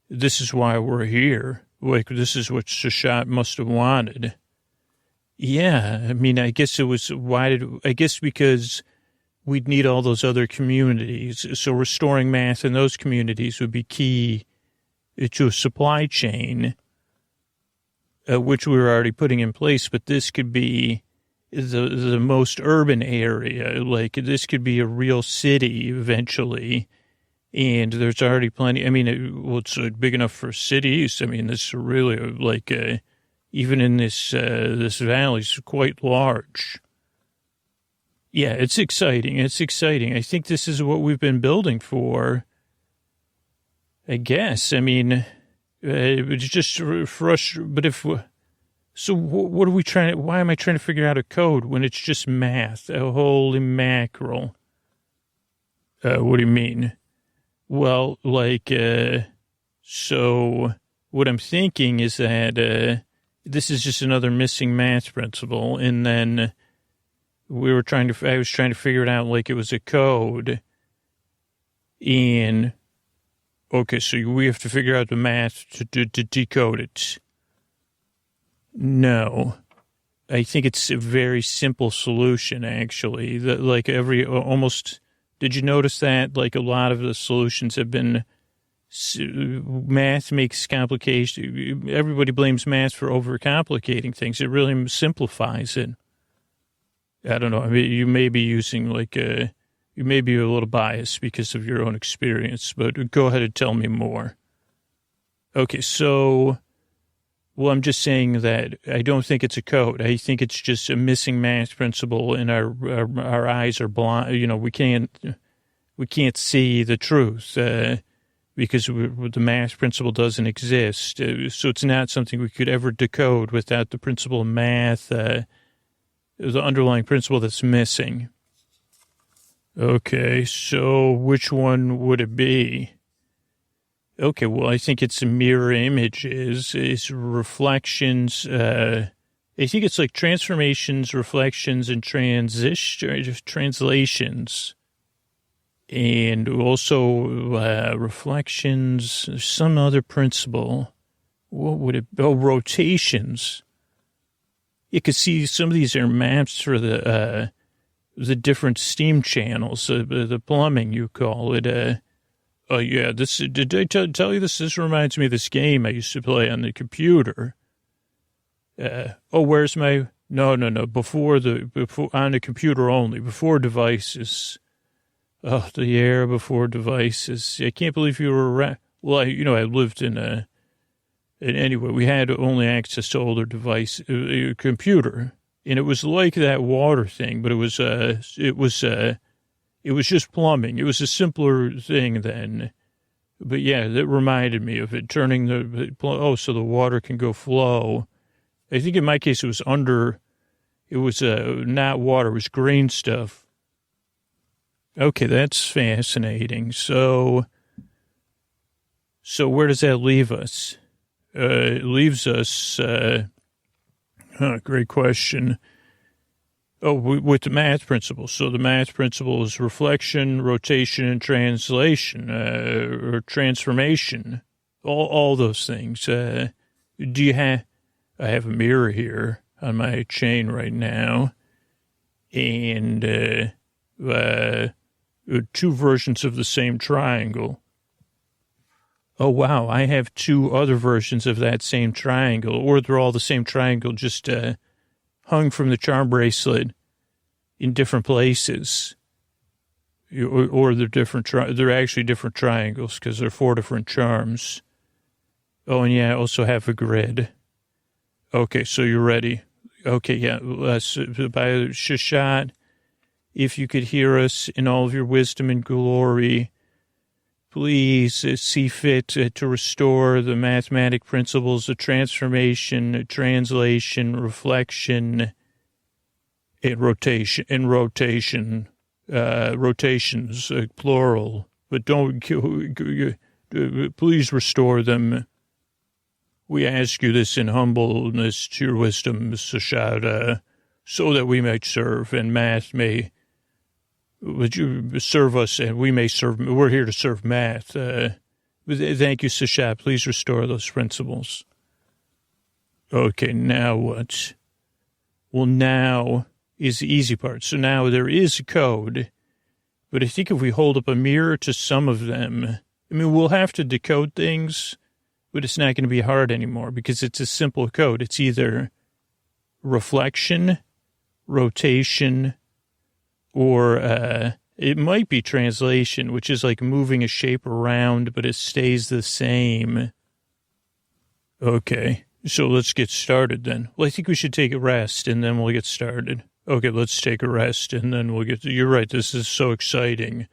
S1: this is why we're here. Like, this is what Shashat must have wanted. Yeah, I mean, I guess it was, I guess because we'd need all those other communities. So restoring math in those communities would be key to a supply chain, which we were already putting in place. But this could be the most urban area. Like, this could be a real city eventually. And there's already plenty. I mean, it's big enough for cities. I mean, this is really like, even in this valley is quite large. Yeah, it's exciting. It's exciting. I think this is what we've been building for, I guess. I mean, it's just frustrating. But so what are we trying to, why am I trying to figure out a code when it's just math? Holy mackerel. What do you mean? Well, like, so what I'm thinking is that this is just another missing math principle. And then I was trying to figure it out like it was a code. And, okay, so we have to figure out the math to decode it. No. I think it's a very simple solution, actually. Like did you notice that? Like, a lot of the solutions have been, math makes complication. Everybody blames math for overcomplicating things. It really simplifies it. I don't know. I mean, you may be using you may be a little biased because of your own experience, but go ahead and tell me more. Okay, so, well, I'm just saying that I don't think it's a code. I think it's just a missing math principle, and our eyes are blind. You know, we can't see the truth because the math principle doesn't exist. So it's not something we could ever decode without the principle of math. The underlying principle that's missing. Okay, so which one would it be? Okay, well, I think it's mirror images, it's reflections, I think it's like transformations, reflections, and translations. And also reflections, there's some other principle. What would it be? Oh, rotations. You can see some of these are maps for the different steam channels, the plumbing, you call it. Oh, yeah, did I tell you this? This reminds me of this game I used to play on the computer. Where's my... No. Before on the computer only, before devices. Oh, the era before devices. I can't believe you were around. Well, I lived and anyway, we had only access to older device, computer. And it was like that water thing, but it was just plumbing. It was a simpler thing then. But yeah, that reminded me of it, turning so the water can go flow. I think in my case it was not water, it was green stuff. Okay, that's fascinating. So where does that leave us? It leaves us, great question. With the math principle. So the math principle is reflection, rotation, and translation, or transformation. All those things. I have a mirror here on my chain right now, and two versions of the same triangle. Oh, wow, I have two other versions of that same triangle, or they're all the same triangle, just hung from the charm bracelet in different places. Or they're different, they're actually different triangles because they're 4 different charms. Oh, and yeah, I also have a grid. Okay, so you're ready. Okay, yeah, by Shashat, if you could hear us in all of your wisdom and glory, please see fit to restore the mathematic principles of transformation, translation, reflection, and rotations, plural. But please restore them. We ask you this in humbleness to your wisdom, Sashada, so that we might serve and math may... Would you serve us and we may serve? We're here to serve math. Thank you, Sasha. Please restore those principles. Okay, now what? Well, now is the easy part. So now there is a code, but I think if we hold up a mirror to some of them, I mean, we'll have to decode things, but it's not going to be hard anymore because it's a simple code. It's either reflection, rotation, or it might be translation, which is like moving a shape around, but it stays the same. Okay, so let's get started then. Well, I think we should take a rest, and then we'll get started. Okay, let's take a rest, and then we'll get... You're right, this is so exciting.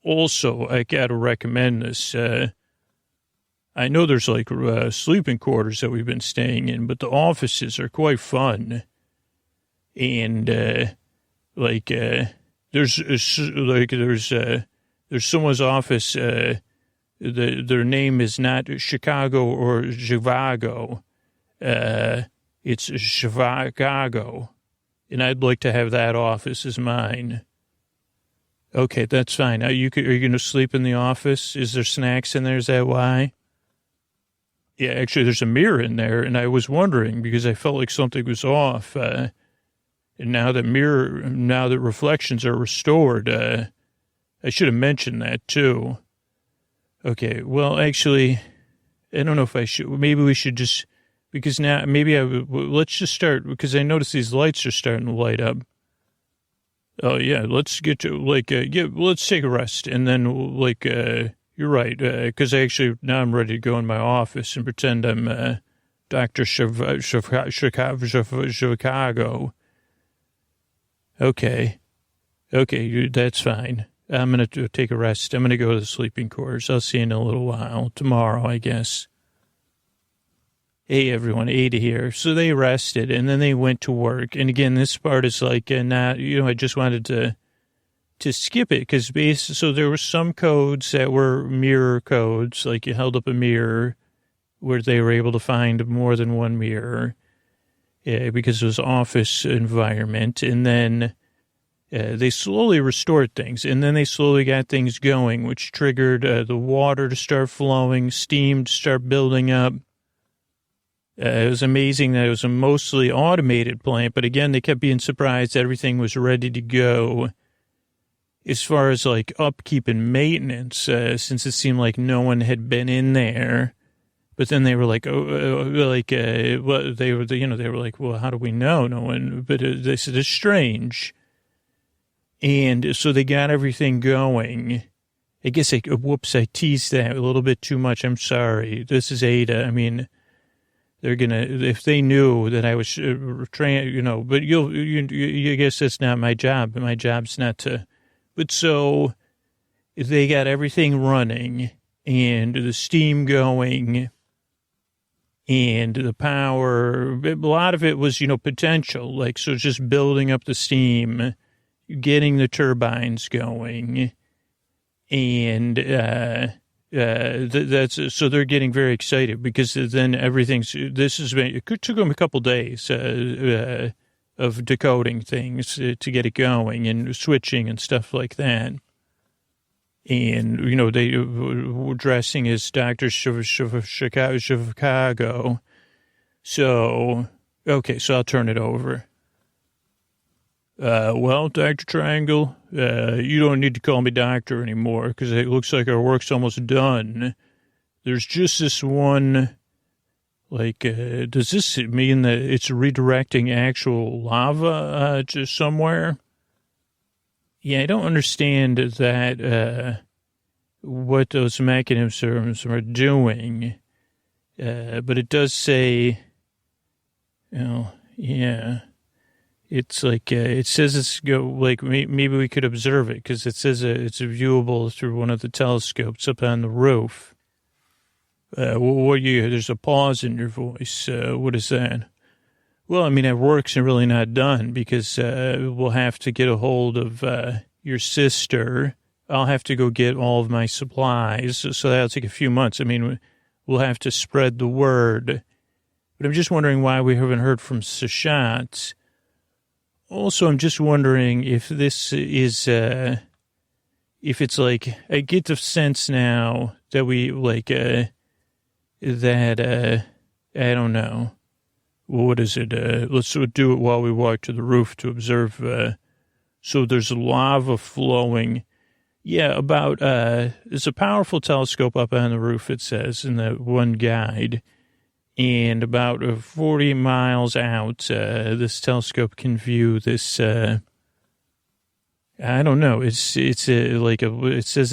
S1: Also, I got to recommend this. I know there's like sleeping quarters that we've been staying in, but the offices are quite fun. And... there's someone's office, their name is not Chicago or Chivago. It's Chicago. And I'd like to have that office as mine. Okay, that's fine. Are you going to sleep in the office? Is there snacks in there? Is that why? Yeah, actually, there's a mirror in there, and I was wondering because I felt like something was off. And now that reflections are restored, I should have mentioned that too. Okay, well, actually, I don't know if I should. Maybe we should just, because now, let's just start, because I notice these lights are starting to light up. Oh, yeah, let's get to, let's take a rest. And then, you're right, because now I'm ready to go in my office and pretend I'm Dr. Chicago. Okay, that's fine. I'm going to take a rest. I'm going to go to the sleeping quarters. I'll see you in a little while. Tomorrow, I guess. Hey, everyone. Ada here. So they rested, and then they went to work. And again, this part is like not, I just wanted to skip it because so there were some codes that were mirror codes, like you held up a mirror where they were able to find more than one mirror. because it was office environment. And then they slowly restored things, and then they slowly got things going, which triggered the water to start flowing, steam to start building up. It was amazing that it was a mostly automated plant, but again, they kept being surprised that everything was ready to go. As far as like upkeep and maintenance, since it seemed like no one had been in there. But then they were like, well, they were, they were like, well, how do we know? No one, but they said it's strange. And so they got everything going. I guess I teased that a little bit too much. I'm sorry. This is Ada. I mean, they're going to, if they knew that I was trained, but I guess that's not my job. My job's not to, but so they got everything running and the steam going and the power. A lot of it was, potential. Like, so just building up the steam, getting the turbines going, and that's so they're getting very excited because then it took them a couple days of decoding things to get it going and switching and stuff like that. And, they were dressing as doctors of Chicago. So, okay, so I'll turn it over. Well, Dr. Triangle, you don't need to call me doctor anymore because it looks like our work's almost done. There's just this one, does this mean that it's redirecting actual lava to somewhere? Yeah, I don't understand that, what those mechanisms are doing, but it does say, yeah. It's like, it says maybe we could observe it because it says it's viewable through one of the telescopes up on the roof. There's a pause in your voice. What is that? Well, I mean, our work's really not done because we'll have to get a hold of your sister. I'll have to go get all of my supplies, so that'll take a few months. I mean, we'll have to spread the word. But I'm just wondering why we haven't heard from Sashat. Also, I'm just wondering if this is, if it's like, I get the sense now that we, I don't know. What is it? Let's do it while we walk to the roof to observe. So there's lava flowing. Yeah, there's a powerful telescope up on the roof, it says, in the one guide. And about 40 miles out, this telescope can view this, I don't know, it says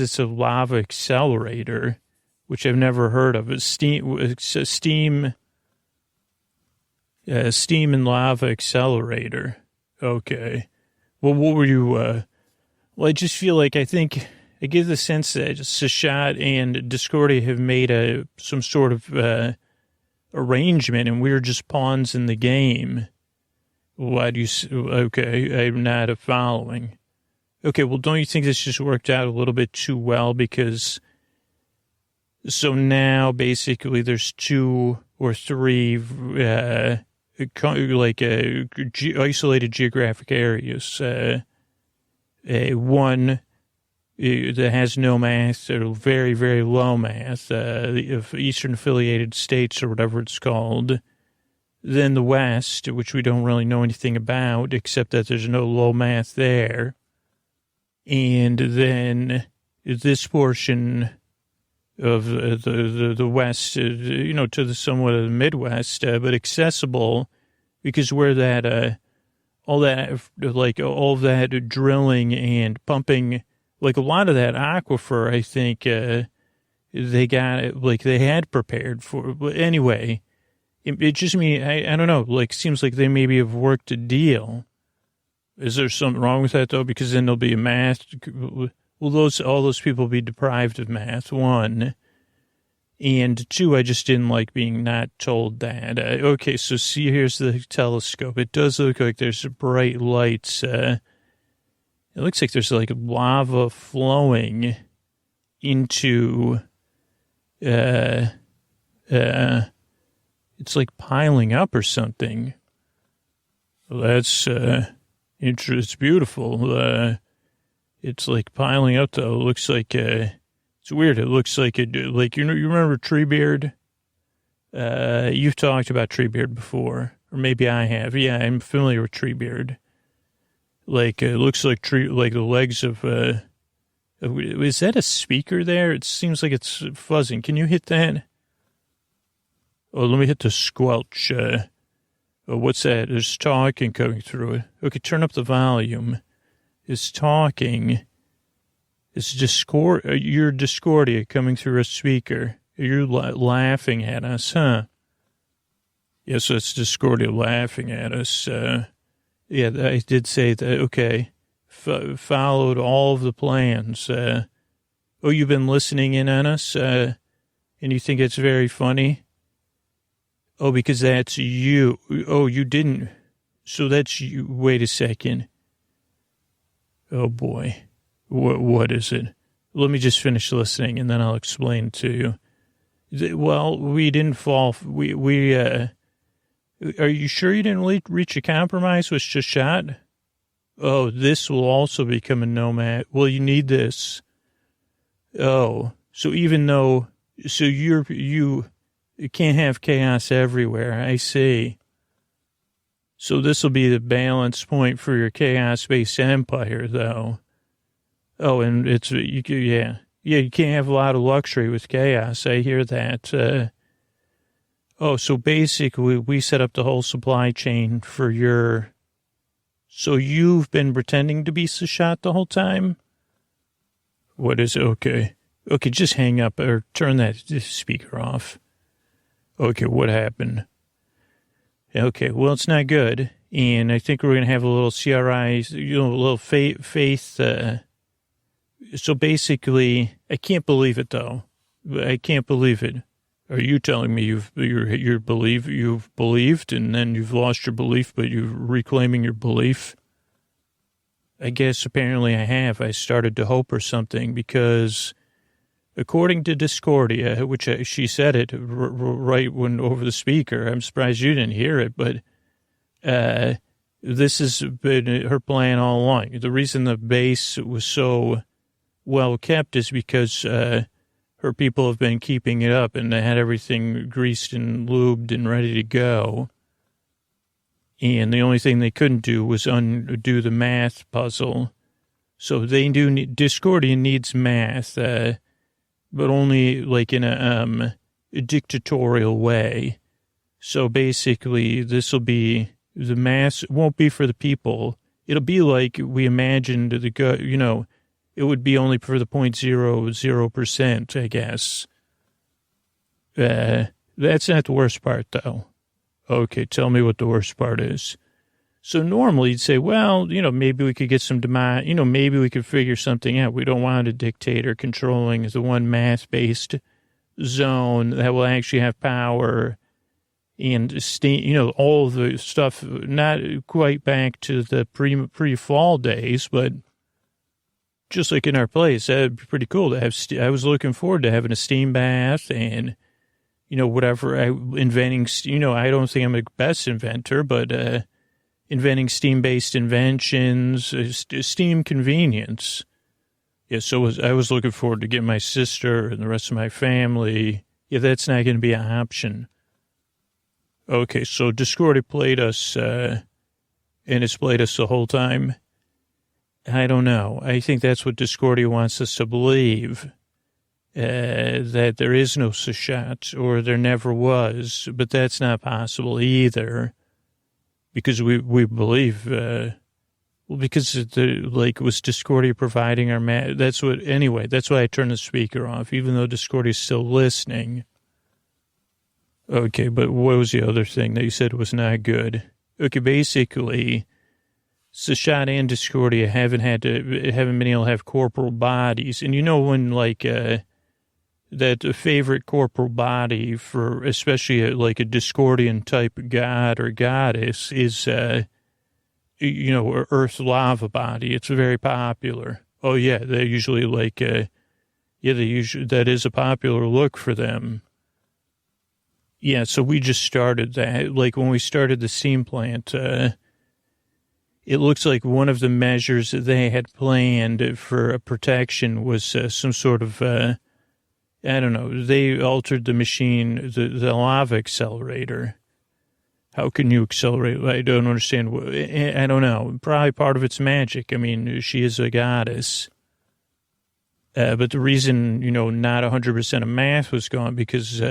S1: it's a lava accelerator, which I've never heard of. It's steam and lava accelerator. Okay. Well, what were you, well, I just feel like I get the sense that Sashat and Discordia have made some sort of arrangement, and we're just pawns in the game. Why do you? Okay, I'm not following. Okay, well, don't you think this just worked out a little bit too well? Because so now basically there's 2 or 3 isolated geographic areas. One that has no mass or very, very low mass, of Eastern affiliated states or whatever it's called. Then the West, which we don't really know anything about, except that there's no low mass there. And then this portion of the West, to the somewhat of the Midwest, but accessible because where that, all that drilling and pumping, like a lot of that aquifer, I think they got it, they had prepared for. But anyway, it just I don't know, seems like they maybe have worked a deal. Is there something wrong with that though? Because then there'll be a math. Will all those people be deprived of math? 1. And 2, I just didn't like being not told that. Okay, so see, here's the telescope. It does look like there's bright lights. It looks like there's lava flowing into, it's piling up or something. Well, that's it's beautiful. It's like piling up, though. It looks like it's weird. It looks like like you remember Treebeard? You've talked about Treebeard before, or maybe I have. Yeah, I'm familiar with Treebeard. Like it looks like like the legs of. Is that a speaker there? It seems like it's fuzzing. Can you hit that? Oh, let me hit the squelch. Oh, what's that? There's talking coming through it. Okay, turn up the volume. It's talking. It's your Discordia coming through a speaker. You're laughing at us, huh? Yes, it's Discordia laughing at us. Yeah, I did say that. Okay. Followed all of the plans. Oh, you've been listening in on us, and you think it's very funny? Oh, because that's you. Oh, you didn't. So that's you. Wait a second. Oh, boy. What is it? Let me just finish listening, and then I'll explain to you. Well, we didn't fall. Are you sure you didn't reach a compromise with Shashat? Oh, this will also become a nomad. Well, you need this. Oh, so even though, so you can't have chaos everywhere. I see. So this will be the balance point for your chaos-based empire, though. Oh, and yeah, you can't have a lot of luxury with chaos. I hear that. Oh, so basically, we set up the whole supply chain for your. So you've been pretending to be Sashat the whole time? What is it? Okay. Okay, just hang up or turn that speaker off. Okay, what happened? Okay, well, it's not good. And I think we're going to have a little CRI, a little faith. So basically, I can't believe it, though. I can't believe it. Are you telling me you've believed and then you've lost your belief, but you're reclaiming your belief? I guess apparently I have. I started to hope or something because according to Discordia, which she said it right when over the speaker, I'm surprised you didn't hear it, but this has been her plan all along. The reason the base was so well kept is because her people have been keeping it up, and they had everything greased and lubed and ready to go. And the only thing they couldn't do was undo the math puzzle. So they do need, Discordia needs math, but only like in a dictatorial way. So basically, this will be, the math won't be for the people. It'll be like we imagined it would be only for the 0.00%, I guess. That's not the worst part, though. Okay, tell me what the worst part is. So normally you'd say, well, maybe we could get some demand, maybe we could figure something out. We don't want a dictator controlling the one math-based zone that will actually have power and all the stuff, not quite back to the pre-fall days, but just like in our place, that'd be pretty cool to have. I was looking forward to having a steam bath and, whatever. Inventing, I don't think I'm the best inventor, but inventing steam-based inventions, steam convenience. Yeah, so I was looking forward to getting my sister and the rest of my family. Yeah, that's not going to be an option. Okay, so Discordia played us, and it's played us the whole time. I don't know. I think that's what Discordia wants us to believe, that there is no Sashat, or there never was, but that's not possible either, because we believe, because it was Discordia providing our that's why I turned the speaker off, even though Discordia is still listening. Okay, but what was the other thing that you said was not good? Okay, basically, Sashat and Discordia haven't been able to have corporal bodies. And when that favorite corporal body for especially like a Discordian type god or goddess is, earth lava body. It's very popular. Oh yeah, they usually that is a popular look for them. Yeah, so we just started that. Like when we started the steam plant, it looks like one of the measures that they had planned for protection was some sort of, I don't know, they altered the machine, the lava accelerator. How can you accelerate? I don't understand. I don't know. Probably part of it's magic. I mean, she is a goddess. But the reason, not 100% of math was gone because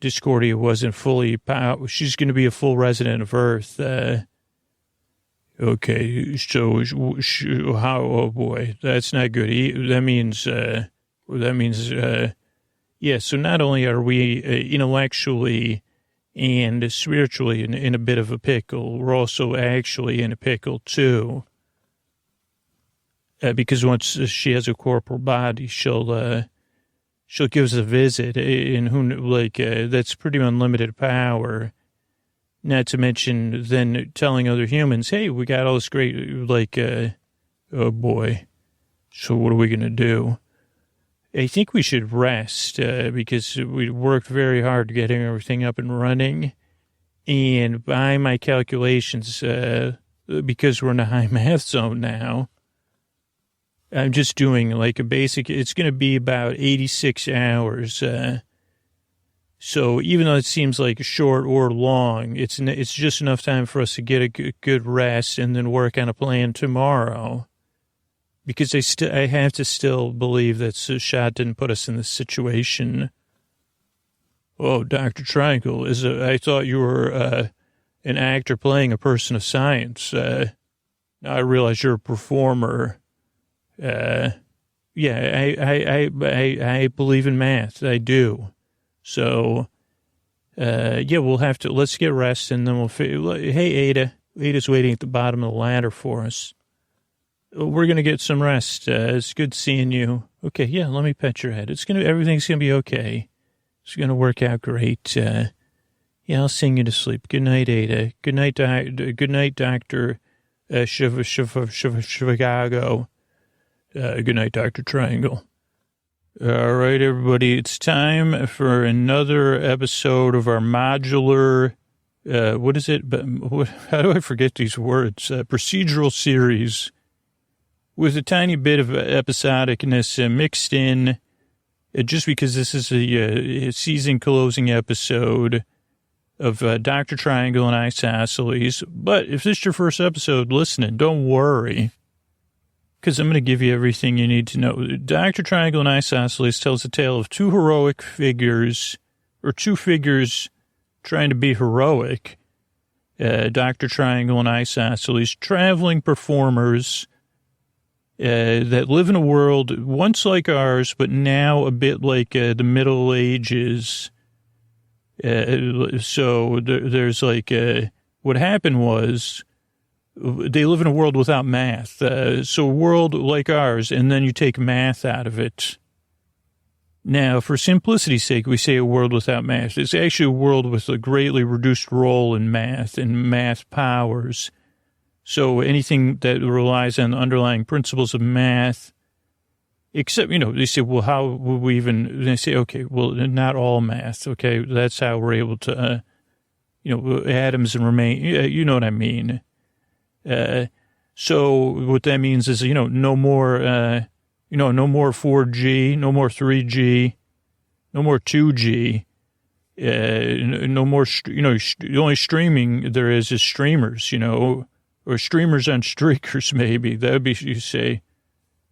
S1: Discordia wasn't fully powered. She's going to be a full resident of Earth. Okay, so how? Oh boy, that's not good. That means, yeah. So not only are we intellectually and spiritually in a bit of a pickle, we're also actually in a pickle too. Because once she has a corporal body, she'll give us a visit, and that's pretty unlimited power. Not to mention then telling other humans, hey, we got all this great, oh boy. So what are we going to do? I think we should rest because we worked very hard getting everything up and running. And by my calculations, because we're in a high math zone now, I'm just doing like a basic, it's going to be about 86 hours. So even though it seems like short or long, it's just enough time for us to get a good rest and then work on a plan tomorrow. Because I have to still believe that shot didn't put us in this situation. Oh, Dr. Triangle, I thought you were an actor playing a person of science. Now I realize you're a performer. Yeah, I believe in math. I do. So, yeah, let's get rest and then hey, Ada. Ada's waiting at the bottom of the ladder for us. We're going to get some rest. It's good seeing you. Okay, yeah, let me pet your head. Everything's going to be okay. It's going to work out great. Yeah, I'll sing you to sleep. Good night, Ada. Good night, Dr. Chicago. Good night, Dr. Triangle. All right, everybody, it's time for another episode of our modular, what is it? How do I forget these words? Procedural series with a tiny bit of episodicness mixed in, just because this is a season closing episode of Dr. Triangle and Isosceles. But if this is your first episode listening, don't worry, because I'm going to give you everything you need to know. Dr. Triangle and Isosceles tells a tale of two heroic figures, or two figures trying to be heroic. Dr. Triangle and Isosceles, traveling performers that live in a world once like ours, but now a bit like the Middle Ages. So there's what happened was they live in a world without math. So a world like ours, and then you take math out of it. Now, for simplicity's sake, we say a world without math. It's actually a world with a greatly reduced role in math and math powers. So anything that relies on the underlying principles of math, except, they say, well, how would we even, they say, okay, well, not all math. Okay. That's how we're able to, atoms and remain, you know what I mean? So what that means is, no more 4G, no more 3G, no more 2G, no more, the only streaming there is streamers, or streamers on streakers, maybe. That would be, you say,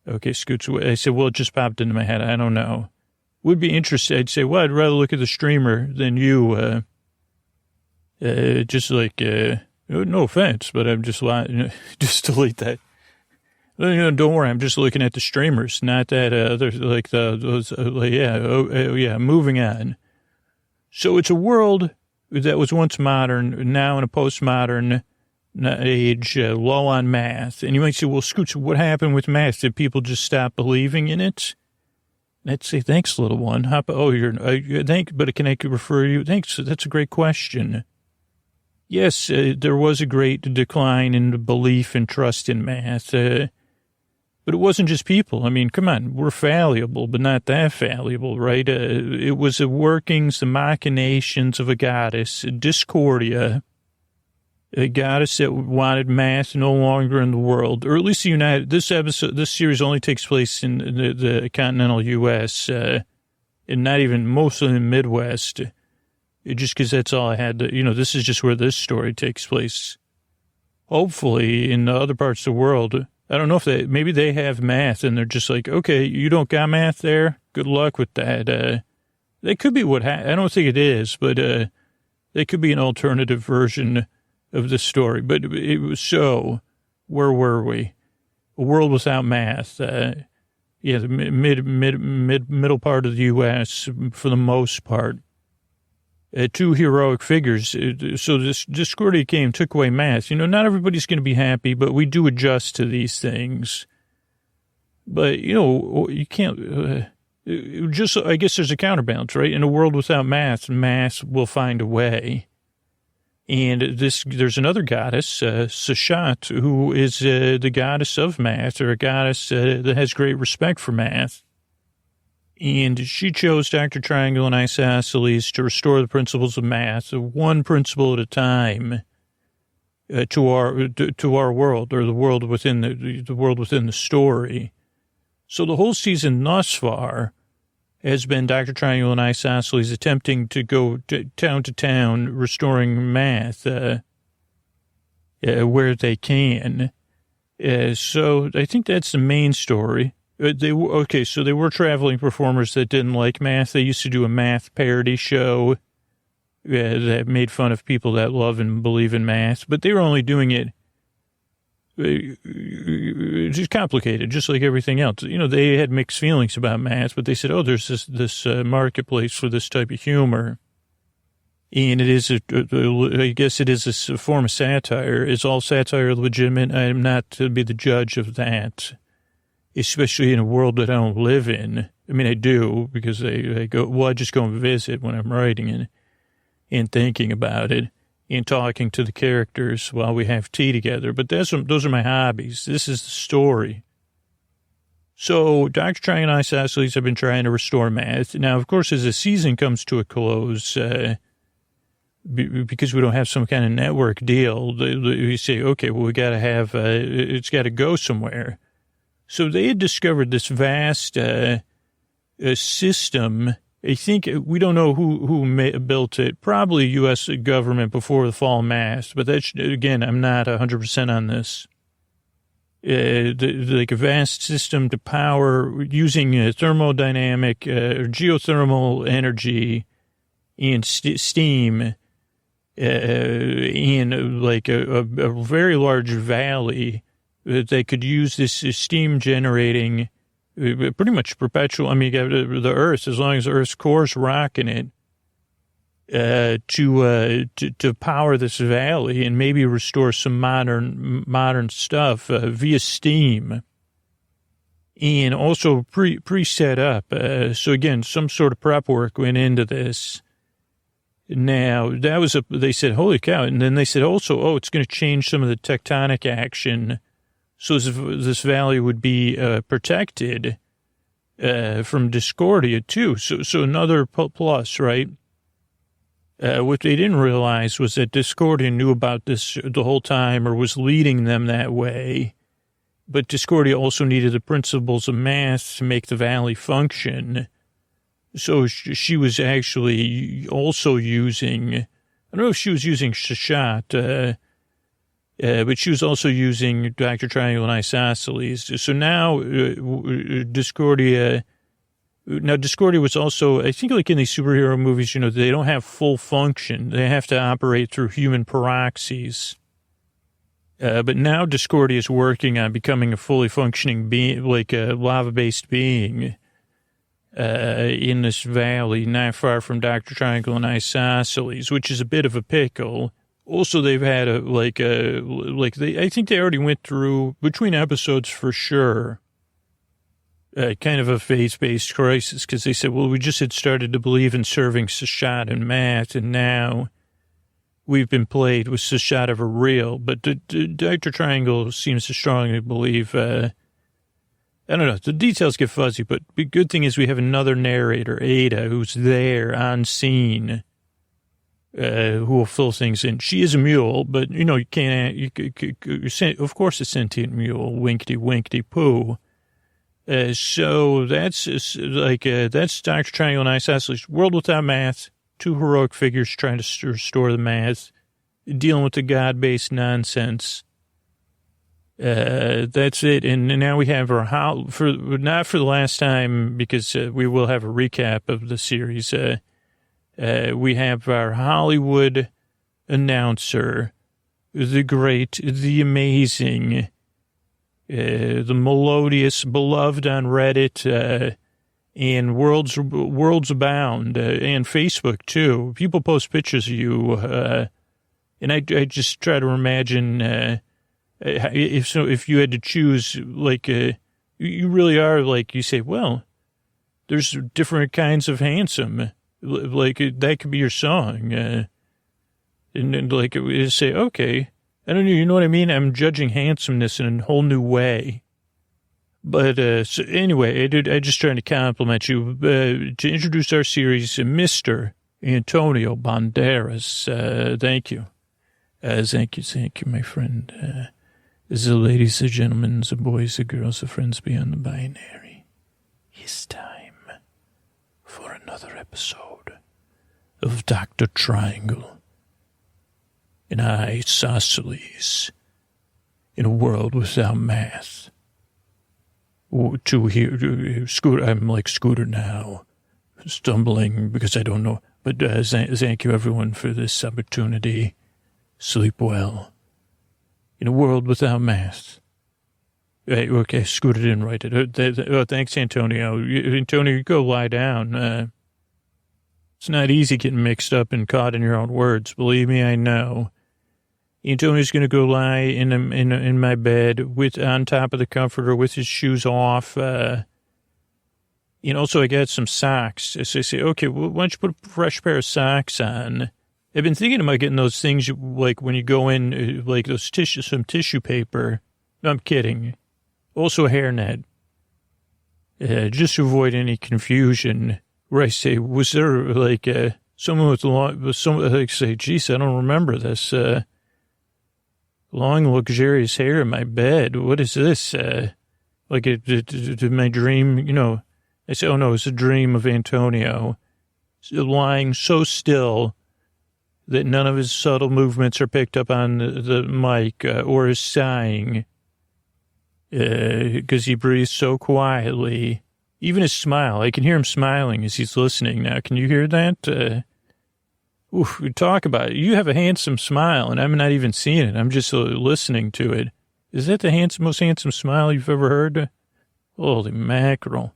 S1: okay, Scoots. I said, well, it just popped into my head. I don't know. Would be interesting. I'd say, well, I'd rather look at the streamer than you, just like, no offense, but I'm just just delete that. Don't worry, I'm just looking at the streamers, not that other moving on. So it's a world that was once modern, now in a postmodern age, low on math. And you might say, well, Scoots, what happened with math? Did people just stop believing in it? I'd say, thanks, little one. But can I refer you? Thanks. That's a great question. Yes, there was a great decline in belief and trust in math. But it wasn't just people. I mean, come on, we're fallible, but not that fallible, right? It was the workings, the machinations of a goddess, Discordia, a goddess that wanted math no longer in the world, or at least the United. This series only takes place in the continental U.S. And not even mostly in the Midwest. Just because that's all I had to, this is just where this story takes place. Hopefully, in the other parts of the world, I don't know if maybe they have math and they're just like, okay, you don't got math there? Good luck with that. That could be I don't think it is, but they could be an alternative version of the story. But it was where were we? A world without math. The middle part of the U.S. for the most part. Two heroic figures. So this Discordia came, took away math. Not everybody's going to be happy, but we do adjust to these things. But, you can't, I guess there's a counterbalance, right? In a world without math will find a way. And there's another goddess, Sashat, who is the goddess of math, or a goddess that has great respect for math. And she chose Dr. Triangle and Isosceles to restore the principles of math, one principle at a time, to our world, or the world within the world within the story. So the whole season thus far has been Dr. Triangle and Isosceles attempting to go town to town, restoring math where they can. So I think that's the main story. So they were traveling performers that didn't like math. They used to do a math parody show that made fun of people that love and believe in math, but they were only doing it just complicated, just like everything else. They had mixed feelings about math, but they said, there's this marketplace for this type of humor. And it is, I guess it is a form of satire. Is all satire legitimate? I am not to be the judge of that. Especially in a world that I don't live in. I mean, I do, because I just go and visit when I'm writing and thinking about it and talking to the characters while we have tea together. But those are my hobbies. This is the story. So Dr. Triangle and Isosceles have been trying to restore math. Now, of course, as the season comes to a close, because we don't have some kind of network deal, we say, okay, well, we got to have, it's got to go somewhere. So they had discovered this vast system. I think we don't know who built it. Probably U.S. government before the fall of math. But that's, again, I'm not 100% on this. Like a vast system to power using thermodynamic or geothermal energy and steam in like a very large valley. They could use this steam generating pretty much perpetual. I mean, the Earth, as long as the Earth's core's rocking it, to power this valley and maybe restore some modern stuff via steam, and also pre-set up. So again, some sort of prep work went into this. Now that was they said, holy cow. And then they said also, it's going to change some of the tectonic action. So this valley would be protected from Discordia too. So another plus, right? What they didn't realize was that Discordia knew about this the whole time, or was leading them that way. But Discordia also needed the principles of math to make the valley function. So she was actually also using, I don't know if she was using Shashat, but she was also using Dr. Triangle and Isosceles. So now Discordia was also, I think like in these superhero movies, they don't have full function. They have to operate through human proxies. But now Discordia is working on becoming a fully functioning being, like a lava-based being in this valley, not far from Dr. Triangle and Isosceles, which is a bit of a pickle. Also, they've had I think they already went through, between episodes for sure, kind of a faith-based crisis, because they said, well, we just had started to believe in serving Sashat and math, and now we've been played with Sashat of a real. But Dr. Triangle seems to strongly believe, I don't know, the details get fuzzy, but the good thing is we have another narrator, Ada, who's there on scene, who will fill things in. She is a mule, but, you can't, of course, a sentient mule, winkety poo. So that's that's Dr. Triangle and Isosceles. World Without Math. Two heroic figures trying to restore the math, dealing with the God-based nonsense. That's it. And now we have our not for the last time, because we will have a recap of the series. We have our Hollywood announcer, the great, the amazing, the melodious, beloved on Reddit, and worlds abound, and Facebook too. People post pictures of you, and I just try to imagine if you had to choose, you really are, you say, well, there's different kinds of handsome, that could be your song, and say, okay, I don't know, you know what I mean? I'm judging handsomeness in a whole new way. But so anyway, I just trying to compliment you to introduce our series, Mr. Antonio Banderas. Thank you. Thank you, my friend. The ladies, the gentlemen, the boys, the girls, the friends beyond the binary. It's time for another episode of Dr. Triangle and Isosceles in a world without math. Scooter, I'm like Scooter now, stumbling because I don't know. But thank you, everyone, for this opportunity. Sleep well. In a world without math. Hey, okay, Scooter didn't write it. Thanks, Antonio. Antonio, you go lie down. It's not easy getting mixed up and caught in your own words. Believe me, I know. Antonio's going to go lie in my bed on top of the comforter with his shoes off. And also I got some socks. So I say, okay, well, why don't you put a fresh pair of socks on? I've been thinking about getting those things like when you go in, like those some tissue paper. No, I'm kidding. Also a hairnet. Just to avoid any confusion. Where I say, was there someone say, geez, I don't remember this. Long, luxurious hair in my bed. What is this? My dream, I say, oh no, it's a dream of Antonio lying so still that none of his subtle movements are picked up on the mic or his sighing because he breathes so quietly. Even his smile, I can hear him smiling as he's listening now. Can you hear that? Talk about it. You have a handsome smile, and I'm not even seeing it. I'm just listening to it. Is that the most handsome smile you've ever heard? Holy mackerel.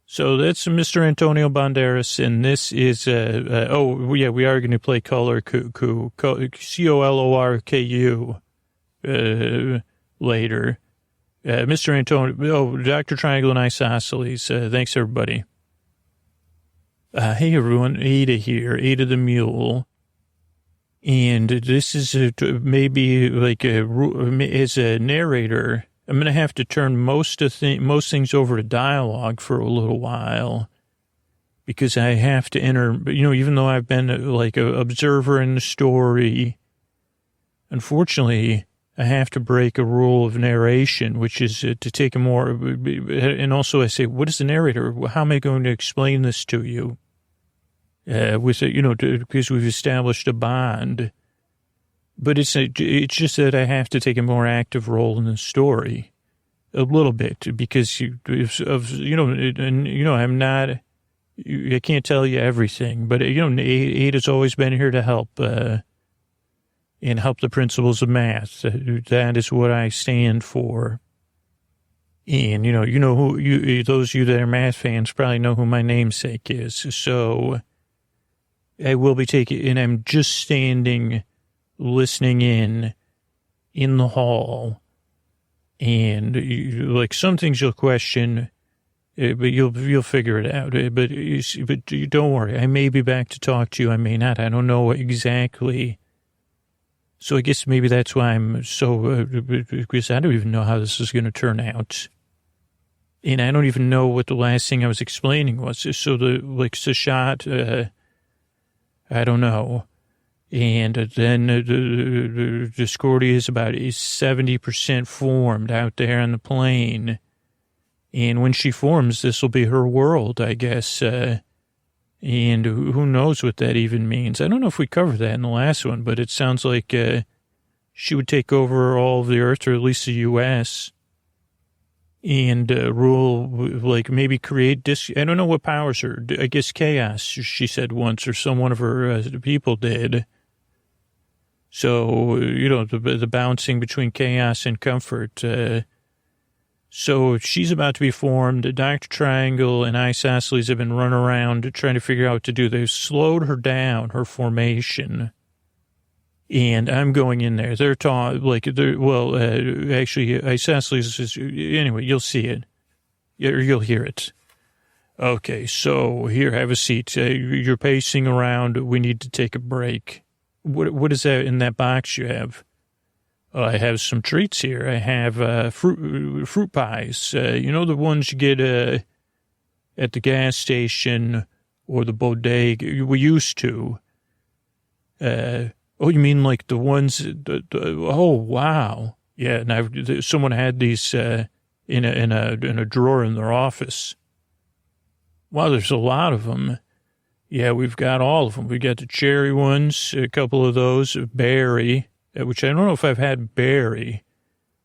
S1: So that's Mr. Antonio Banderas, and this is, we are going to play Color Colorku, later. Mr. Antonio, Dr. Triangle and Isosceles. Thanks, everybody. Hey, everyone. Ada here, Ada the Mule. And this is maybe as a narrator, I'm going to have to turn most things over to dialogue for a little while because I have to enter, even though I've been an observer in the story, unfortunately, I have to break a rule of narration, which is to take a more, and also I say, what is the narrator? How am I going to explain this to you? Because we've established a bond. But it's just that I have to take a more active role in the story, a little bit, because I'm not. I can't tell you everything, but Ada's always been here to help and help the principles of math. That is what I stand for. And those of you that are math fans probably know who my namesake is. So I will be taking, and I'm just standing, listening in the hall, and some things you'll question, but you'll figure it out. But don't worry, I may be back to talk to you. I may not. I don't know exactly. So I guess maybe that's why I'm so, because I don't even know how this is going to turn out. And I don't even know what the last thing I was explaining was. So the shot, I don't know. And then the Discordia is about 70% formed out there on the plane. And when she forms, this will be her world, I guess. And who knows what that even means. I don't know if we covered that in the last one, but it sounds like she would take over all of the Earth, or at least the U.S., and rule, like maybe create I don't know what powers her. I guess chaos, she said once, or some one of her people did. So, the bouncing between chaos and comfort. So she's about to be formed. Dr. Triangle and Isosceles have been running around trying to figure out what to do. They've slowed her down, her formation. And I'm going in there. They're actually, Isosceles is, anyway, you'll see it. You'll hear it. Okay, so here, have a seat. You're pacing around. We need to take a break. What is that in that box you have? I have some treats here. I have fruit pies. The ones you get at the gas station or the bodega. We used to. Oh, you mean like the ones? Oh, wow. Yeah, and someone had these in a drawer in their office. Wow, there's a lot of them. Yeah, we've got all of them. We got the cherry ones, a couple of those, berry, which I don't know if I've had berry,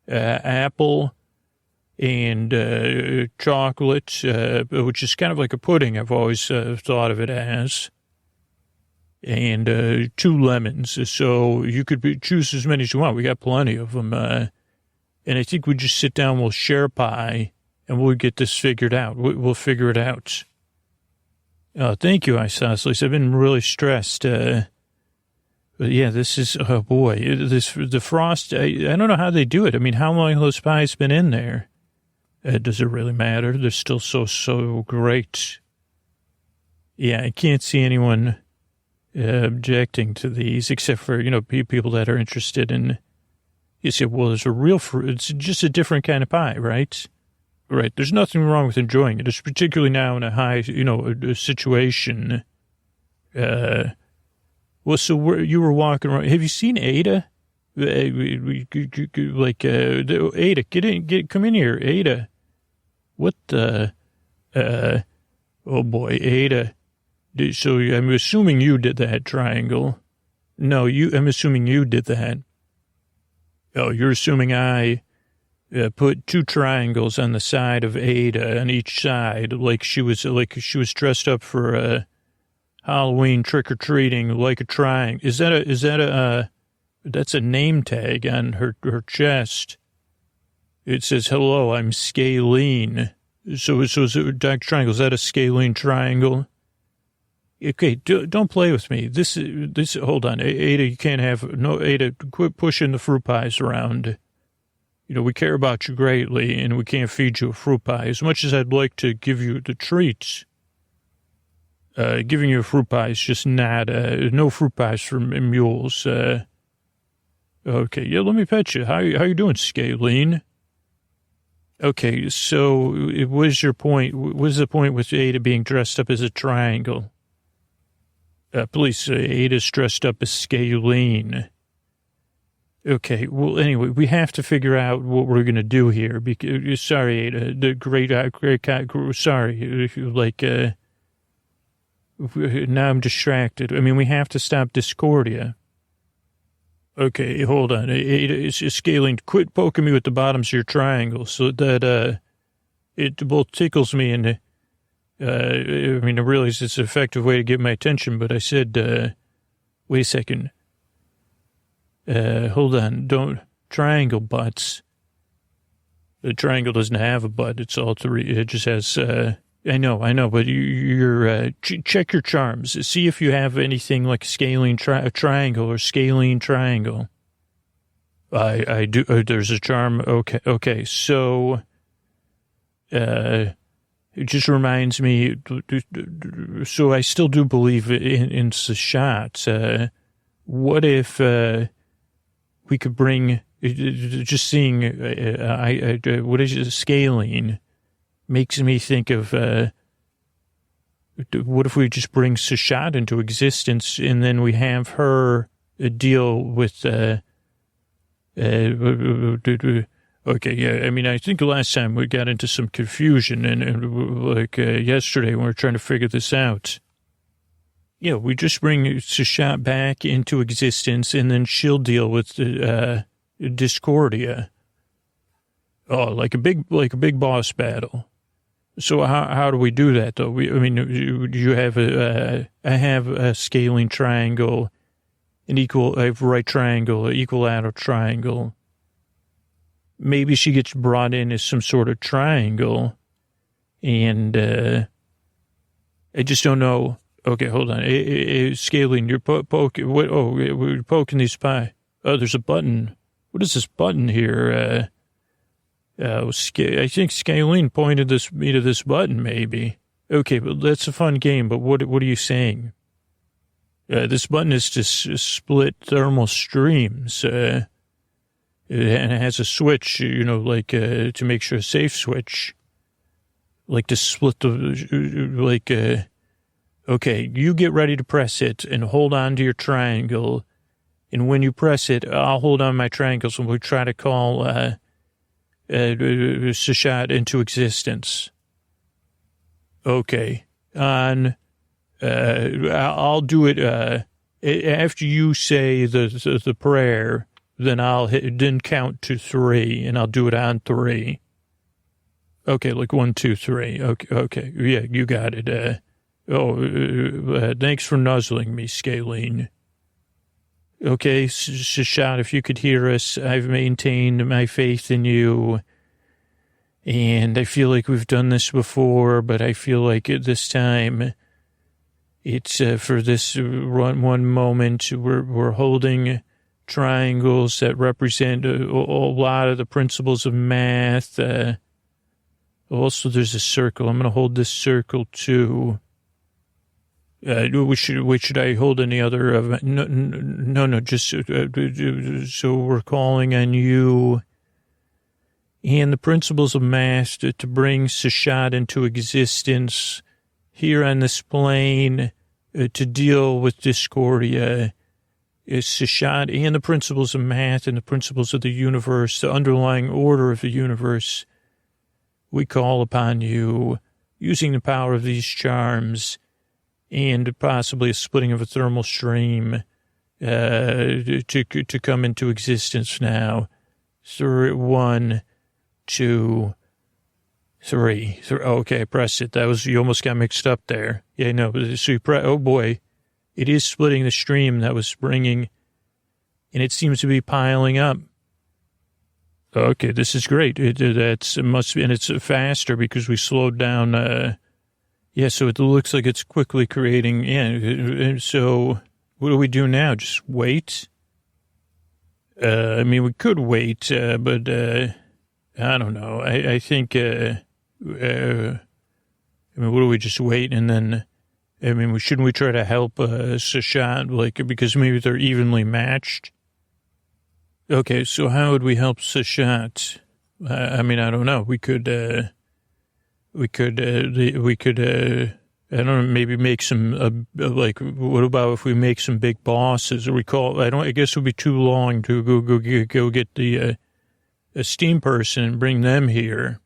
S1: apple, and chocolate, which is kind of like a pudding. I've always thought of it as. And 2 lemons. So you could choose as many as you want. We got plenty of them. And I think we just sit down, we'll share pie, and we'll get this figured out. We'll figure it out. Thank you, Isosceles. I've been really stressed. But yeah, this is, oh boy, the frost, I don't know how they do it. I mean, how long have those pies been in there? Does it really matter? They're still so great. Yeah, I can't see anyone objecting to these, except for, people that are interested in, you say, well, there's a real fruit. It's just a different kind of pie, right? Right. There's nothing wrong with enjoying it. It's particularly now in a high, a situation. Well, so you were walking around. Have you seen Ada? Ada, come in here, Ada. What the, oh boy, Ada. So I'm assuming you did that, Triangle. No, I'm assuming you did that. Oh, you're assuming I put 2 triangles on the side of Ada on each side, like she was dressed up for Halloween trick-or-treating, like a triangle. That's a name tag on her chest. It says, hello, I'm Scalene. So Dr. Triangle, is that a Scalene triangle? Okay, don't play with me. This, hold on. Ada, you can't Ada, quit pushing the fruit pies around. We care about you greatly, and we can't feed you a fruit pie. As much as I'd like to give you the treats, giving you a fruit pie is just not, no fruit pies for mules. Okay, yeah, let me pet you. How you doing, Scalene? Okay, so what was your point? What was the point with Ada being dressed up as a triangle? Police, Ada's dressed up as Scalene. Okay, well, anyway, we have to figure out what we're going to do here. Because, sorry, Ada, the great, sorry, now I'm distracted. I mean, we have to stop Discordia. Okay, hold on. Ada, Scalene, quit poking me with the bottoms of your triangle so that it both tickles me and... I mean, I realize it's an effective way to get my attention, but I said, wait a second. Hold on. Don't triangle butts. The triangle doesn't have a butt. It's all 3. It just has, I know, but you're, check your charms. See if you have anything like Scalene triangle or Scalene triangle. I do. There's a charm. Okay. So, it just reminds me, so I still do believe in the shots. What if we could bring, just seeing, what is it, Scalene makes me think of, what if we just bring Sashat into existence and then we have her deal with, okay, yeah, I mean, I think last time we got into some confusion and yesterday when we were trying to figure this out. Yeah, we just bring Sashat back into existence and then she'll deal with Discordia. Oh, like a big boss battle. So how do we do that though? You have I have a scaling triangle, I have right triangle, an equilateral triangle. Maybe she gets brought in as some sort of triangle, and I just don't know. Okay, hold on. Scaling, you're poking. What? Oh, we're poking these pie. Oh, there's a button. What is this button here? I think Scalene pointed me to this button, maybe. Okay, but that's a fun game, but what are you saying? This button is to split thermal streams, and it has a switch, to make sure a safe switch, like to split okay, you get ready to press it and hold on to your triangle, and when you press it, I'll hold on my triangles and we'll try to call, Sashat into existence. Okay. I'll do it, after you say the prayer, then I'll then count to 3 and I'll do it on 3. Okay. Like 1, 2, 3. Okay. Yeah, you got it. Thanks for nuzzling me, Scalene. Okay, Sashat, if you could hear us, I've maintained my faith in you, and I feel like we've done this before, but I feel like at this time, it's for this one moment, we're holding triangles that represent a lot of the principles of math. Also, there's a circle. I'm going to hold this circle too. Should I hold any other? No, just so we're calling on you and the principles of math to bring Sashat into existence here on this plane to deal with Discordia. Sashat and the principles of math and the principles of the universe, the underlying order of the universe. We call upon you using the power of these charms and possibly a splitting of a thermal stream to come into existence now. 1, 2, 3. Okay, press it. You almost got mixed up there. Yeah, no. So you oh boy, it is splitting the stream that was bringing, and it seems to be piling up. Okay, this is great. It must be, and it's faster because we slowed down. Yeah, so it looks like it's quickly creating. Yeah, so what do we do now? Just wait? We could wait, but I don't know. I think, what do we just wait and then, shouldn't we try to help Sashat, because maybe they're evenly matched? Okay, so how would we help Sashat? I don't know. We could, I don't know, maybe make some, what about if we make some big bosses? I guess it would be too long to go get the, a steam person and bring them here.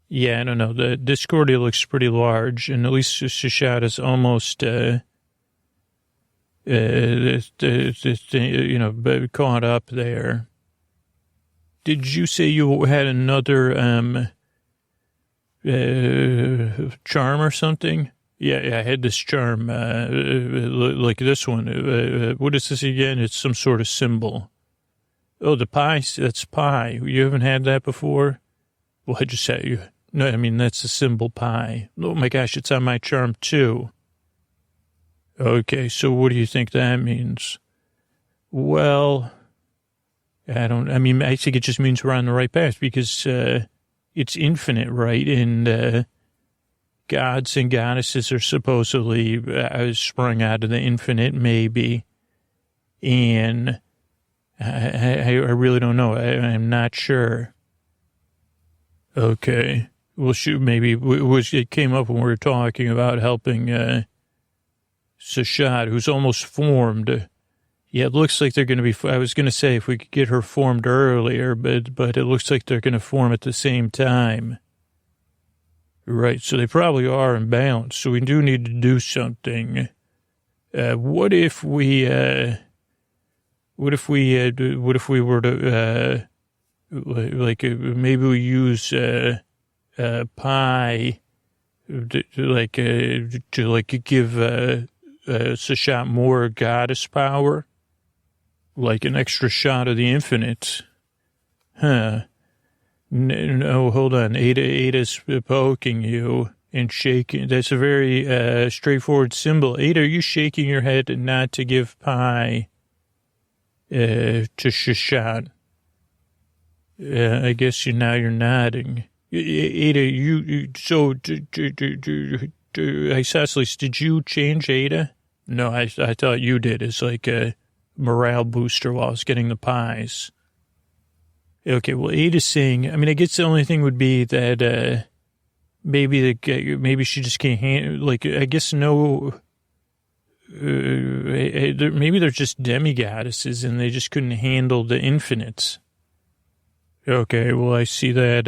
S1: Yeah, I don't know. The Discordia looks pretty large, and at least Sashat is almost, caught up there. Did you say you had another, charm or something? Yeah, I had this charm, like this one. What is this again? It's some sort of symbol. Oh, the pie, that's pi. You haven't had that before? Well, I just had you. No, that's the symbol pi. Oh my gosh, it's on my charm too. Okay, so what do you think that means? Well, I think it just means we're on the right path because, it's infinite, right? And gods and goddesses are supposedly sprung out of the infinite, maybe. And I really don't know. I'm not sure. Okay. Well, shoot, maybe it came up when we were talking about helping Sashat, who's almost formed. Yeah, it looks like they're going to be. I was going to say if we could get her formed earlier, but it looks like they're going to form at the same time. Right, so they probably are in balance. So we do need to do something. What if we were to maybe we use Pi to give Sashat more goddess power, like an extra shot of the infinite. Huh. No, hold on. Ada's poking you and shaking. That's a very straightforward symbol. Ada, are you shaking your head not to give Pi to Sashat? I guess you're nodding. Ada, so Isosceles, did you change Ada? No, I thought you did. It's like a morale booster while I was getting the pies. Okay, well, Ada's saying, I mean, I guess the only thing would be that maybe she just can't handle, I guess no, maybe they're just demigoddesses and they just couldn't handle the infinites. Okay, well, I see that,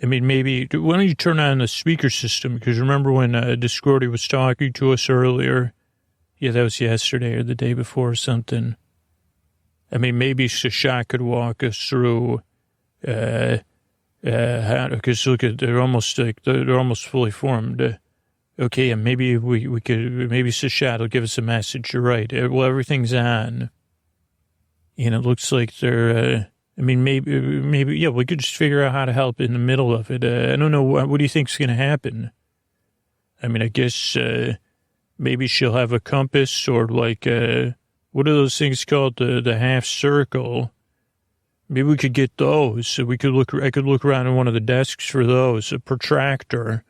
S1: I mean, maybe, why don't you turn on the speaker system? Because remember when Discordia was talking to us earlier? Yeah, that was yesterday or the day before or something. I mean, maybe Sashat could walk us through, because look at, they're almost fully formed. Okay, and maybe we could, maybe Sashat will give us a message. You're right. Well, everything's on. And it looks like they're, I mean, maybe, yeah, we could just figure out how to help in the middle of it. I don't know. What do you think's going to happen? I mean, I guess, maybe she'll have a compass or what are those things called? The half circle. Maybe we could get those. So I could look around in one of the desks for those, a protractor.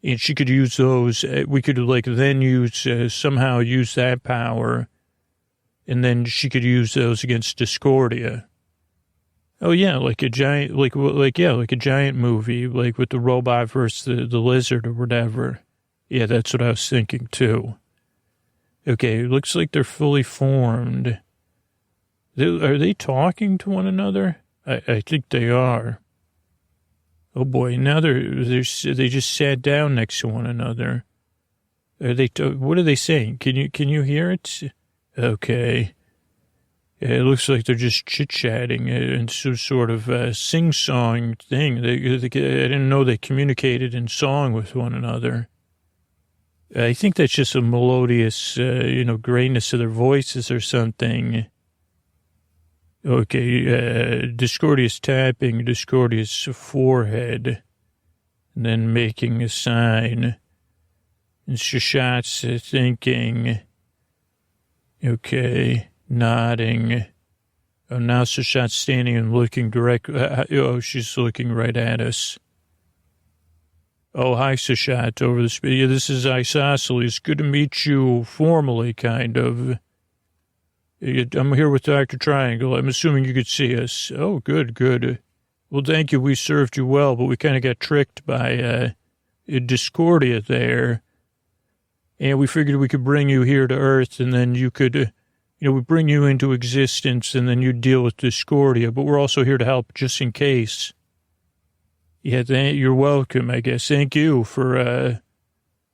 S1: And she could use those. We could then somehow use that power. And then she could use those against Discordia. Oh yeah, like a giant, like a giant movie, like with the robot versus the lizard or whatever. Yeah, that's what I was thinking too. Okay, it looks like they're fully formed. Are they talking to one another? I think they are. Oh boy, now they just sat down next to one another. Are they? What are they saying? Can you hear it? Okay. It looks like they're just chit-chatting and some sort of sing-song thing. I didn't know they communicated in song with one another. I think that's just a melodious, greatness of their voices or something. Okay, Discordia's tapping Discordia's forehead and then making a sign. And Sashat's thinking, okay, nodding. Oh, now Sashat's standing and looking directly. She's looking right at us. Oh, hi, Sashat, over the speaker. Yeah, this is Isosceles. Good to meet you formally, kind of. I'm here with Dr. Triangle. I'm assuming you could see us. Oh, good. Well, thank you. We served you well, but we kind of got tricked by Discordia there. And we figured we could bring you here to Earth, and then you could, we bring you into existence, and then you deal with Discordia. But we're also here to help just in case. Yeah, you're welcome, I guess. Thank you for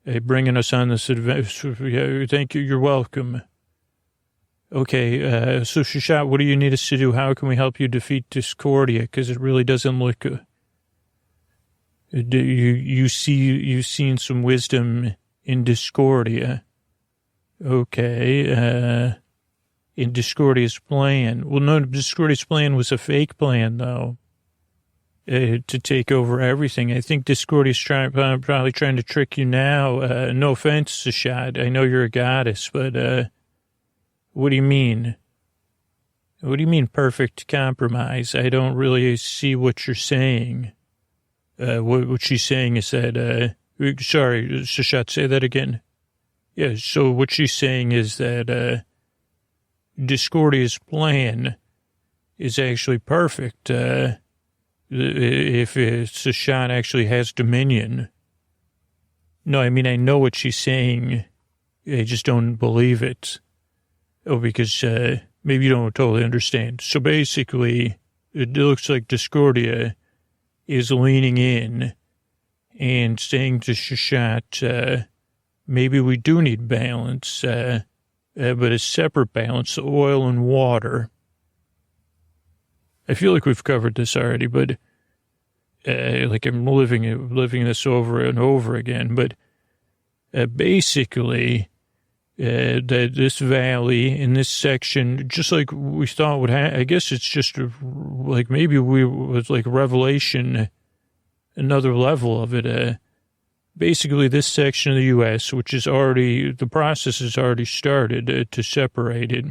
S1: bringing us on this adventure. Thank you. You're welcome. Okay, so Sashat, what do you need us to do? How can we help you defeat Discordia? Because it really doesn't look... you've seen some wisdom in Discordia. Okay, in Discordia's plan. Well, no, Discordia's plan was a fake plan, though. To take over everything. I think Discordia's probably trying to trick you now. No offense, Sashat. I know you're a goddess, but what do you mean? What do you mean perfect compromise? I don't really see what you're saying. What she's saying is that, sorry, Sashat, say that again. Yeah, so what she's saying is that Discordia's plan is actually perfect. if Sashat actually has dominion. No, I mean, I know what she's saying. I just don't believe it. Oh, because maybe you don't totally understand. So basically, it looks like Discordia is leaning in and saying to Sashat, maybe we do need balance, but a separate balance, oil and water. I feel like we've covered this already, but like I'm living this over and over again. But basically, that this valley in this section, just like we thought would happen, I guess it's just like maybe was like Revelation, another level of it. Basically, this section of the U.S., which is already, the process has already started to separate it,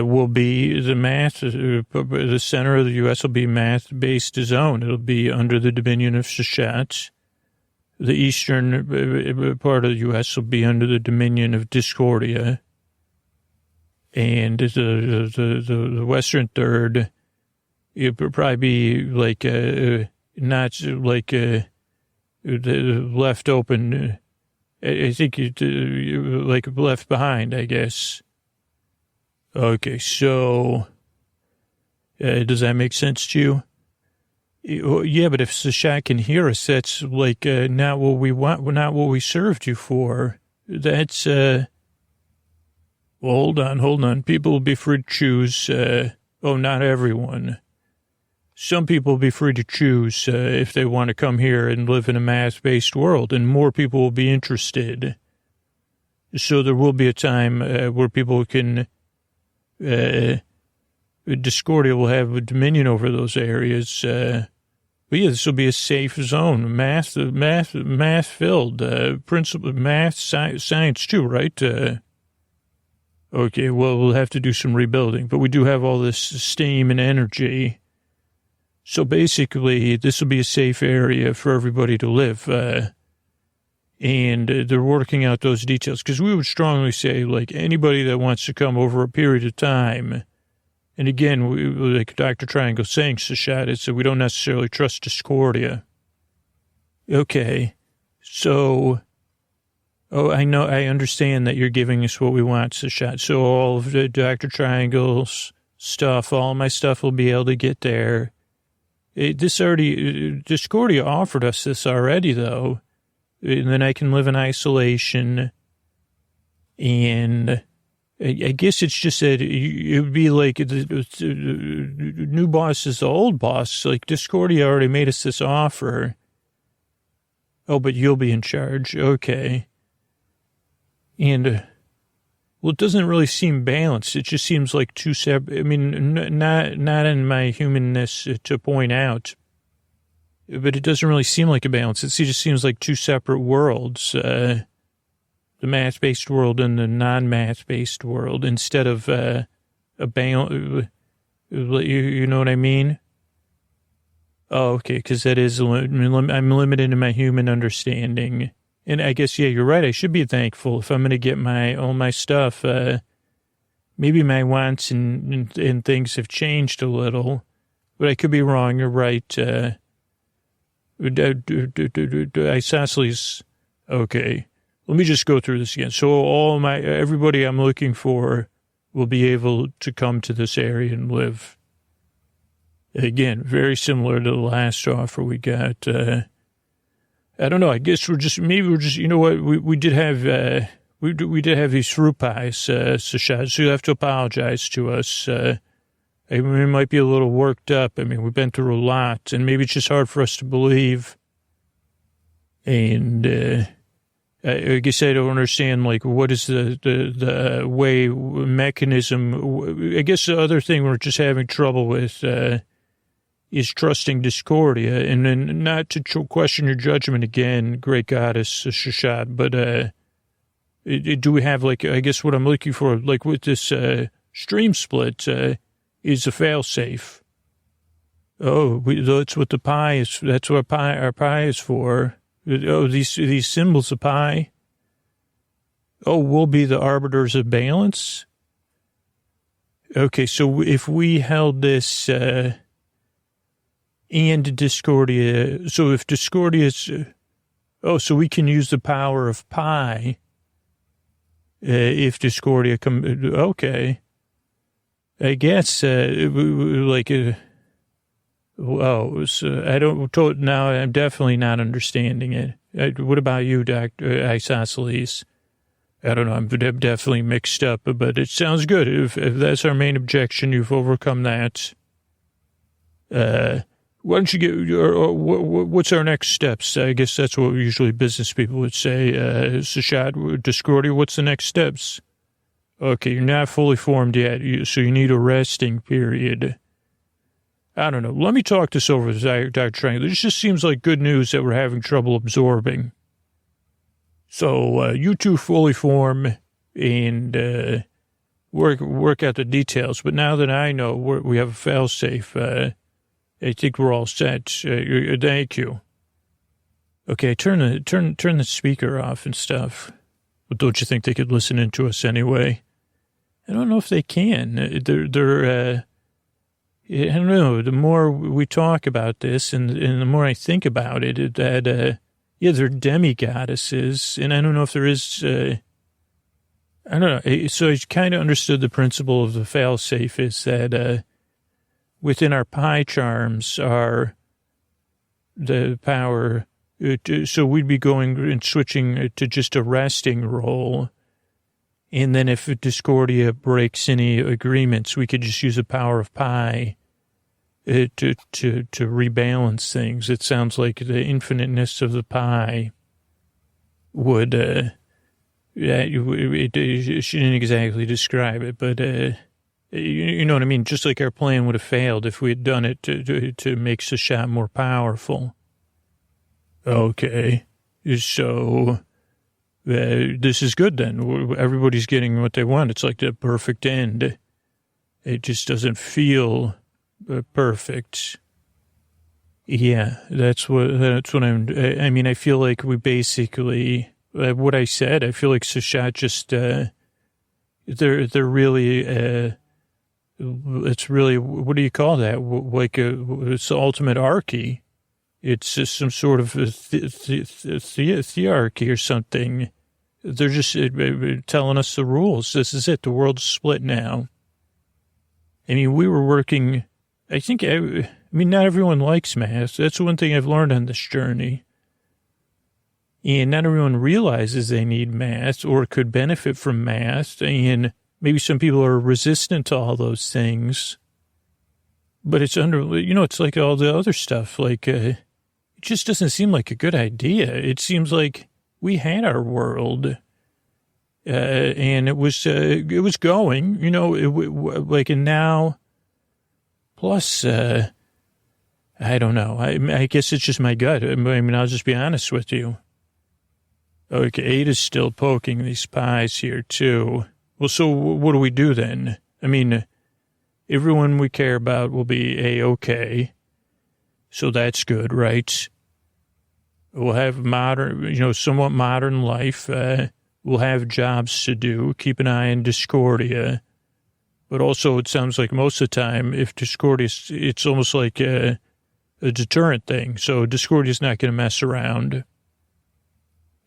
S1: will be the center of the U.S. will be math-based zone. It'll be under the dominion of Sashat. The eastern part of the U.S. will be under the dominion of Discordia. And the western third, it would probably be like, not like left open. I think like left behind, I guess. Okay, so does that make sense to you? Yeah, but if Sashat can hear us, that's like not what we want, not what we served you for. That's well, hold on. People will be free to choose. Not everyone. Some people will be free to choose if they want to come here and live in a math-based world, and more people will be interested. So there will be a time where people can. Discordia will have a dominion over those areas. But yeah, this will be a safe zone, math filled, principal math, science too, right? Okay, well, we'll have to do some rebuilding, but we do have all this steam and energy. So basically, this will be a safe area for everybody to live. And they're working out those details because we would strongly say, like, anybody that wants to come over a period of time. And again, like Dr. Triangle saying, Sashat, so we don't necessarily trust Discordia. Okay. So, I know, I understand that you're giving us what we want, Sashat. So all of the Dr. Triangle's stuff, all my stuff will be able to get there. Discordia offered us this already, though. And then I can live in isolation. And I guess it's just that it would be like the new boss is the old boss. Like Discordia already made us this offer. Oh, but you'll be in charge. Okay. And, well, it doesn't really seem balanced. It just seems like two separate, I mean, not in my humanness to point out, but it doesn't really seem like a balance. It just seems like two separate worlds. The math-based world and the non-math-based world, instead of a balance. You know what I mean? Oh, okay, because that is, I'm limited in my human understanding. And I guess, yeah, you're right. I should be thankful if I'm going to get all my stuff. Maybe my wants and things have changed a little, but I could be wrong. You're right. Isosceles. Okay. Let me just go through this again. So everybody I'm looking for will be able to come to this area and live. Again, very similar to the last offer we got. I don't know. I guess we're just, you know what? We did have, we did have these fruit pies, Sashat, so you have to apologize to us. I mean, we might be a little worked up. I mean, we've been through a lot, and maybe it's just hard for us to believe. And, I guess I don't understand, like, what is the way mechanism. I guess the other thing we're just having trouble with is trusting Discordia, and then not to question your judgment again, great goddess Sashat, but do we have, like, I guess what I'm looking for, like with this stream split, is a fail-safe. Oh, that's what the pie is, that's what our pie is for. Oh, these symbols of pi. Oh, we'll be the arbiters of balance. Okay, so if we held this, and Discordia. So if Discordia is, so we can use the power of pi. If Discordia okay. I guess, so now I'm definitely not understanding it. What about you, Dr. Isosceles? I don't know. I'm definitely mixed up, but it sounds good. If that's our main objection, you've overcome that. Why don't you what's our next steps? I guess that's what usually business people would say. Sashad, Discordia, what's the next steps? Okay, you're not fully formed yet, so you need a resting period. I don't know. Let me talk this over with Dr. Triangle. This just seems like good news that we're having trouble absorbing. So you two fully form and work out the details. But now that I know we have a fail-safe, I think we're all set. Thank you. Okay, turn the speaker off and stuff. But don't you think they could listen in to us anyway? I don't know if they can. They're I don't know. The more we talk about this and the more I think about it, that, they're demigoddesses. And I don't know if there is, I don't know. So I kind of understood the principle of the fail-safe is that within our pie charms are the power. So we'd be going and switching to just a resting role. And then if Discordia breaks any agreements, we could just use the power of pi to rebalance things. It sounds like the infiniteness of the pie would, it shouldn't exactly describe it, but you know what I mean? Just like our plan would have failed if we had done it to make Sashat more powerful. Okay, so this is good then. Everybody's getting what they want. It's like the perfect end. It just doesn't feel perfect. Yeah, that's what I mean, I feel like we basically, what I said, I feel like Sashat just, they're really, it's really, what do you call that? Like it's the ultimate archy. It's just some sort of thearchy or something. They're just telling us the rules. This is it. The world's split now. I mean, we were working, I mean, not everyone likes math. That's one thing I've learned on this journey. And not everyone realizes they need math or could benefit from math. And maybe some people are resistant to all those things. But it's it's like all the other stuff. Like, it just doesn't seem like a good idea. It seems like we had our world, and it was going, and now, plus, I don't know. I guess it's just my gut. I mean, I'll just be honest with you. Okay, Ada's still poking these pies here too. Well, so what do we do then? I mean, everyone we care about will be A-okay. So that's good, right? We'll have somewhat modern life. We'll have jobs to do. Keep an eye on Discordia. But also, it sounds like most of the time, if Discordia, it's almost like a deterrent thing. So Discordia's not going to mess around.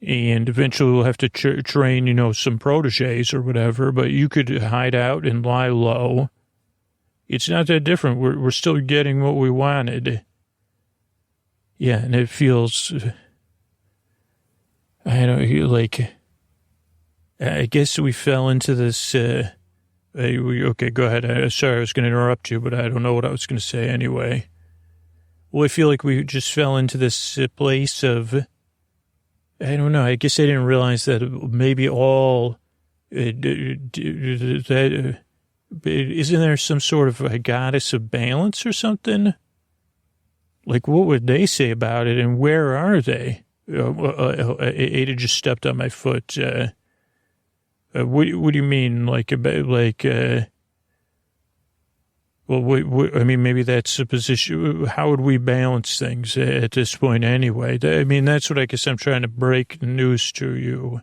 S1: And eventually we'll have to train, some proteges or whatever. But you could hide out and lie low. It's not that different. We're still getting what we wanted. Yeah, and it feels, I guess we fell into this, okay, go ahead. Sorry, I was going to interrupt you, but I don't know what I was going to say anyway. Well, I feel like we just fell into this place of, I don't know, I guess I didn't realize that maybe all, isn't there some sort of a goddess of balance or something? Like, what would they say about it, and where are they? Ada just stepped on my foot. What do you mean? I mean, maybe that's a position. How would we balance things at this point anyway? I mean, that's what I guess I'm trying to break the news to you.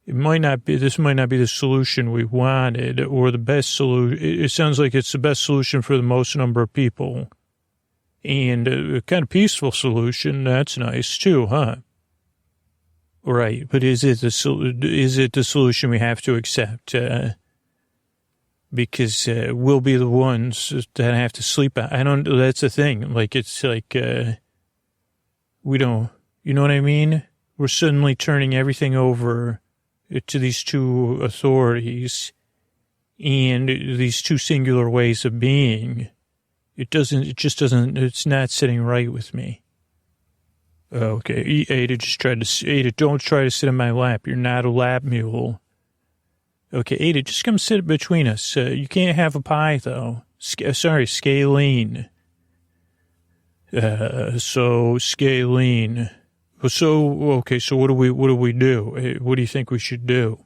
S1: This might not be the solution we wanted or the best solution. It sounds like it's the best solution for the most number of people. And a kind of peaceful solution, that's nice too, huh? Right, but is it the solution we have to accept? Because we'll be the ones that have to sleep out. That's the thing. Like, it's like, we don't, you know what I mean? We're suddenly turning everything over to these two authorities and these two singular ways of being. It's not sitting right with me. Okay, Ada, don't try to sit in my lap. You're not a lap mule. Okay, Ada, just come sit between us. You can't have a pie, though. Scalene. Scalene. Okay, so what do we do? What do you think we should do?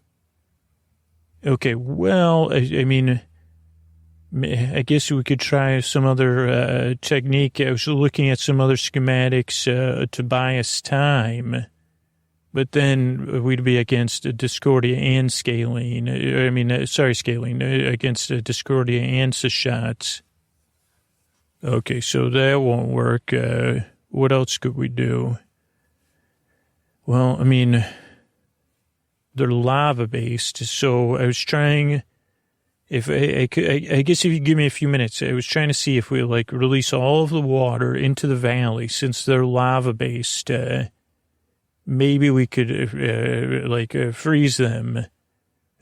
S1: Okay, well, I mean, I guess we could try some other technique. I was looking at some other schematics to buy us time, but then we'd be against Discordia and Scalene. Scalene, against Discordia and Sashat. Okay, so that won't work. What else could we do? Well, I mean, they're lava-based, so I was trying... I guess if you give me a few minutes, I was trying to see if we release all of the water into the valley since they're lava based. Maybe we could freeze them. I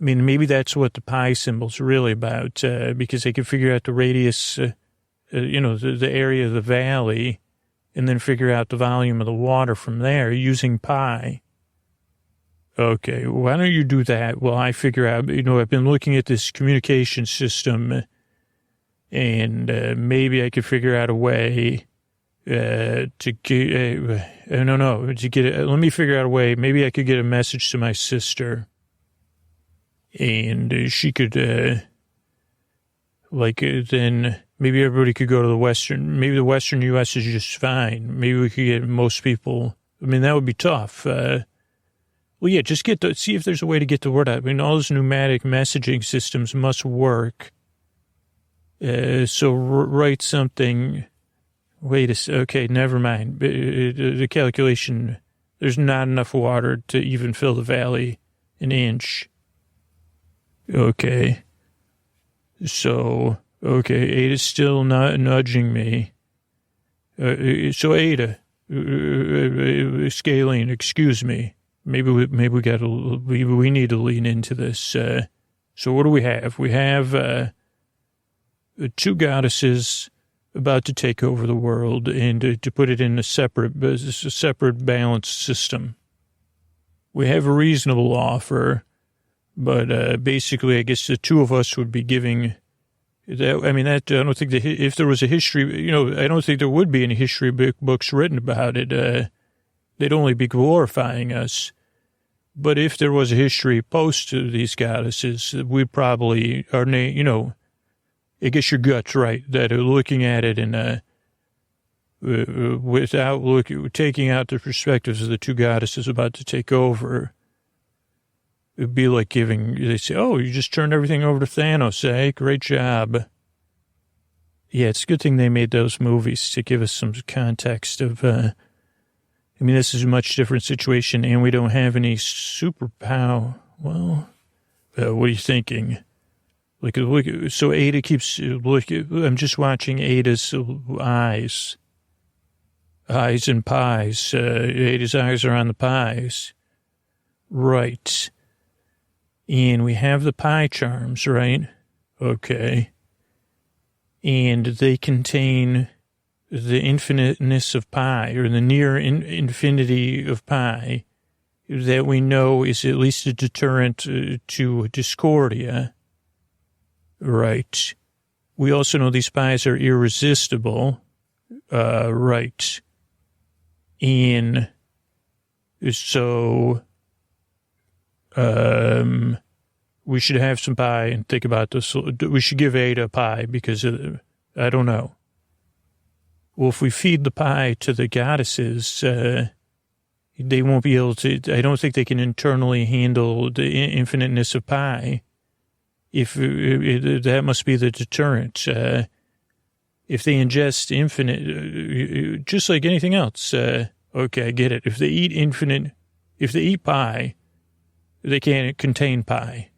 S1: mean, maybe that's what the pi symbol's really about, because they could figure out the radius, the area of the valley, and then figure out the volume of the water from there using pi. Okay, why don't you do that while I figure out, I've been looking at this communication system and maybe I could figure out a way to get, let me figure out a way. Maybe I could get a message to my sister and she could, then maybe everybody could go to maybe the Western U.S. is just fine. Maybe we could get most people. I mean, that would be tough. Well, yeah, just see if there's a way to get the word out. I mean, all those pneumatic messaging systems must work. So write something. Okay, never mind. The calculation, there's not enough water to even fill the valley an inch. Okay. So, Ada's still not nudging me. So Ada, Scalene, excuse me. Maybe we need to lean into this. So what do we have? We have two goddesses about to take over the world and to put it in a separate balanced system. We have a reasonable offer, but basically, I guess the two of us would be giving. I don't think if there was a history, I don't think there would be any history books written about it. They'd only be glorifying us. But if there was a history post to these goddesses, we'd probably, I guess your gut's right, that looking at it and taking out the perspectives of the two goddesses about to take over, it'd be like they say, oh, you just turned everything over to Thanos, eh? Great job. Yeah, it's a good thing they made those movies to give us some context of, this is a much different situation, and we don't have any superpower. Well, what are you thinking? So Ada keeps looking. I'm just watching Ada's eyes. Eyes and pies. Ada's eyes are on the pies. Right. And we have the pie charms, right? Okay. And they contain the infiniteness of pi, or the near infinity of pi, that we know is at least a deterrent to Discordia. Right. We also know these pies are irresistible. Right. And so, we should have some pie and think about this. We should give Ada a pie because I don't know. Well, if we feed the pie to the goddesses, they won't be able to, I don't think they can internally handle the infiniteness of pi. That must be the deterrent. if they ingest infinite, just like anything else, okay, I get it. If they eat pie, they can't contain pie.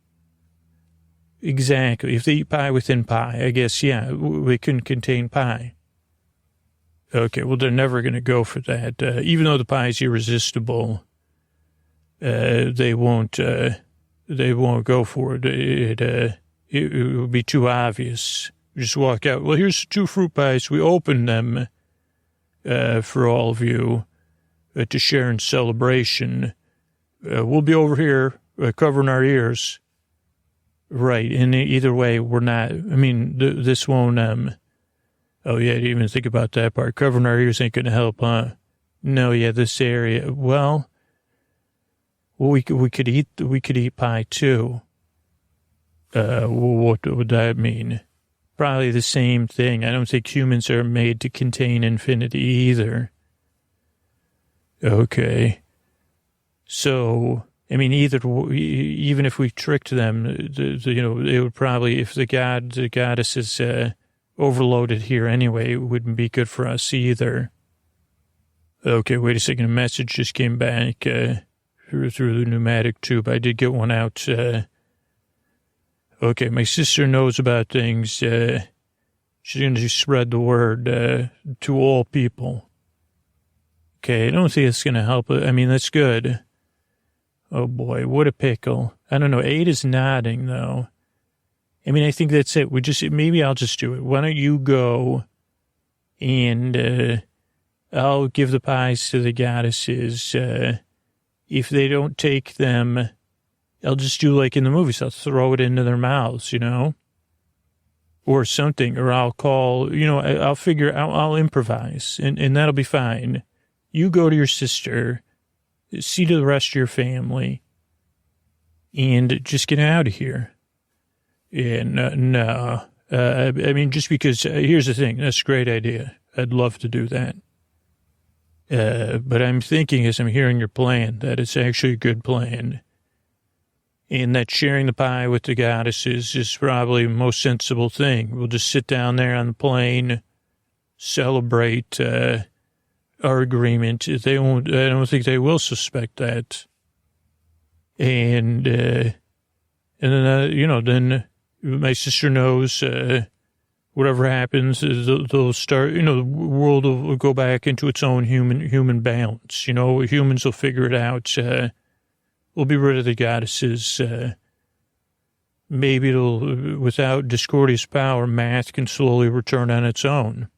S1: Exactly. If they eat pie within pie, I guess, yeah, they couldn't contain pie. Okay, well, they're never going to go for that. Even though the pie is irresistible, they won't go for it. It would be too obvious. Just walk out. Well, here's 2 fruit pies. We opened them for all of you to share in celebration. We'll be over here covering our ears. Right. And either way, we're not. I mean, this won't. Oh, yeah, I didn't even think about that part. Covering our ears ain't going to help, huh? No, yeah, this area. Well, we could eat pie too. What would that mean? Probably the same thing. I don't think humans are made to contain infinity either. Okay. So, I mean, even if we tricked them, they would probably, if the goddess is overloaded here anyway, it wouldn't be good for us either. Okay, wait a second. A message just came back through the pneumatic tube. I did get one out. Okay, my sister knows about things. She's going to spread the word to all people. Okay, I don't think it's going to help. I mean, that's good. Oh, boy, what a pickle. I don't know. Ada's nodding, though. I mean, I think that's it. Maybe I'll just do it. Why don't you go and I'll give the pies to the goddesses. If they don't take them, I'll just do like in the movies. I'll throw it into their mouths, or something. Or I'll call, I'll improvise, and that'll be fine. You go to your sister, see to the rest of your family, and just get out of here. Yeah, no. I mean, just because, here's the thing. That's a great idea. I'd love to do that. But I'm thinking as I'm hearing your plan that it's actually a good plan. And that sharing the pie with the goddesses is probably the most sensible thing. We'll just sit down there on the plane, celebrate our agreement. They won't. I don't think they will suspect that. And then then my sister knows. Whatever happens, they'll start. The world will go back into its own human balance. Humans will figure it out. We'll be rid of the goddesses. Maybe without Discordia's power, math can slowly return on its own.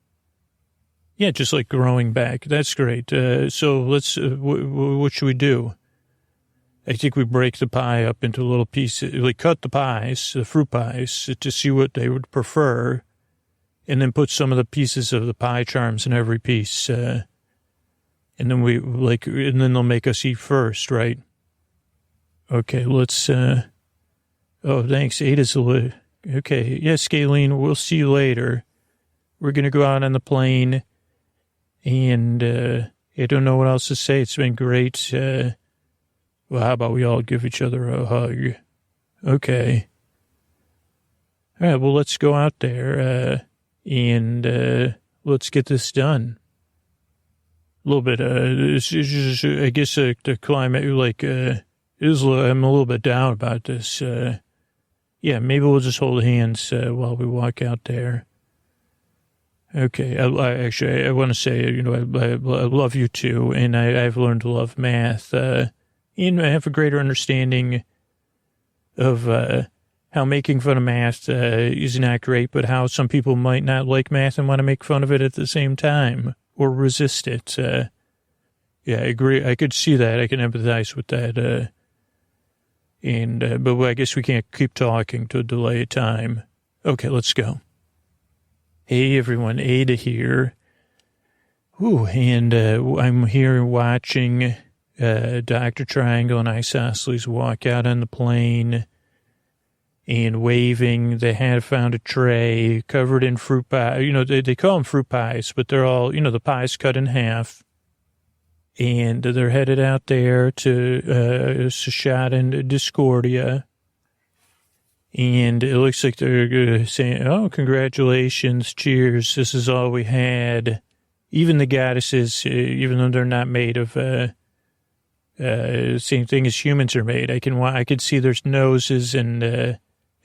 S1: Yeah, just like growing back. That's great. So let's. What should we do? I think we break the pie up into little pieces. We cut the pies, the fruit pies, to see what they would prefer. And then put some of the pieces of the pie charms in every piece. And then and then they'll make us eat first, right? Okay, let's, oh, thanks. Ada's okay. Yes, Galen, we'll see you later. We're going to go out on the plane. And, I don't know what else to say. It's been great. Well, how about we all give each other a hug? Okay. All right, well, let's go out there. And let's get this done. A little bit, it's just, I guess the climate, I'm a little bit down about this. Yeah, maybe we'll just hold hands while we walk out there. Okay, I want to say, I love you too, and I've learned to love math. And I have a greater understanding of how making fun of math is not great, but how some people might not like math and want to make fun of it at the same time or resist it. Yeah, I agree. I could see that. I can empathize with that. But I guess we can't keep talking to delay time. Okay, let's go. Hey, everyone. Ada here. Ooh, and I'm here watching Dr. Triangle and Isosceles walk out on the plane. And waving. They had found a tray covered in fruit pie. They call them fruit pies, but they're all, the pies cut in half. And they're headed out there to Sashad and Discordia. And it looks like they're saying, oh, congratulations, cheers, this is all we had. Even the goddesses, even though they're not made of same thing as humans are made, I could see their noses and I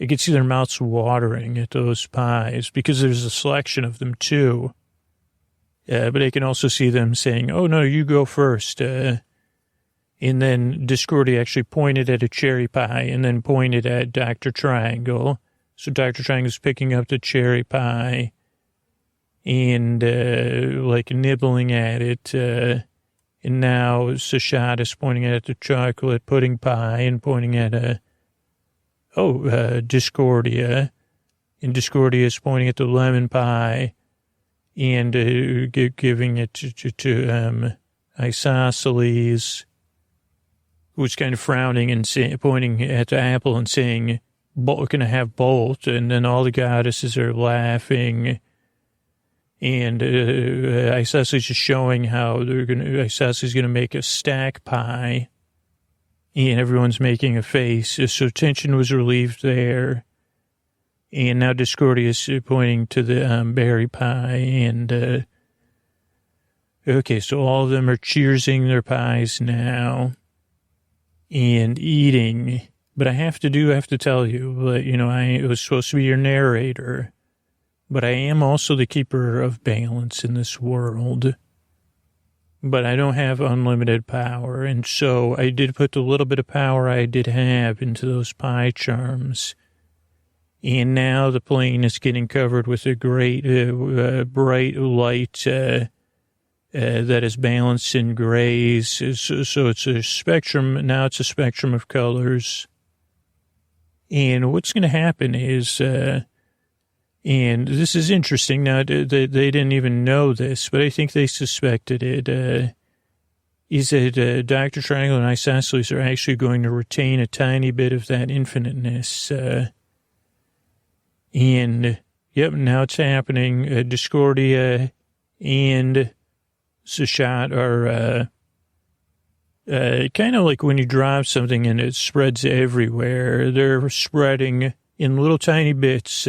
S1: could see their mouths watering at those pies because there's a selection of them too. But I can also see them saying, oh, no, you go first. And then Discordia actually pointed at a cherry pie and then pointed at Dr. Triangle. So Dr. Triangle's picking up the cherry pie and like nibbling at it. And now Sashad is pointing at the chocolate pudding pie and pointing at Discordia. And Discordia is pointing at the lemon pie and giving it to Isosceles, who's kind of frowning and pointing at the apple and saying, can I have both? And then all the goddesses are laughing. And Isosceles is showing how Isosceles is going to make a stack pie. And everyone's making a face. So tension was relieved there. And now Discordia is pointing to the berry pie. And, okay, so all of them are cheersing their pies now and eating. But I have to tell you, I was supposed to be your narrator. But I am also the keeper of balance in this world. But I don't have unlimited power. And so I did put the little bit of power I did have into those pie charms. And now the plane is getting covered with a great bright light that is balanced in grays. So it's a spectrum. Now it's a spectrum of colors. And what's going to happen is... and this is interesting. Now, they didn't even know this, but I think they suspected it. Is that Dr. Triangle and Isosceles are actually going to retain a tiny bit of that infiniteness. And, yep, now it's happening. Discordia and Sashat are kind of like when you drop something and it spreads everywhere. They're spreading in little tiny bits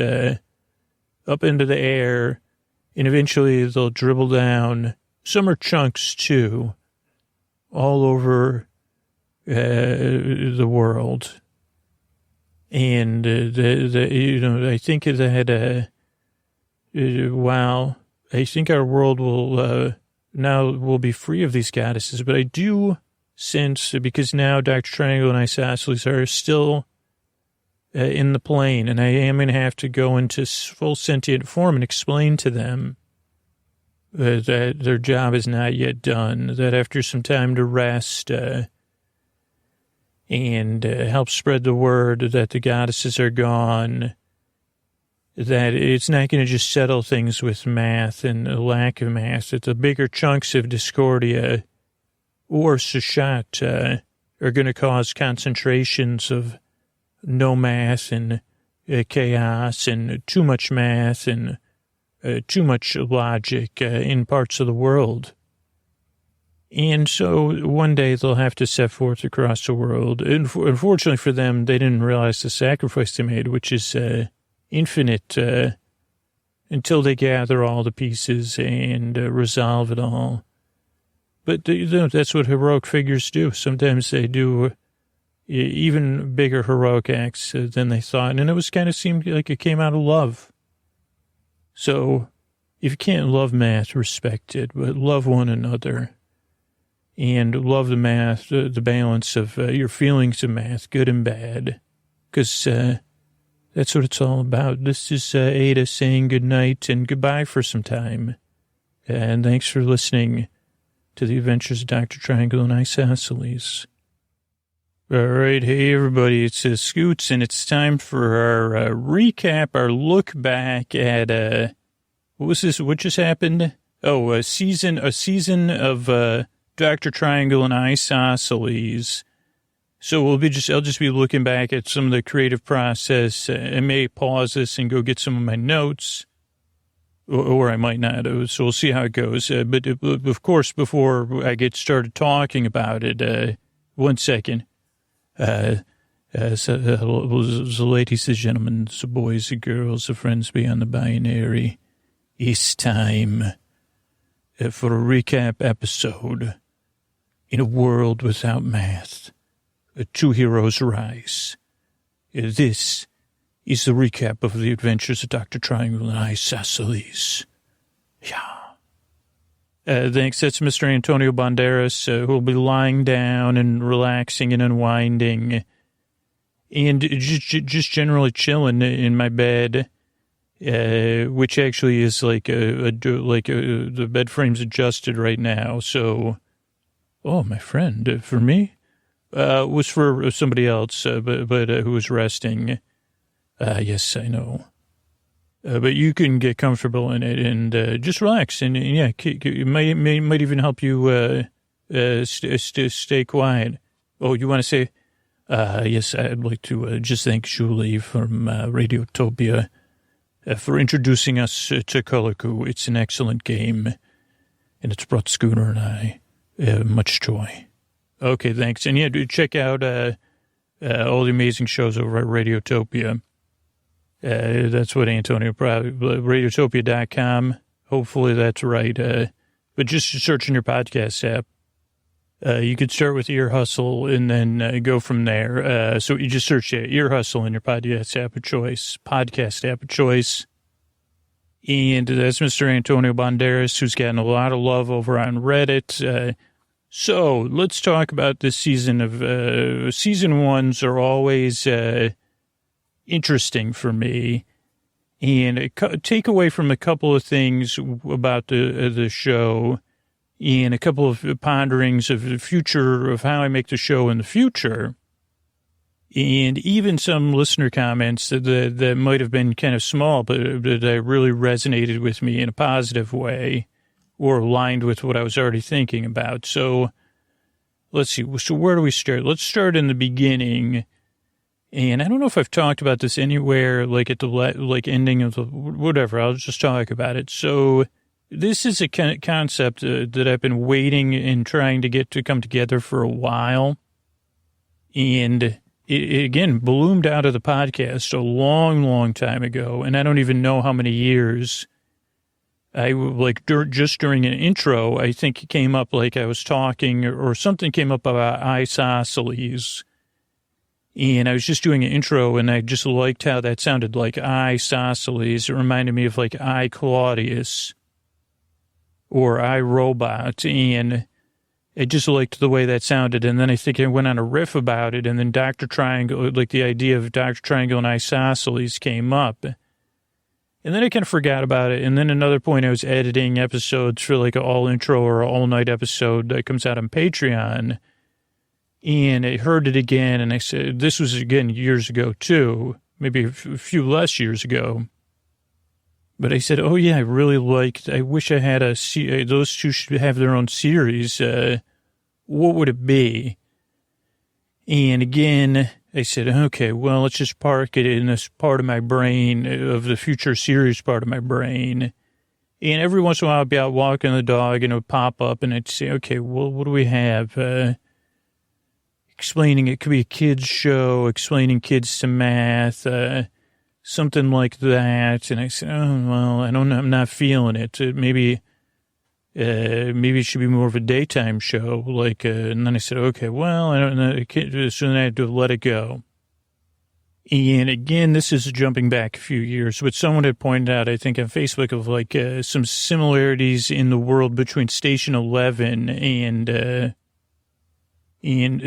S1: up into the air, and eventually they'll dribble down. Some are chunks, too, all over the world. And, I think that, wow, I think our world will be free of these goddesses. But I do sense, because now Dr. Triangle and Isosceles are still... in the plane, and I am going to have to go into full sentient form and explain to them that their job is not yet done, that after some time to rest and help spread the word that the goddesses are gone, that it's not going to just settle things with math and a lack of math, that the bigger chunks of Discordia or Sashat are going to cause concentrations of no math and chaos and too much math and too much logic in parts of the world. And so one day they'll have to set forth across the world. Unfortunately for them, they didn't realize the sacrifice they made, which is infinite until they gather all the pieces and resolve it all. But that's what heroic figures do. Sometimes they do even bigger heroic acts than they thought. And it was kind of seemed like it came out of love. So if you can't love math, respect it, but love one another and love the math, the balance of your feelings of math, good and bad, because that's what it's all about. This is Ada saying good night and goodbye for some time. And thanks for listening to the adventures of Dr. Triangle and Isosceles. All right. Hey, everybody. It's Scoots, and it's time for our recap, our look back at, what was this? What just happened? Oh, a season of Dr. Triangle and Isosceles. So I'll just be looking back at some of the creative process. I may pause this and go get some of my notes, or I might not. So we'll see how it goes. But of course, before I get started talking about it, 1 second. The ladies and gentlemen, the boys and girls, the friends beyond the binary, it's time for a recap episode. In a world without math, two heroes rise. This is the recap of the adventures of Dr. Triangle and Isosceles. Yeah. Thanks. That's Mr. Antonio Banderas, who will be lying down and relaxing and unwinding and just generally chilling in my bed, which actually is the bed frame's adjusted right now. So, oh, my friend, for me, was for somebody else, but who was resting. Yes, I know. But you can get comfortable in it and just relax. And yeah, it might even help you stay quiet. Oh, you want to say, yes, I'd like to just thank Julie from Radiotopia for introducing us to Colico. It's an excellent game, and it's brought Schooner and I much joy. Okay, thanks. And yeah, check out all the amazing shows over at Radiotopia. That's what Antonio probably, Radiotopia.com. Hopefully that's right. But just search in your podcast app. You could start with Ear Hustle and then go from there. So you just search Ear Hustle in your podcast app of choice. And that's Mr. Antonio Banderas, who's gotten a lot of love over on Reddit. So let's talk about this season of season ones are always interesting for me, and take away from a couple of things about the show and a couple of ponderings of the future of how I make the show in the future, and even some listener comments that might have been kind of small, but that really resonated with me in a positive way or aligned with what I was already thinking about. So let's see. So where do we start? Let's start in the beginning. And I don't know if I've talked about this anywhere, like at the ending of the whatever. I'll just talk about it. So this is a concept that I've been waiting and trying to get to come together for a while. And it again bloomed out of the podcast a long, long time ago. And I don't even know how many years. I just during an intro, I think it came up like I was talking or something came up about Isosceles. And I was just doing an intro, and I just liked how that sounded, like Isosceles. It reminded me of like I Claudius or I Robot, and I just liked the way that sounded. And then I think I went on a riff about it, and then Dr. Triangle, like the idea of Dr. Triangle and Isosceles came up. And then I kind of forgot about it. And then another point, I was editing episodes for like an all intro or all night episode that comes out on Patreon. And I heard it again, and I said, this was, again, years ago, too, maybe a few less years ago. But I said, oh, yeah, I wish I had those two should have their own series. What would it be? And again, I said, okay, well, let's just park it in this part of my brain, of the future series part of my brain. And every once in a while, I'd be out walking the dog, and it would pop up, and I'd say, okay, well, what do we have? Explaining, it could be a kid's show, explaining kids to math, something like that. And I said, oh, well, I don't know, I'm not feeling it. Maybe it should be more of a daytime show. And then I said, okay, well, I don't know. So then I had to let it go. And again, this is jumping back a few years, but someone had pointed out, I think on Facebook, of some similarities in the world between Station 11 and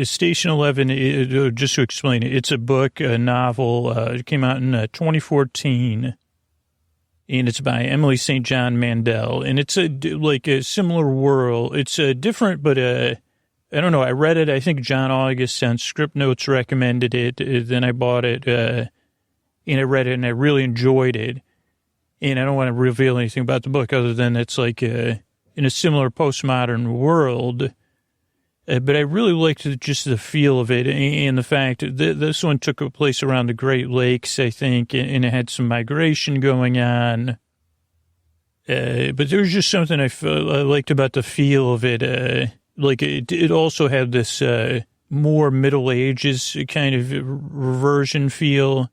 S1: Station 11, just to explain it, it's a book, a novel. It came out in 2014, and it's by Emily St. John Mandel. And it's a similar world. It's different, but I don't know. I read it. I think John August sent Script Notes recommended it. Then I bought it, and I read it, and I really enjoyed it. And I don't want to reveal anything about the book other than it's in a similar postmodern world. But I really liked just the feel of it and the fact that this one took place around the Great Lakes, I think, and it had some migration going on. But there was just something I liked about the feel of it. It also had this more Middle Ages kind of reversion feel,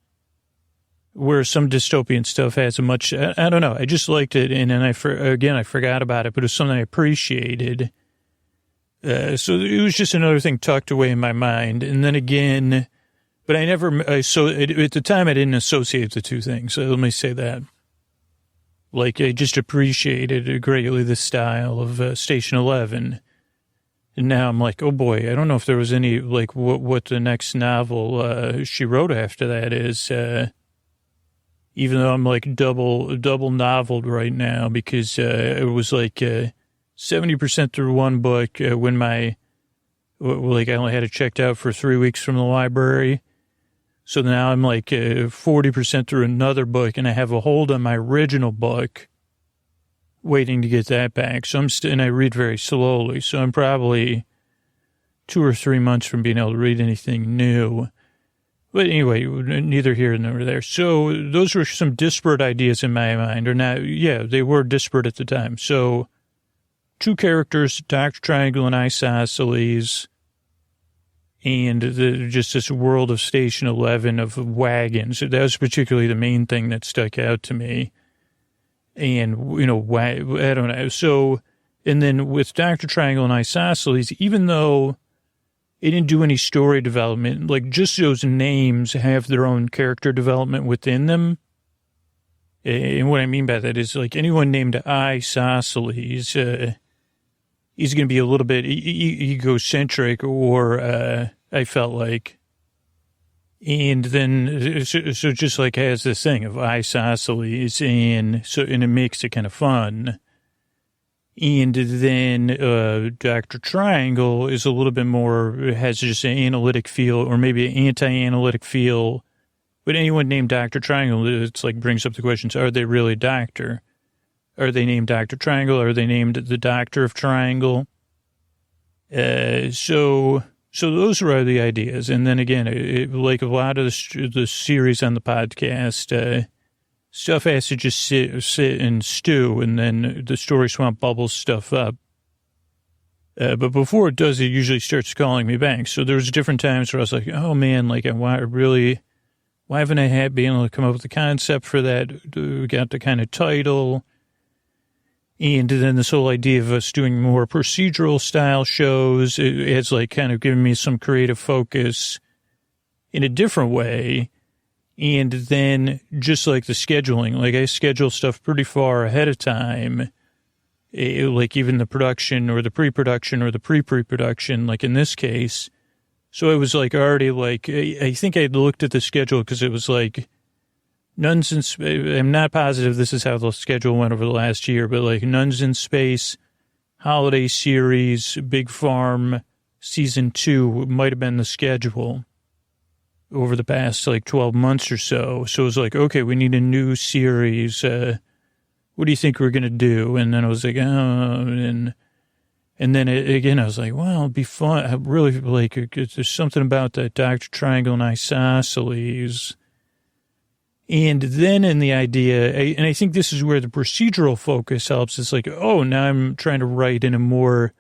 S1: where some dystopian stuff has a much, I don't know, I just liked it, and then I forgot about it, but it was something I appreciated. So it was just another thing tucked away in my mind, and then again, but at the time I didn't associate the two things, so let me say that. Like, I just appreciated greatly the style of Station 11. And now I'm like, oh boy, I don't know if there was any, like, what the next novel she wrote after that is, even though I'm like double noveled right now, because it was like 70% through one book when I only had it checked out for 3 weeks from the library. So now I'm like 40% through another book, and I have a hold on my original book, waiting to get that back. So and I read very slowly. So I'm probably 2 or 3 months from being able to read anything new. But anyway, neither here nor there. So those were some disparate ideas in my mind. Or not, yeah, they were disparate at the time. So 2 characters, Dr. Triangle and Isosceles, and just this world of Station 11 of wagons. That was particularly the main thing that stuck out to me. And, you know, I don't know. So, and then with Dr. Triangle and Isosceles, even though it didn't do any story development, like just those names have their own character development within them. And what I mean by that is, like, anyone named Isosceles, he's going to be a little bit egocentric, or I felt like. And then, so just like has this thing of Isosceles, and it makes it kind of fun. And then Dr. Triangle is a little bit more, has just an analytic feel, or maybe an anti-analytic feel. But anyone named Dr. Triangle, it's like brings up the questions, are they really doctor? Are they named Dr. Triangle? Are they named the Doctor of Triangle? So those were the ideas. And then again, like a lot of the series on the podcast, stuff has to just sit and stew, and then the story swamp bubbles stuff up. But before it does, it usually starts calling me back. So there was different times where I was like, oh man, like why haven't I been able to come up with the concept for that? We got the kind of title. And then this whole idea of us doing more procedural style shows, it has like kind of given me some creative focus in a different way. And then just like the scheduling, like I schedule stuff pretty far ahead of time, like even the production or the pre-production or the pre-production, like in this case. So it was like already like, I think I looked at the schedule because it was like, Nuns in Space. I'm not positive this is how the schedule went over the last year, but like Nuns in Space, Holiday Series, Big Farm, Season 2 might have been the schedule over the past like 12 months or so. So it was like, okay, we need a new series. What do you think we're going to do? And then I was like, oh, and then again, I was like, well, it'd be fun. I really like, there's something about that Dr. Triangle and Isosceles. And then in the idea, and I think this is where the procedural focus helps. It's like, oh, now I'm trying to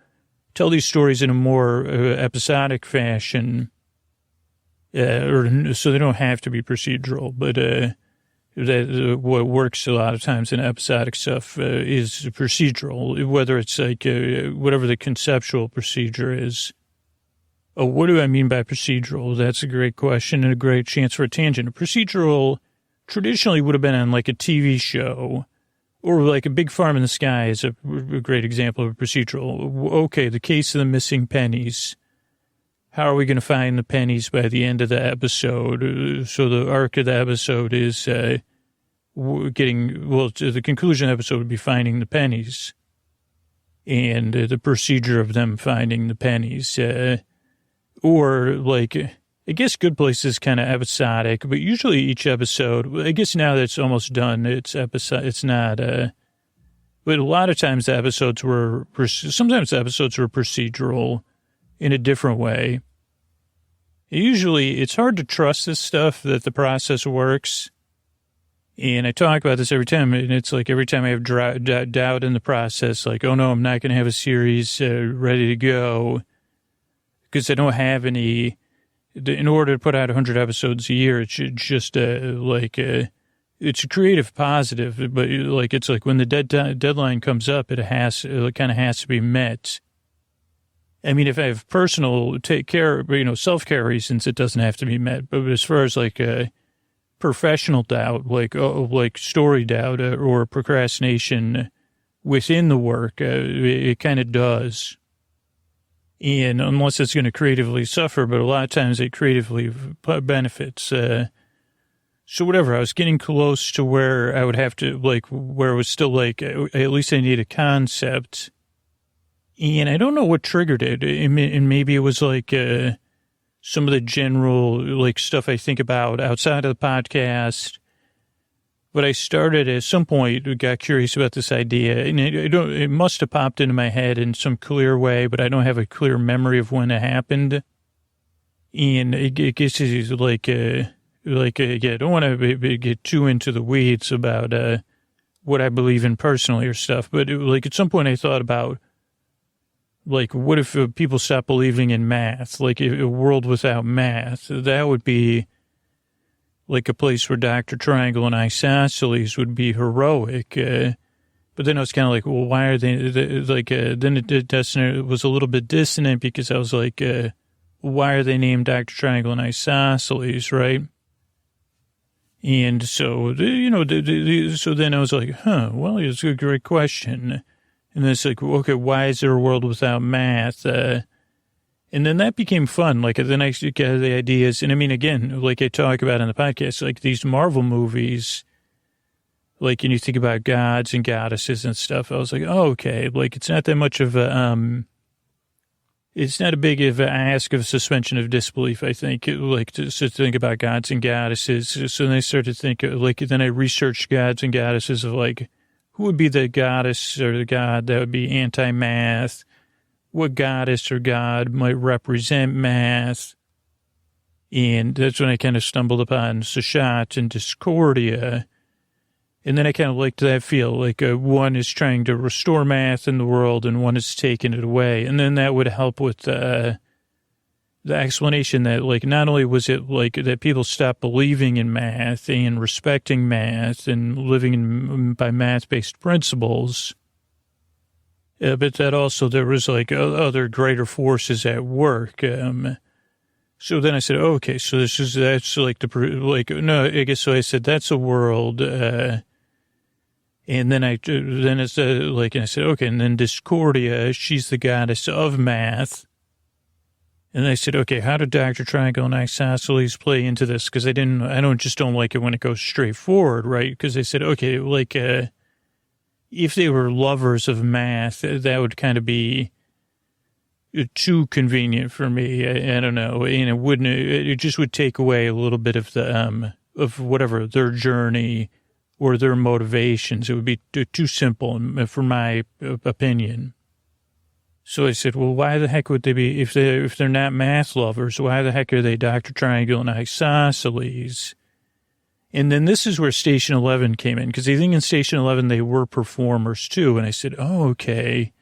S1: tell these stories in a more episodic fashion, so they don't have to be procedural. But what works a lot of times in episodic stuff is procedural, whether it's like whatever the conceptual procedure is. Oh, what do I mean by procedural? That's a great question and a great chance for a tangent. A procedural traditionally would have been on like a TV show, or like a Big Farm in the Sky is a great example of a procedural. Okay, the case of the missing pennies. How are we going to find the pennies by the end of the episode? So the arc of the episode is the conclusion of the episode would be finding the pennies, and the procedure of them finding the pennies. Or like, I guess Good Place is kind of episodic, but usually each episode, I guess now that it's almost done, it's not, but a lot of times sometimes the episodes were procedural in a different way. Usually it's hard to trust this stuff, that the process works. And I talk about this every time, and it's like every time I have doubt in the process, like, oh no, I'm not going to have a series ready to go, because I don't have any, in order to put out 100 episodes a year, it should just, it's a creative positive, but like, it's like when the deadline comes up, it kind of has to be met. I mean, if I have personal self-care reasons, it doesn't have to be met. But as far as like professional doubt, like story doubt or procrastination within the work, it kind of does. And unless it's going to creatively suffer, but a lot of times it creatively benefits. So whatever, I was getting close to where I would have to, like, where it was still like, at least I need a concept. And I don't know what triggered it. And maybe it was like some of the general, like, stuff I think about outside of the podcast. But I started at some point, got curious about this idea, and it must have popped into my head in some clear way, but I don't have a clear memory of when it happened. And I guess it's like, I don't want to get too into the weeds about what I believe in personally or stuff, but at some point I thought about, like, what if people stop believing in math? Like, a world without math, that would be like a place where Dr. Triangle and Isosceles would be heroic. But then I was kind of like, well, why are they like, then it was a little bit dissonant because I was like, why are they named Dr. Triangle and Isosceles, right? And so, so then I was like, well, it's a great question. And then it's like, okay, why is there a world without math? And then that became fun. Like, then I got the ideas. And I mean, again, like I talk about on the podcast, like these Marvel movies, like, and you think about gods and goddesses and stuff. I was like, oh, okay. Like, it's not that much of a, it's not a big of an ask of suspension of disbelief, I think, like to think about gods and goddesses. So then I started to think, like, then I researched gods and goddesses of like, who would be the goddess or the god that would be anti-math? What goddess or god might represent math? And that's when I kind of stumbled upon Sashat and Discordia. And then I kind of liked that feel, like one is trying to restore math in the world and one is taking it away. And then that would help with the explanation that, like, not only was it like that people stopped believing in math and respecting math and living by math-based principles, but that also there was like other greater forces at work. So then I said, oh, okay, so that's like no, I guess so I said, that's a world, and then it's and I said, okay, and then Discordia, she's the goddess of math. And I said, okay, how did Dr. Triangle and Isosceles play into this? Because I don't like it when it goes straight forward, right? Because I said, okay, like, if they were lovers of math, that would kind of be too convenient for me. I don't know. And it just would take away a little bit of the, of whatever their journey or their motivations. It would be too simple for my opinion. So I said, well, why the heck would they be, if they're not math lovers, why the heck are they Dr. Triangle and Isosceles? And then this is where Station 11 came in, because I think in Station 11 they were performers too. And I said, oh, okay,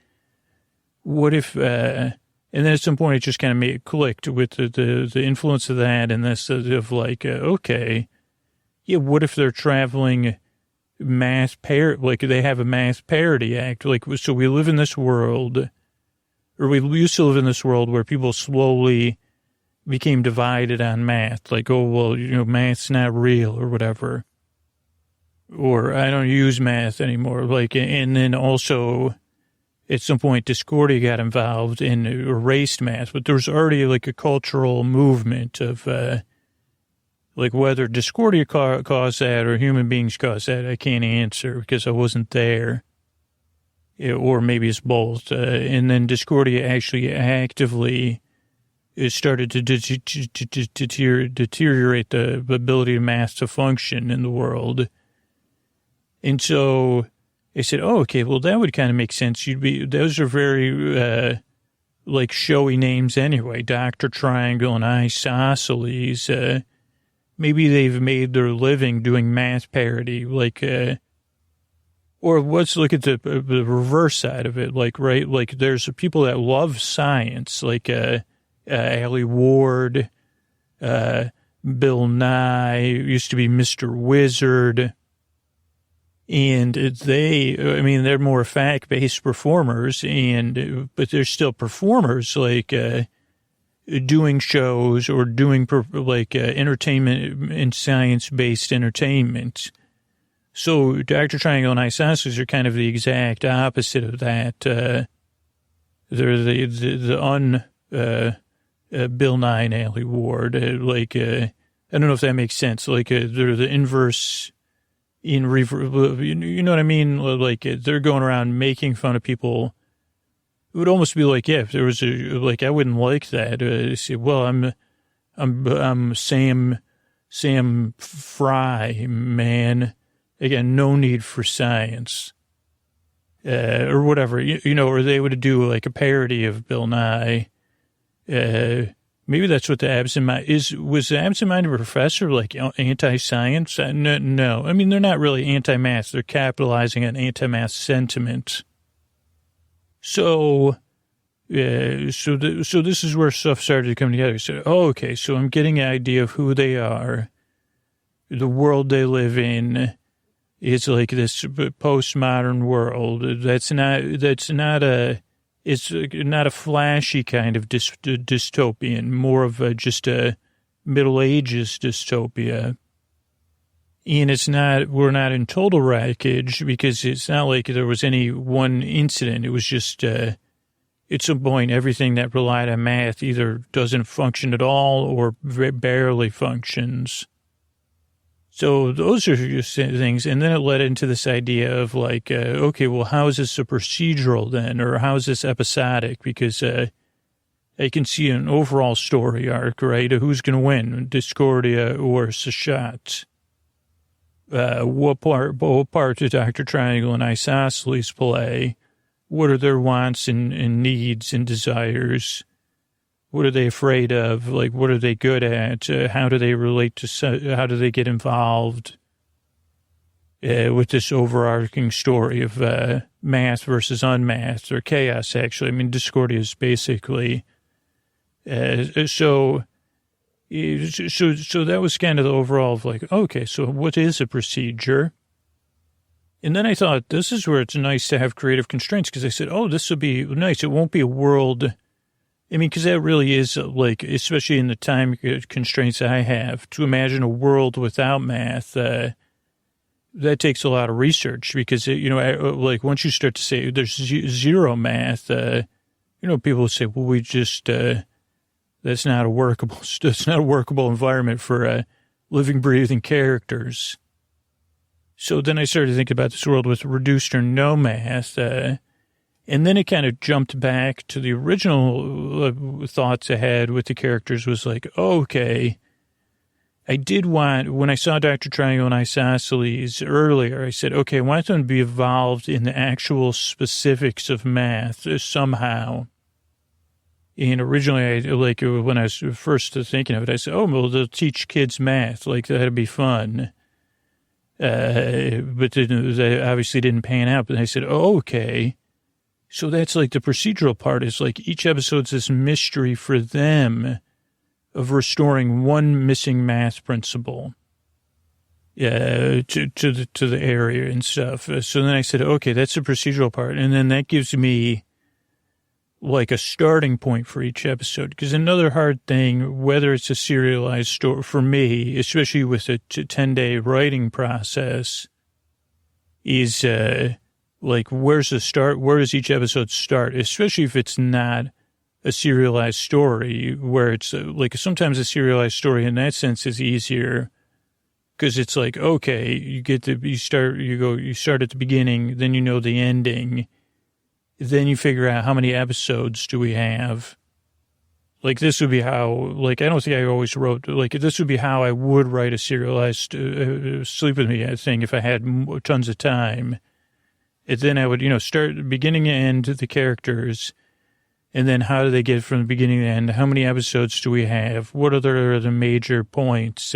S1: what if, and then at some point it just kind of clicked with the influence of that and this of like, okay, yeah, what if they're traveling like they have a math parody act? Like, so we live in this world, or we used to live in this world where people slowly became divided on math. Like, oh, well, math's not real or whatever. Or I don't use math anymore. Like, and then also at some point Discordia got involved and erased math. But there was already like a cultural movement of, like whether Discordia caused that or human beings caused that, I can't answer because I wasn't there. Or maybe it's both. And then Discordia actually actively started to deteriorate the ability of math to function in the world. And so I said, oh, okay, well, that would kind of make sense. Those are very, like, showy names anyway. Dr. Triangle and Isosceles. Maybe they've made their living doing math parody, like, or let's look at the reverse side of it, like, right? Like, there's people that love science, like, Allie Ward, Bill Nye, used to be Mr. Wizard. And they're more fact-based performers, but they're still performers, like doing shows or doing entertainment and science-based entertainment. So Dr. Triangle and Isosceles are kind of the exact opposite of that. They're the Bill Nye and Allie Ward. I don't know if that makes sense. They're the inverse. You know what I mean? Like they're going around making fun of people. It would almost be like, yeah, if there was I wouldn't like that. Say, well, I'm Sam Fry, man. Again, no need for science, or whatever, or they would do like a parody of Bill Nye. Maybe that's what the absent-minded is. Was the absent-minded professor like anti-science? No. I mean, they're not really anti-math. They're capitalizing on anti-math sentiment. So this is where stuff started to come together. So, okay, so I'm getting an idea of who they are. The world they live in is like this postmodern world. It's not a flashy kind of dystopian, more of just a Middle Ages dystopia. And we're not in total wreckage because it's not like there was any one incident. It was just, at some point, everything that relied on math either doesn't function at all or barely functions. So those are just things. And then it led into this idea of like, okay, well, how is this a procedural then? Or how is this episodic? Because I can see an overall story arc, right? Who's going to win, Discordia or Sachat? What part do Dr. Triangle and Isosceles play? What are their wants and needs and desires? What are they afraid of? Like, what are they good at? How do they relate to, how do they get involved with this overarching story of math versus unmath or chaos, actually? I mean, Discordia is basically, so that was kind of the overall of like, okay, so what is a procedure? And then I thought, this is where it's nice to have creative constraints, because I said, oh, this will be nice. It won't be a world. I mean, because that really is like, especially in the time constraints I have, to imagine a world without math, that takes a lot of research because, like once you start to say there's zero math, people say, well, we just, that's not a workable environment for living, breathing characters. So then I started thinking about this world with reduced or no math, and then it kind of jumped back to the original thoughts I had with the characters was like, oh, okay, I did want, when I saw Dr. Triangle and Isosceles earlier, I said, okay, I want them to be involved in the actual specifics of math somehow. And originally, when I was first thinking of it, I said, oh, well, they'll teach kids math. Like, that'd be fun. But that obviously didn't pan out. But I said, oh, okay. So that's like the procedural part is like each episode's this mystery for them of restoring one missing math principle to the area and stuff. So then I said, okay, that's the procedural part. And then that gives me like a starting point for each episode. Because another hard thing, whether it's a serialized story for me, especially with a 10-day writing process, is like, where's the start? Where does each episode start? Especially if it's not a serialized story, where it's like sometimes a serialized story in that sense is easier because it's like, okay, you start at the beginning, then you know the ending, then you figure out how many episodes do we have. Like this would be how, like, I don't think I always wrote, like this would be how I would write a serialized Sleep With Me thing if I had tons of time. And then I would, start beginning and end the characters. And then how do they get from the beginning to the end? How many episodes do we have? What are the major points?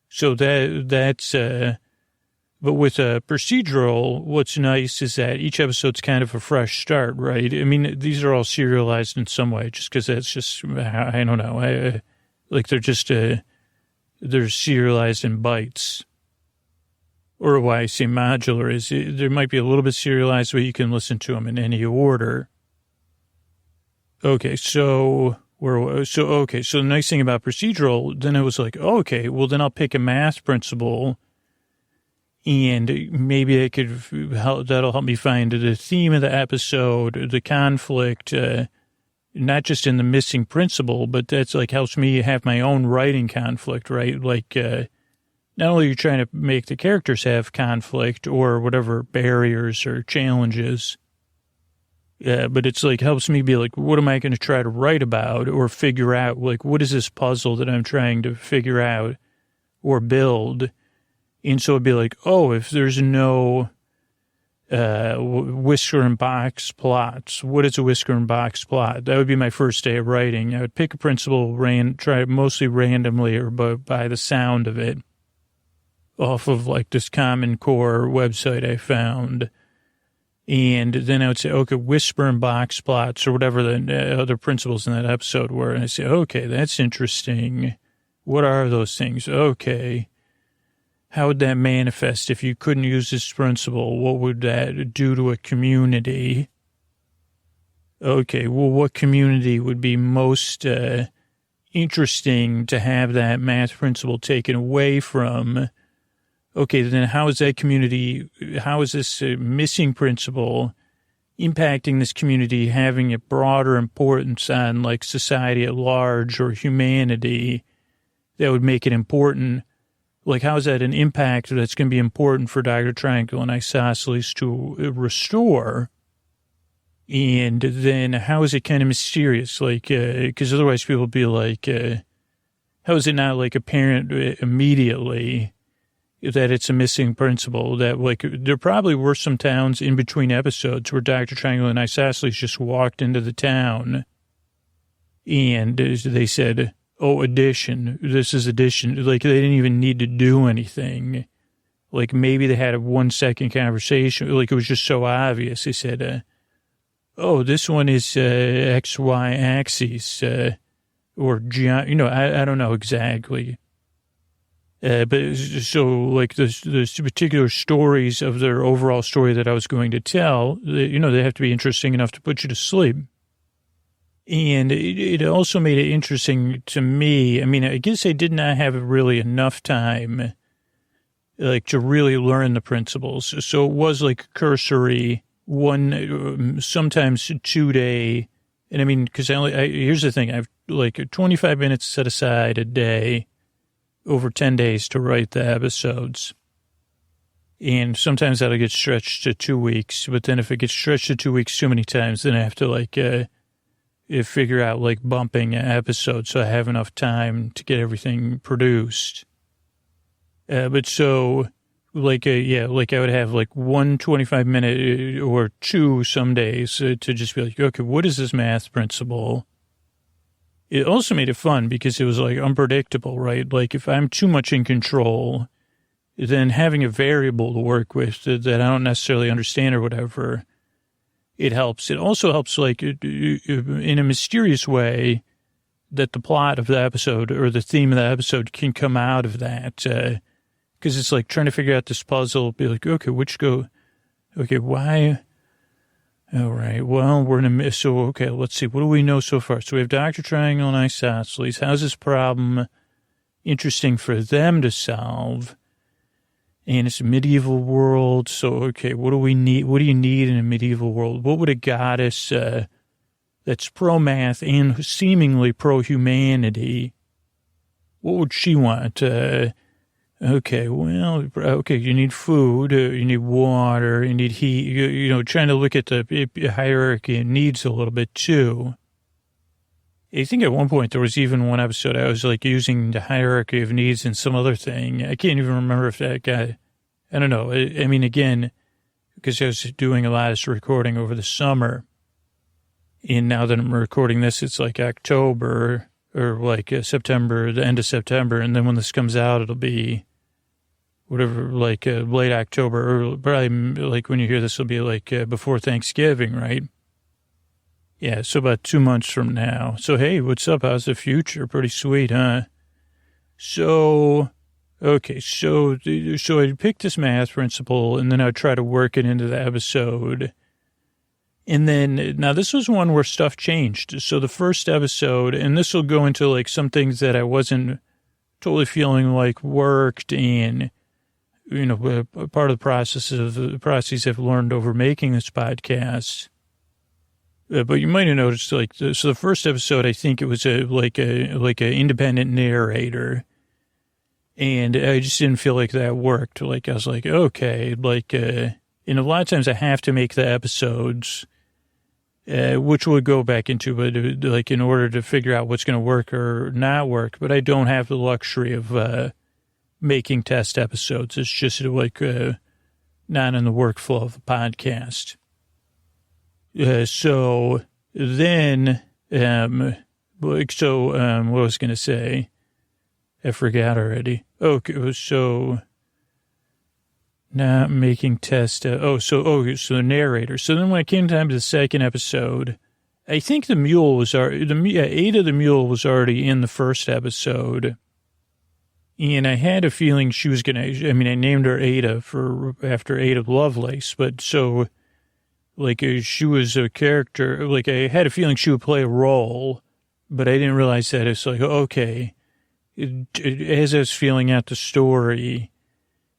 S1: So that's But with a procedural, what's nice is that each episode's kind of a fresh start, right? I mean, these are all serialized in some way, just because that's just, I don't know. Like they're just, they're serialized in bites. Or why I say modular is there might be a little bit serialized, but you can listen to them in any order. Okay, so the nice thing about procedural, then it was like, okay, well then I'll pick a math principle, and maybe that'll help me find the theme of the episode, the conflict, not just in the missing principle, but that's like helps me have my own writing conflict, right? Like, not only are you trying to make the characters have conflict or whatever barriers or challenges, but it's like helps me be like, what am I going to try to write about or figure out? Like, what is this puzzle that I'm trying to figure out or build? And so it'd be like, oh, if there's no whisker and box plots, what is a whisker and box plot? That would be my first day of writing. I would pick a principle, try mostly randomly or by the sound of it, off of like this Common Core website I found. And then I would say, okay, whisper and box plots or whatever the other principles in that episode were. And I say, okay, that's interesting. What are those things? Okay. How would that manifest if you couldn't use this principle? What would that do to a community? Okay, well, what community would be most interesting to have that math principle taken away from? Okay, then how is that community, how is this missing principle impacting this community, having a broader importance on like society at large or humanity that would make it important? Like, how is that an impact that's going to be important for Dr. Triangle and Isosceles to restore? And then how is it kind of mysterious? Like, because otherwise people would be like, how is it not like apparent immediately that it's a missing principle? That like there probably were some towns in between episodes where Dr. Triangle and Isosceles just walked into the town and they said, oh, addition, this is addition. Like they didn't even need to do anything. Like maybe they had a 1 second conversation. Like it was just so obvious. They said, oh, this one is XY axis or, I don't know exactly. But so like the particular stories of their overall story that I was going to tell, they have to be interesting enough to put you to sleep. And it also made it interesting to me. I mean, I guess I did not have really enough time, like, to really learn the principles. So it was like cursory, sometimes 2 day. And I mean, because here's the thing. I have like 25 minutes set aside a day over 10 days to write the episodes. And sometimes that'll get stretched to 2 weeks. But then if it gets stretched to 2 weeks too many times, then I have to like, figure out like bumping episodes so I have enough time to get everything produced. But so like, like I would have like 1 25-minute or 2 some days to just be like, okay, what is this math principle? It also made it fun because it was like unpredictable, right? Like if I'm too much in control, then having a variable to work with that I don't necessarily understand or whatever, it helps. It also helps, like, in a mysterious way, that the plot of the episode or the theme of the episode can come out of that. Because it's like trying to figure out this puzzle, be like, okay, why? All right, well, we're in a miss. So, okay, let's see. What do we know so far? So we have Dr. Triangle and Isosceles. How's this problem interesting for them to solve? And it's a medieval world. So, okay, what do we need? What do you need in a medieval world? What would a goddess that's pro-math and seemingly pro-humanity, what would she want? Okay, well, okay, you need food, you need water, you need heat, trying to look at the hierarchy of needs a little bit too. I think at one point there was even one episode I was like using the hierarchy of needs in some other thing. I can't even remember if that guy, I don't know. I mean, again, because I was doing a lot of recording over the summer. And now that I'm recording this, it's like October or like September, the end of September. And then when this comes out, it'll be whatever, like late October, or probably like when you hear this will be like before Thanksgiving, right? Yeah, so about 2 months from now. So, hey, what's up? How's the future? Pretty sweet, huh? So, okay, so I picked this math principle, and then I try to work it into the episode. And then, now this was one where stuff changed. So the first episode, and this will go into like some things that I wasn't totally feeling like worked, and, you know, part of the process I've learned over making this podcast. But you might have noticed, like, so the first episode, I think it was like a independent narrator, and I just didn't feel like that worked. Like, I was like, okay, like, and a lot of times I have to make the episodes, which we'll go back into, but like in order to figure out what's going to work or not work. But I don't have the luxury of making test episodes. It's just like not in the workflow of the podcast. So then, what was I going to say? I forgot already. Okay, so not making test. So the narrator. So then when it came time to the second episode, I think the mule was already, Ada the mule was already in the first episode. And I had a feeling she was going to, I mean, I named her Ada after Ada Lovelace, but so, like, she was a character, like, I had a feeling she would play a role, but I didn't realize that. It's like, okay, as I was feeling out the story,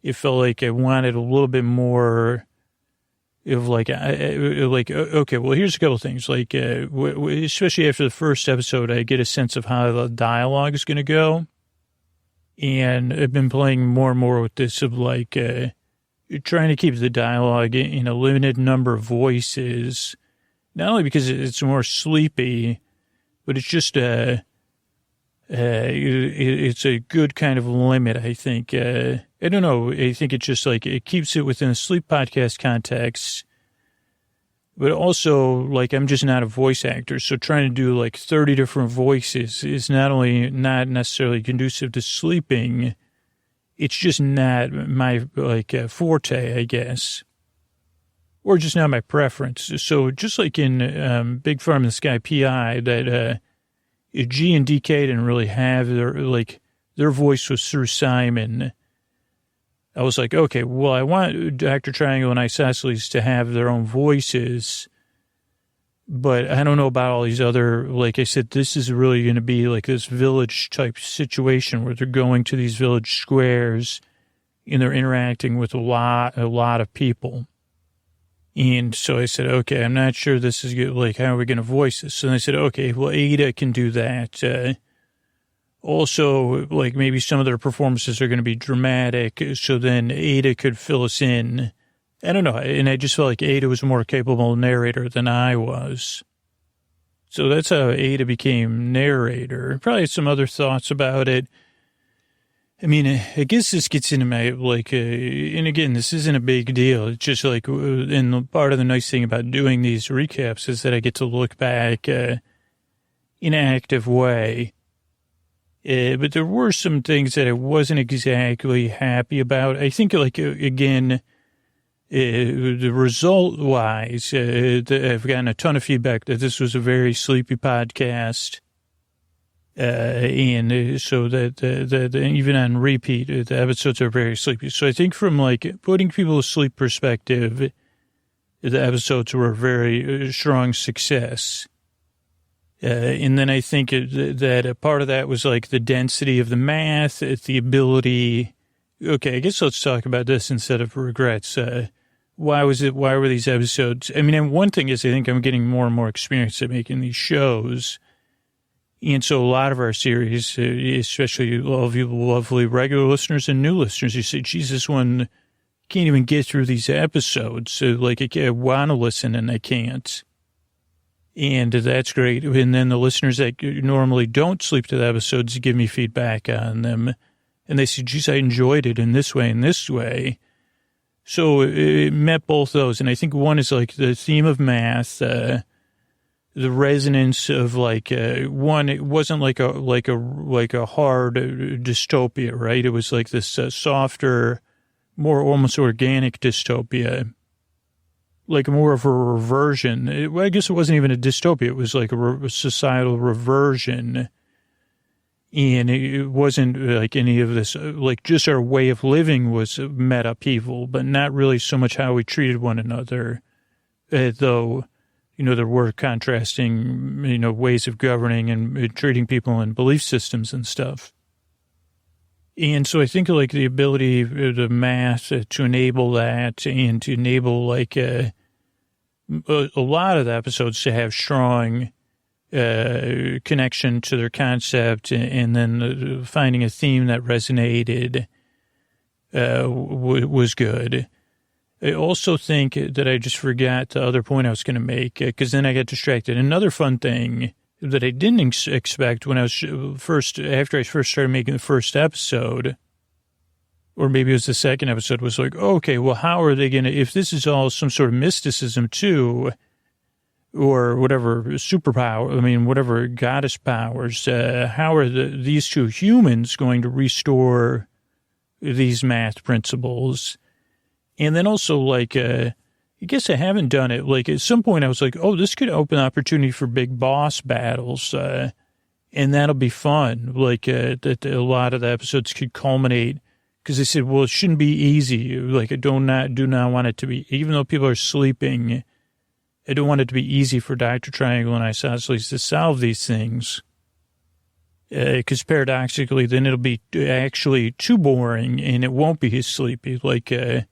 S1: it felt like I wanted a little bit more of, like, okay, well, here's a couple of things. Like, especially after the first episode, I get a sense of how the dialogue is going to go. And I've been playing more and more with this of, like, trying to keep the dialogue in a limited number of voices, not only because it's more sleepy, but it's just it's a good kind of limit, I think. I don't know. I think it's just like it keeps it within a sleep podcast context, but also, like, I'm just not a voice actor, so trying to do like 30 different voices is not only not necessarily conducive to sleeping, it's just not my, like, forte, I guess, or just not my preference. So just like in Big Farm in the Sky PI, that G and DK didn't really have their voice was through Simon. I was like, okay, well, I want Dr. Triangle and Isosceles to have their own voices, but I don't know about all these other, like I said, this is really going to be like this village type situation where they're going to these village squares and they're interacting with a lot of people. And so I said, okay, I'm not sure this is good. Like, how are we going to voice this? And I said, okay, well, Ada can do that. Also, like, maybe some of their performances are going to be dramatic. So then Ada could fill us in. I don't know. And I just felt like Ada was a more capable narrator than I was. So that's how Ada became narrator. Probably had some other thoughts about it. I mean, I guess this gets into my, like, and again, this isn't a big deal. It's just like, and part of the nice thing about doing these recaps is that I get to look back in an active way. But there were some things that I wasn't exactly happy about. I think, like, again, the result-wise, I've gotten a ton of feedback that this was a very sleepy podcast. And so that even on repeat, the episodes are very sleepy. So I think from, like, putting people to sleep perspective, the episodes were a very strong success. And then I think that a part of that was, like, the density of the math, the ability. Okay, I guess let's talk about this instead of regrets. Why were these episodes? I mean, and one thing is I think I'm getting more and more experience at making these shows. And so a lot of our series, especially all of you lovely regular listeners and new listeners, you say, geez, this one can't even get through these episodes. So, like, I want to listen and I can't. And that's great. And then the listeners that normally don't sleep to the episodes give me feedback on them. And they say, geez, I enjoyed it in this way and this way. So it met both those. And I think one is, like, the theme of math, the resonance of, like, one, it wasn't like a hard dystopia, right? It was like this softer, more almost organic dystopia, like more of a reversion. I guess it wasn't even a dystopia. It was like a societal reversion. And it wasn't like any of this, like just our way of living was met upheaval, but not really so much how we treated one another, though, there were contrasting, ways of governing and treating people and belief systems and stuff. And so I think like the ability of the math to enable that and to enable like a lot of the episodes to have strong connection to their concept, and then finding a theme that resonated was good. I also think that I just forgot the other point I was going to make, because then I got distracted. Another fun thing that I didn't expect when I was after I first started making the first episode, or maybe it was the second episode, was like, okay, well, how are they going to, if this is all some sort of mysticism too, or whatever superpower, whatever goddess powers, how are these two humans going to restore these math principles? And then also, like, I guess I haven't done it. Like, at some point I was like, oh, this could open opportunity for big boss battles, and that'll be fun. Like, that a lot of the episodes could culminate, because they said, well, it shouldn't be easy. Like, I do not want it to be, even though people are sleeping, I don't want it to be easy for Dr. Triangle and Isosceles to solve these things, because paradoxically, then it'll be actually too boring, and it won't be as sleepy. Like, I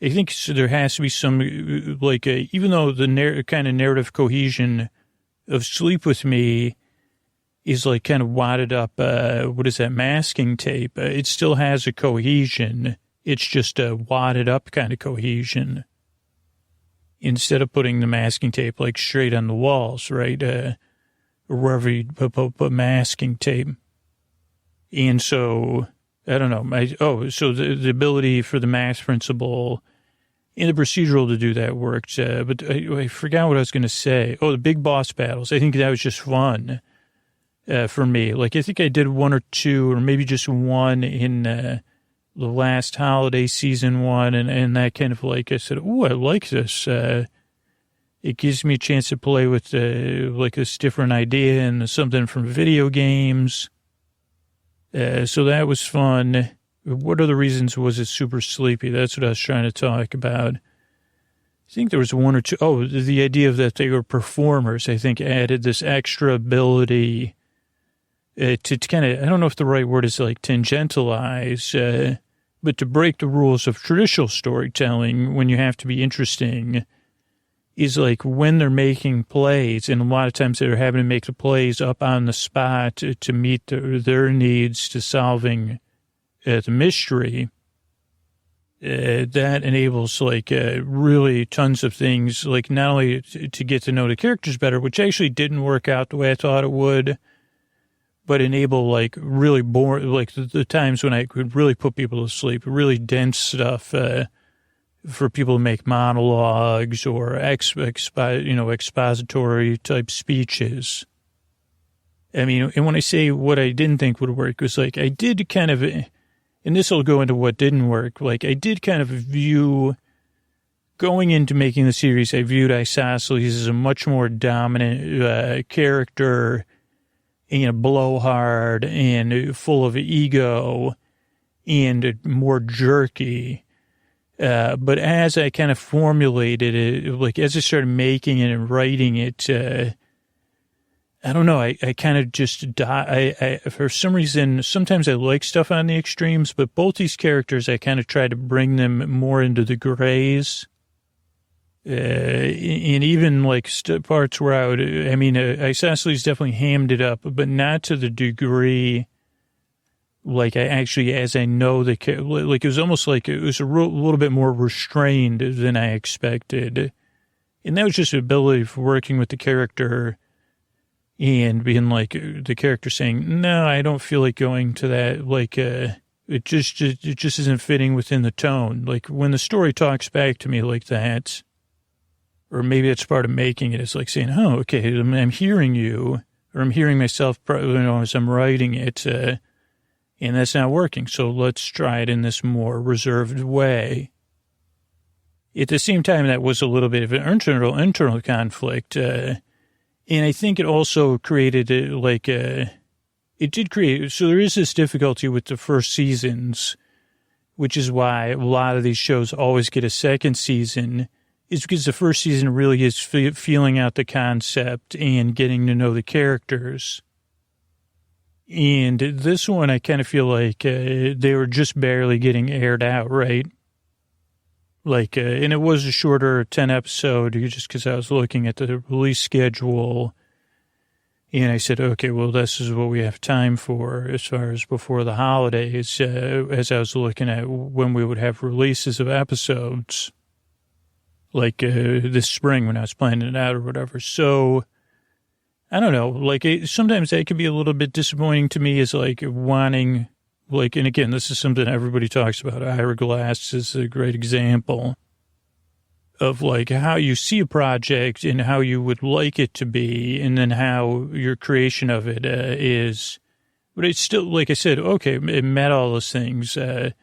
S1: think there has to be some, like, even though the kind of narrative cohesion of Sleep With Me is like kind of wadded up, what is that, masking tape, it still has a cohesion. It's just a wadded up kind of cohesion. Instead of putting the masking tape like straight on the walls, right? Or wherever you put masking tape. And so, I don't know. So the ability for the math principle and the procedural to do that worked. But I forgot what I was going to say. Oh, the big boss battles. I think that was just fun for me. Like, I think I did one or two, or maybe just one in the last holiday season one, and that kind of, like, I said, oh, I like this. It gives me a chance to play with like this different idea and something from video games. So that was fun. What other reasons was it super sleepy? That's what I was trying to talk about. I think there was one or two. Oh, the idea of that they were performers, I think, added this extra ability to kind of, I don't know if the right word is like tangentialize, but to break the rules of traditional storytelling when you have to be interesting is like when they're making plays, and a lot of times they're having to make the plays up on the spot to meet their needs to solving the mystery. That enables like really tons of things, like not only to get to know the characters better, which actually didn't work out the way I thought it would, but enable like really boring, like the times when I could really put people to sleep, really dense stuff for people to make monologues or expository type speeches. I mean, and when I say what I didn't think would work, was like I did kind of, and this will go into what didn't work, like I did kind of view, going into making the series, I viewed Isosceles as a much more dominant character, and blowhard and full of ego and more jerky. But as I kind of formulated it, like as I started making it and writing it, I don't know, I kind of just, for some reason, sometimes I like stuff on the extremes, but both these characters, I kind of tried to bring them more into the grays. And even like parts where Isosceles definitely hammed it up, but not to the degree, like I actually, as I know, like it was almost like it was a little bit more restrained than I expected. And that was just the ability for working with the character and being like the character saying, no, I don't feel like going to that. Like, it just isn't fitting within the tone. Like when the story talks back to me like that, or maybe it's part of making it. It's like saying, oh, okay, I'm hearing you, or I'm hearing myself, as I'm writing it, and that's not working. So let's try it in this more reserved way. At the same time, that was a little bit of an internal conflict. And I think it also created it did create, so there is this difficulty with the first seasons, which is why a lot of these shows always get a second season, is because the first season really is feeling out the concept and getting to know the characters. And this one, I kind of feel like they were just barely getting aired out, right? And it was a shorter 10 episode just because I was looking at the release schedule. And I said, okay, well, this is what we have time for as far as before the holidays, as I was looking at when we would have releases of episodes, this spring when I was planning it out or whatever. So, I don't know, sometimes that can be a little bit disappointing to me as wanting, and again, this is something everybody talks about. Ira Glass is a great example of how you see a project and how you would like it to be, and then how your creation of it is. But it's still, like I said, okay, it met all those things. And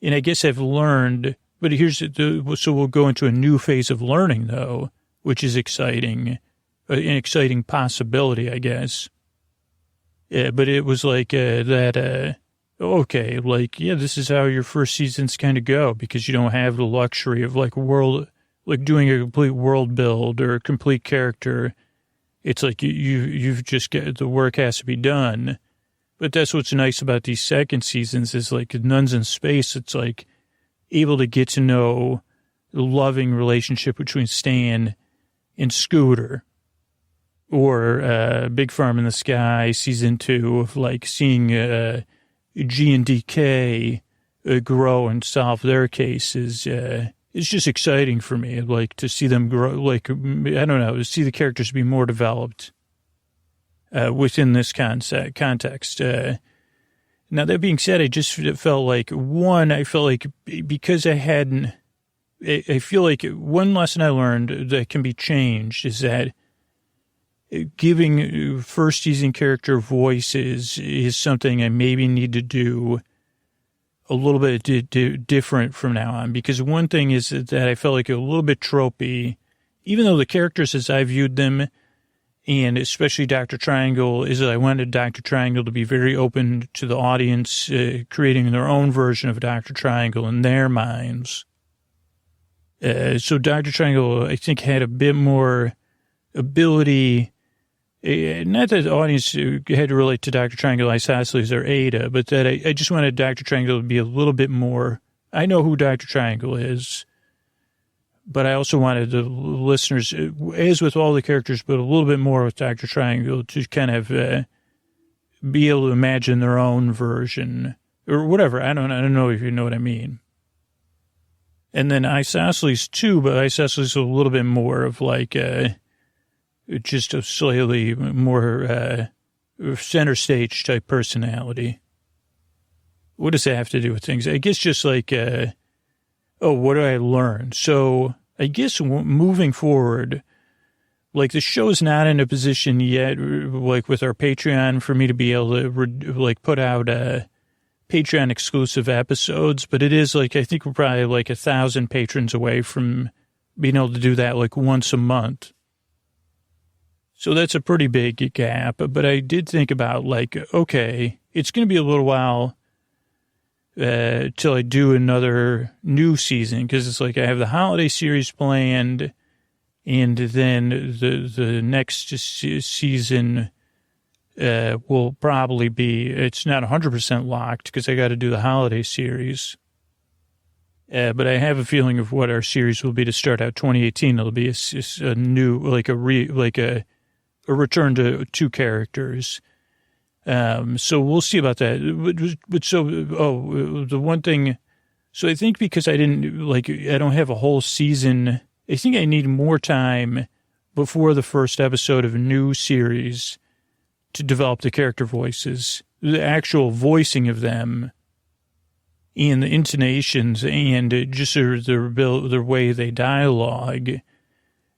S1: I guess I've learned, but so we'll go into a new phase of learning, though, which is exciting, an exciting possibility, I guess. Yeah, but it was okay, this is how your first seasons kind of go, because you don't have the luxury of doing a complete world build or a complete character. It's you've just got, the work has to be done. But that's what's nice about these second seasons is Nuns in Space. It's able to get to know the loving relationship between Stan and Scooter, or Big Farm in the Sky season 2 of seeing G and DK grow and solve their cases. It's just exciting for me, to see them grow, I don't know, to see the characters be more developed within this context. Now, that being said, I just felt because I feel like one lesson I learned that can be changed is that giving first season character voices is something I maybe need to do a little bit different from now on, because one thing is that I felt a little bit tropey, even though the characters as I viewed them, and especially Dr. Triangle, is that I wanted Dr. Triangle to be very open to the audience, creating their own version of Dr. Triangle in their minds. So Dr. Triangle, I think, had a bit more ability. Not that the audience had to relate to Dr. Triangle, Isosceles, or Ada, but that I just wanted Dr. Triangle to be a little bit more. I know who Dr. Triangle is, but I also wanted the listeners, as with all the characters, but a little bit more with Dr. Triangle, to kind of be able to imagine their own version or whatever. I don't know if you know what I mean. And then Isosceles too, but Isosceles is a little bit more of just a slightly more center stage type personality. What does that have to do with things? I guess just what do I learn? So I guess moving forward, the show's not in a position yet, with our Patreon, for me to be able to put out Patreon exclusive episodes, but it is I think we're probably 1,000 patrons away from being able to do that once a month. So that's a pretty big gap, but I did think about okay, it's going to be a little while till I do another new season, because it's I have the holiday series planned, and then the next season will probably be, it's not 100% locked because I got to do the holiday series. But I have a feeling of what our series will be to start out 2018. It'll be a new, a return to two characters. So we'll see about that. The one thing, so I think because I didn't, I don't have a whole season, I think I need more time before the first episode of a new series to develop the character voices, the actual voicing of them, and the intonations, and just their way they dialogue.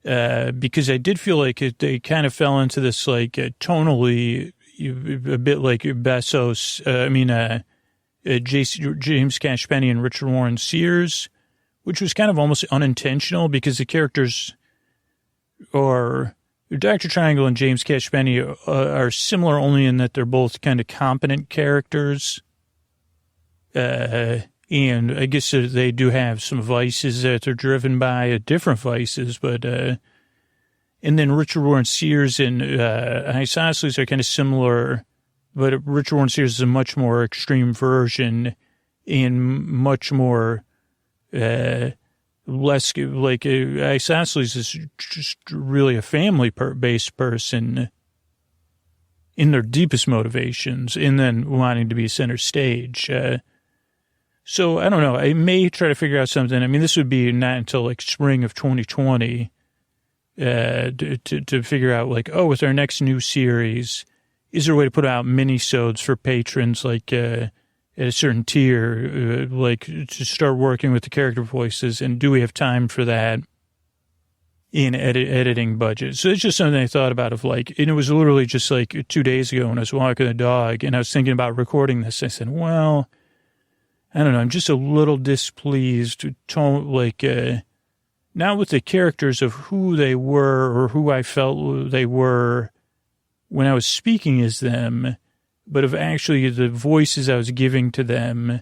S1: Because I did feel they kind of fell into this tonally a bit like Bezos. James Cash Penney and Richard Warren Sears, which was kind of almost unintentional because the characters are Dr. Triangle and James Cash Penney are similar only in that they're both kind of competent characters. And I guess they do have some vices that they're driven by, different vices, but, and then Richard Warren Sears and Isosceles are kind of similar, but Richard Warren Sears is a much more extreme version and much more, less, like, Isosceles is just really a family-based person in their deepest motivations, and then wanting to be center stage. So I don't know. I may try to figure out something. I mean, this would be not until like spring of 2020 to figure out like, oh, with our next new series, is there a way to put out mini-sodes for patrons like at a certain tier, like to start working with the character voices? And do we have time for that in editing budget? So it's just something I thought about of like, and it was literally just like 2 days ago when I was walking the dog and I was thinking about recording this. I said, well, I don't know. I'm just a little displeased, like, not with the characters of who they were or who I felt they were when I was speaking as them, but of actually the voices I was giving to them.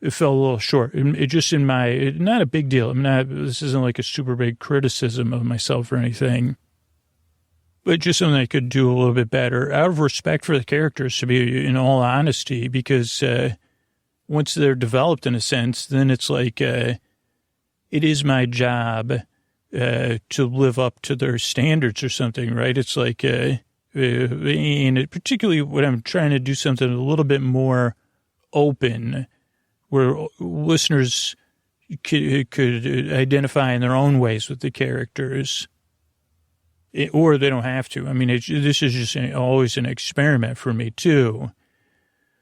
S1: It fell a little short. It just not a big deal. This isn't like a super big criticism of myself or anything, but just something I could do a little bit better out of respect for the characters, to be in all honesty, because, once they're developed in a sense, then it's like, it is my job, to live up to their standards or something, right? It's like, and particularly when I'm trying to do something a little bit more open, where listeners could identify in their own ways with the characters, or they don't have to. I mean, this is just always an experiment for me too.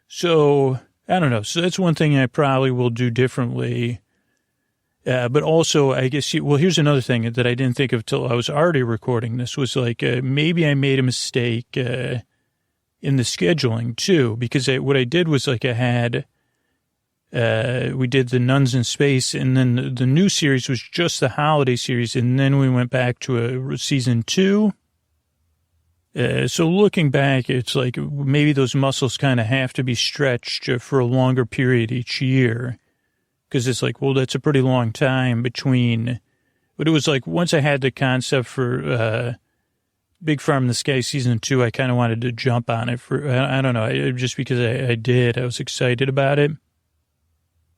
S1: So I don't know. So that's one thing I probably will do differently. But also, I guess, here's another thing that I didn't think of till I was already recording this was like, maybe I made a mistake in the scheduling too, because what I did was like we did the Nuns in Space, and then the new series was just the holiday series, and then we went back to a season 2. So looking back, it's like maybe those muscles kind of have to be stretched for a longer period each year, because it's like, well, that's a pretty long time between. But it was like once I had the concept for Big Farm in the Sky season 2, I kind of wanted to jump on it for, I don't know, just because I was excited about it.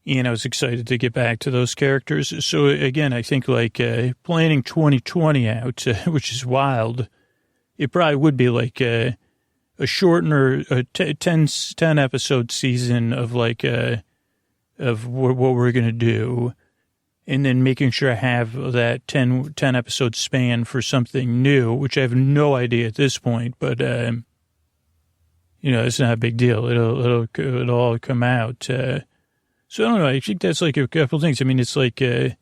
S1: And I was excited to get back to those characters. So again, I think like planning 2020 out, which is wild. It probably would be like a shortener, 10 episode season of like, of what we're going to do. And then making sure I have that 10 episode span for something new, which I have no idea at this point, but, it's not a big deal. It'll all come out. So I don't know. I think that's like a couple things. I mean, it's like, I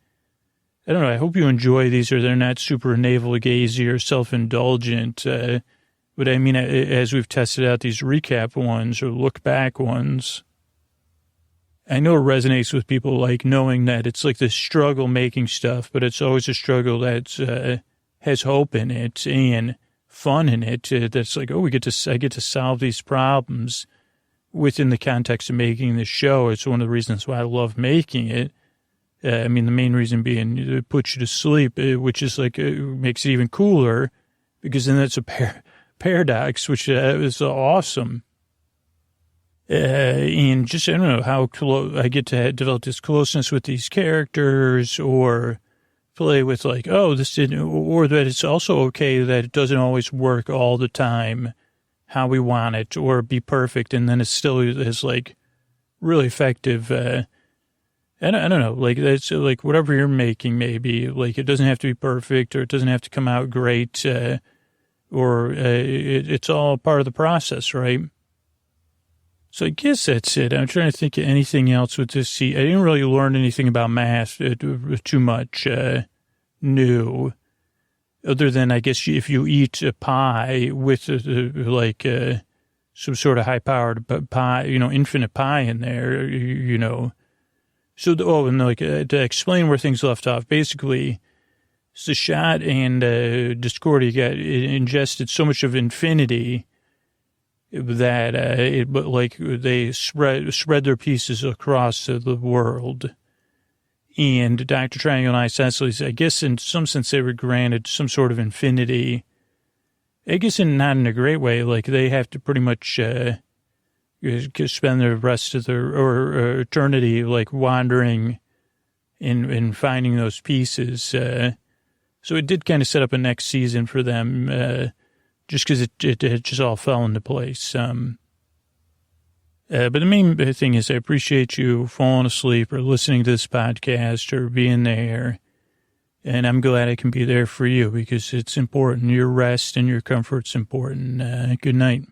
S1: don't know. I hope you enjoy these, or they're not super navel-gazing or self-indulgent. But I mean, as we've tested out these recap ones or look-back ones, I know it resonates with people, like knowing that it's like this struggle making stuff, but it's always a struggle that has hope in it and fun in it. That's like, oh, I get to solve these problems within the context of making this show. It's one of the reasons why I love making it. I mean, the main reason being it puts you to sleep, which is like, makes it even cooler, because then that's a paradox, which is awesome. And just, I don't know how I get to develop this closeness with these characters, or play with like, oh, this didn't, or that it's also okay that it doesn't always work all the time how we want it, or be perfect, and then it still is like really effective. I don't know, like that's like whatever you're making, maybe like it doesn't have to be perfect, or it doesn't have to come out great, or it's all part of the process, right? So I guess that's it. I'm trying to think of anything else with this. I didn't really learn anything about math too much new, other than I guess if you eat a pie with some sort of high-powered pi, infinite pi in there, So, and like to explain where things left off, basically, Sachat and Discordia got ingested so much of infinity that they spread their pieces across the world. And Dr. Triangle and Isosceles, I guess in some sense they were granted some sort of infinity. I guess not in a great way. Like they have to pretty much spend the rest of their eternity like wandering and finding those pieces. So it did kind of set up a next season for them, just because it just all fell into place. But the main thing is I appreciate you falling asleep or listening to this podcast or being there. And I'm glad I can be there for you because it's important. Your rest and your comfort's important. Good night.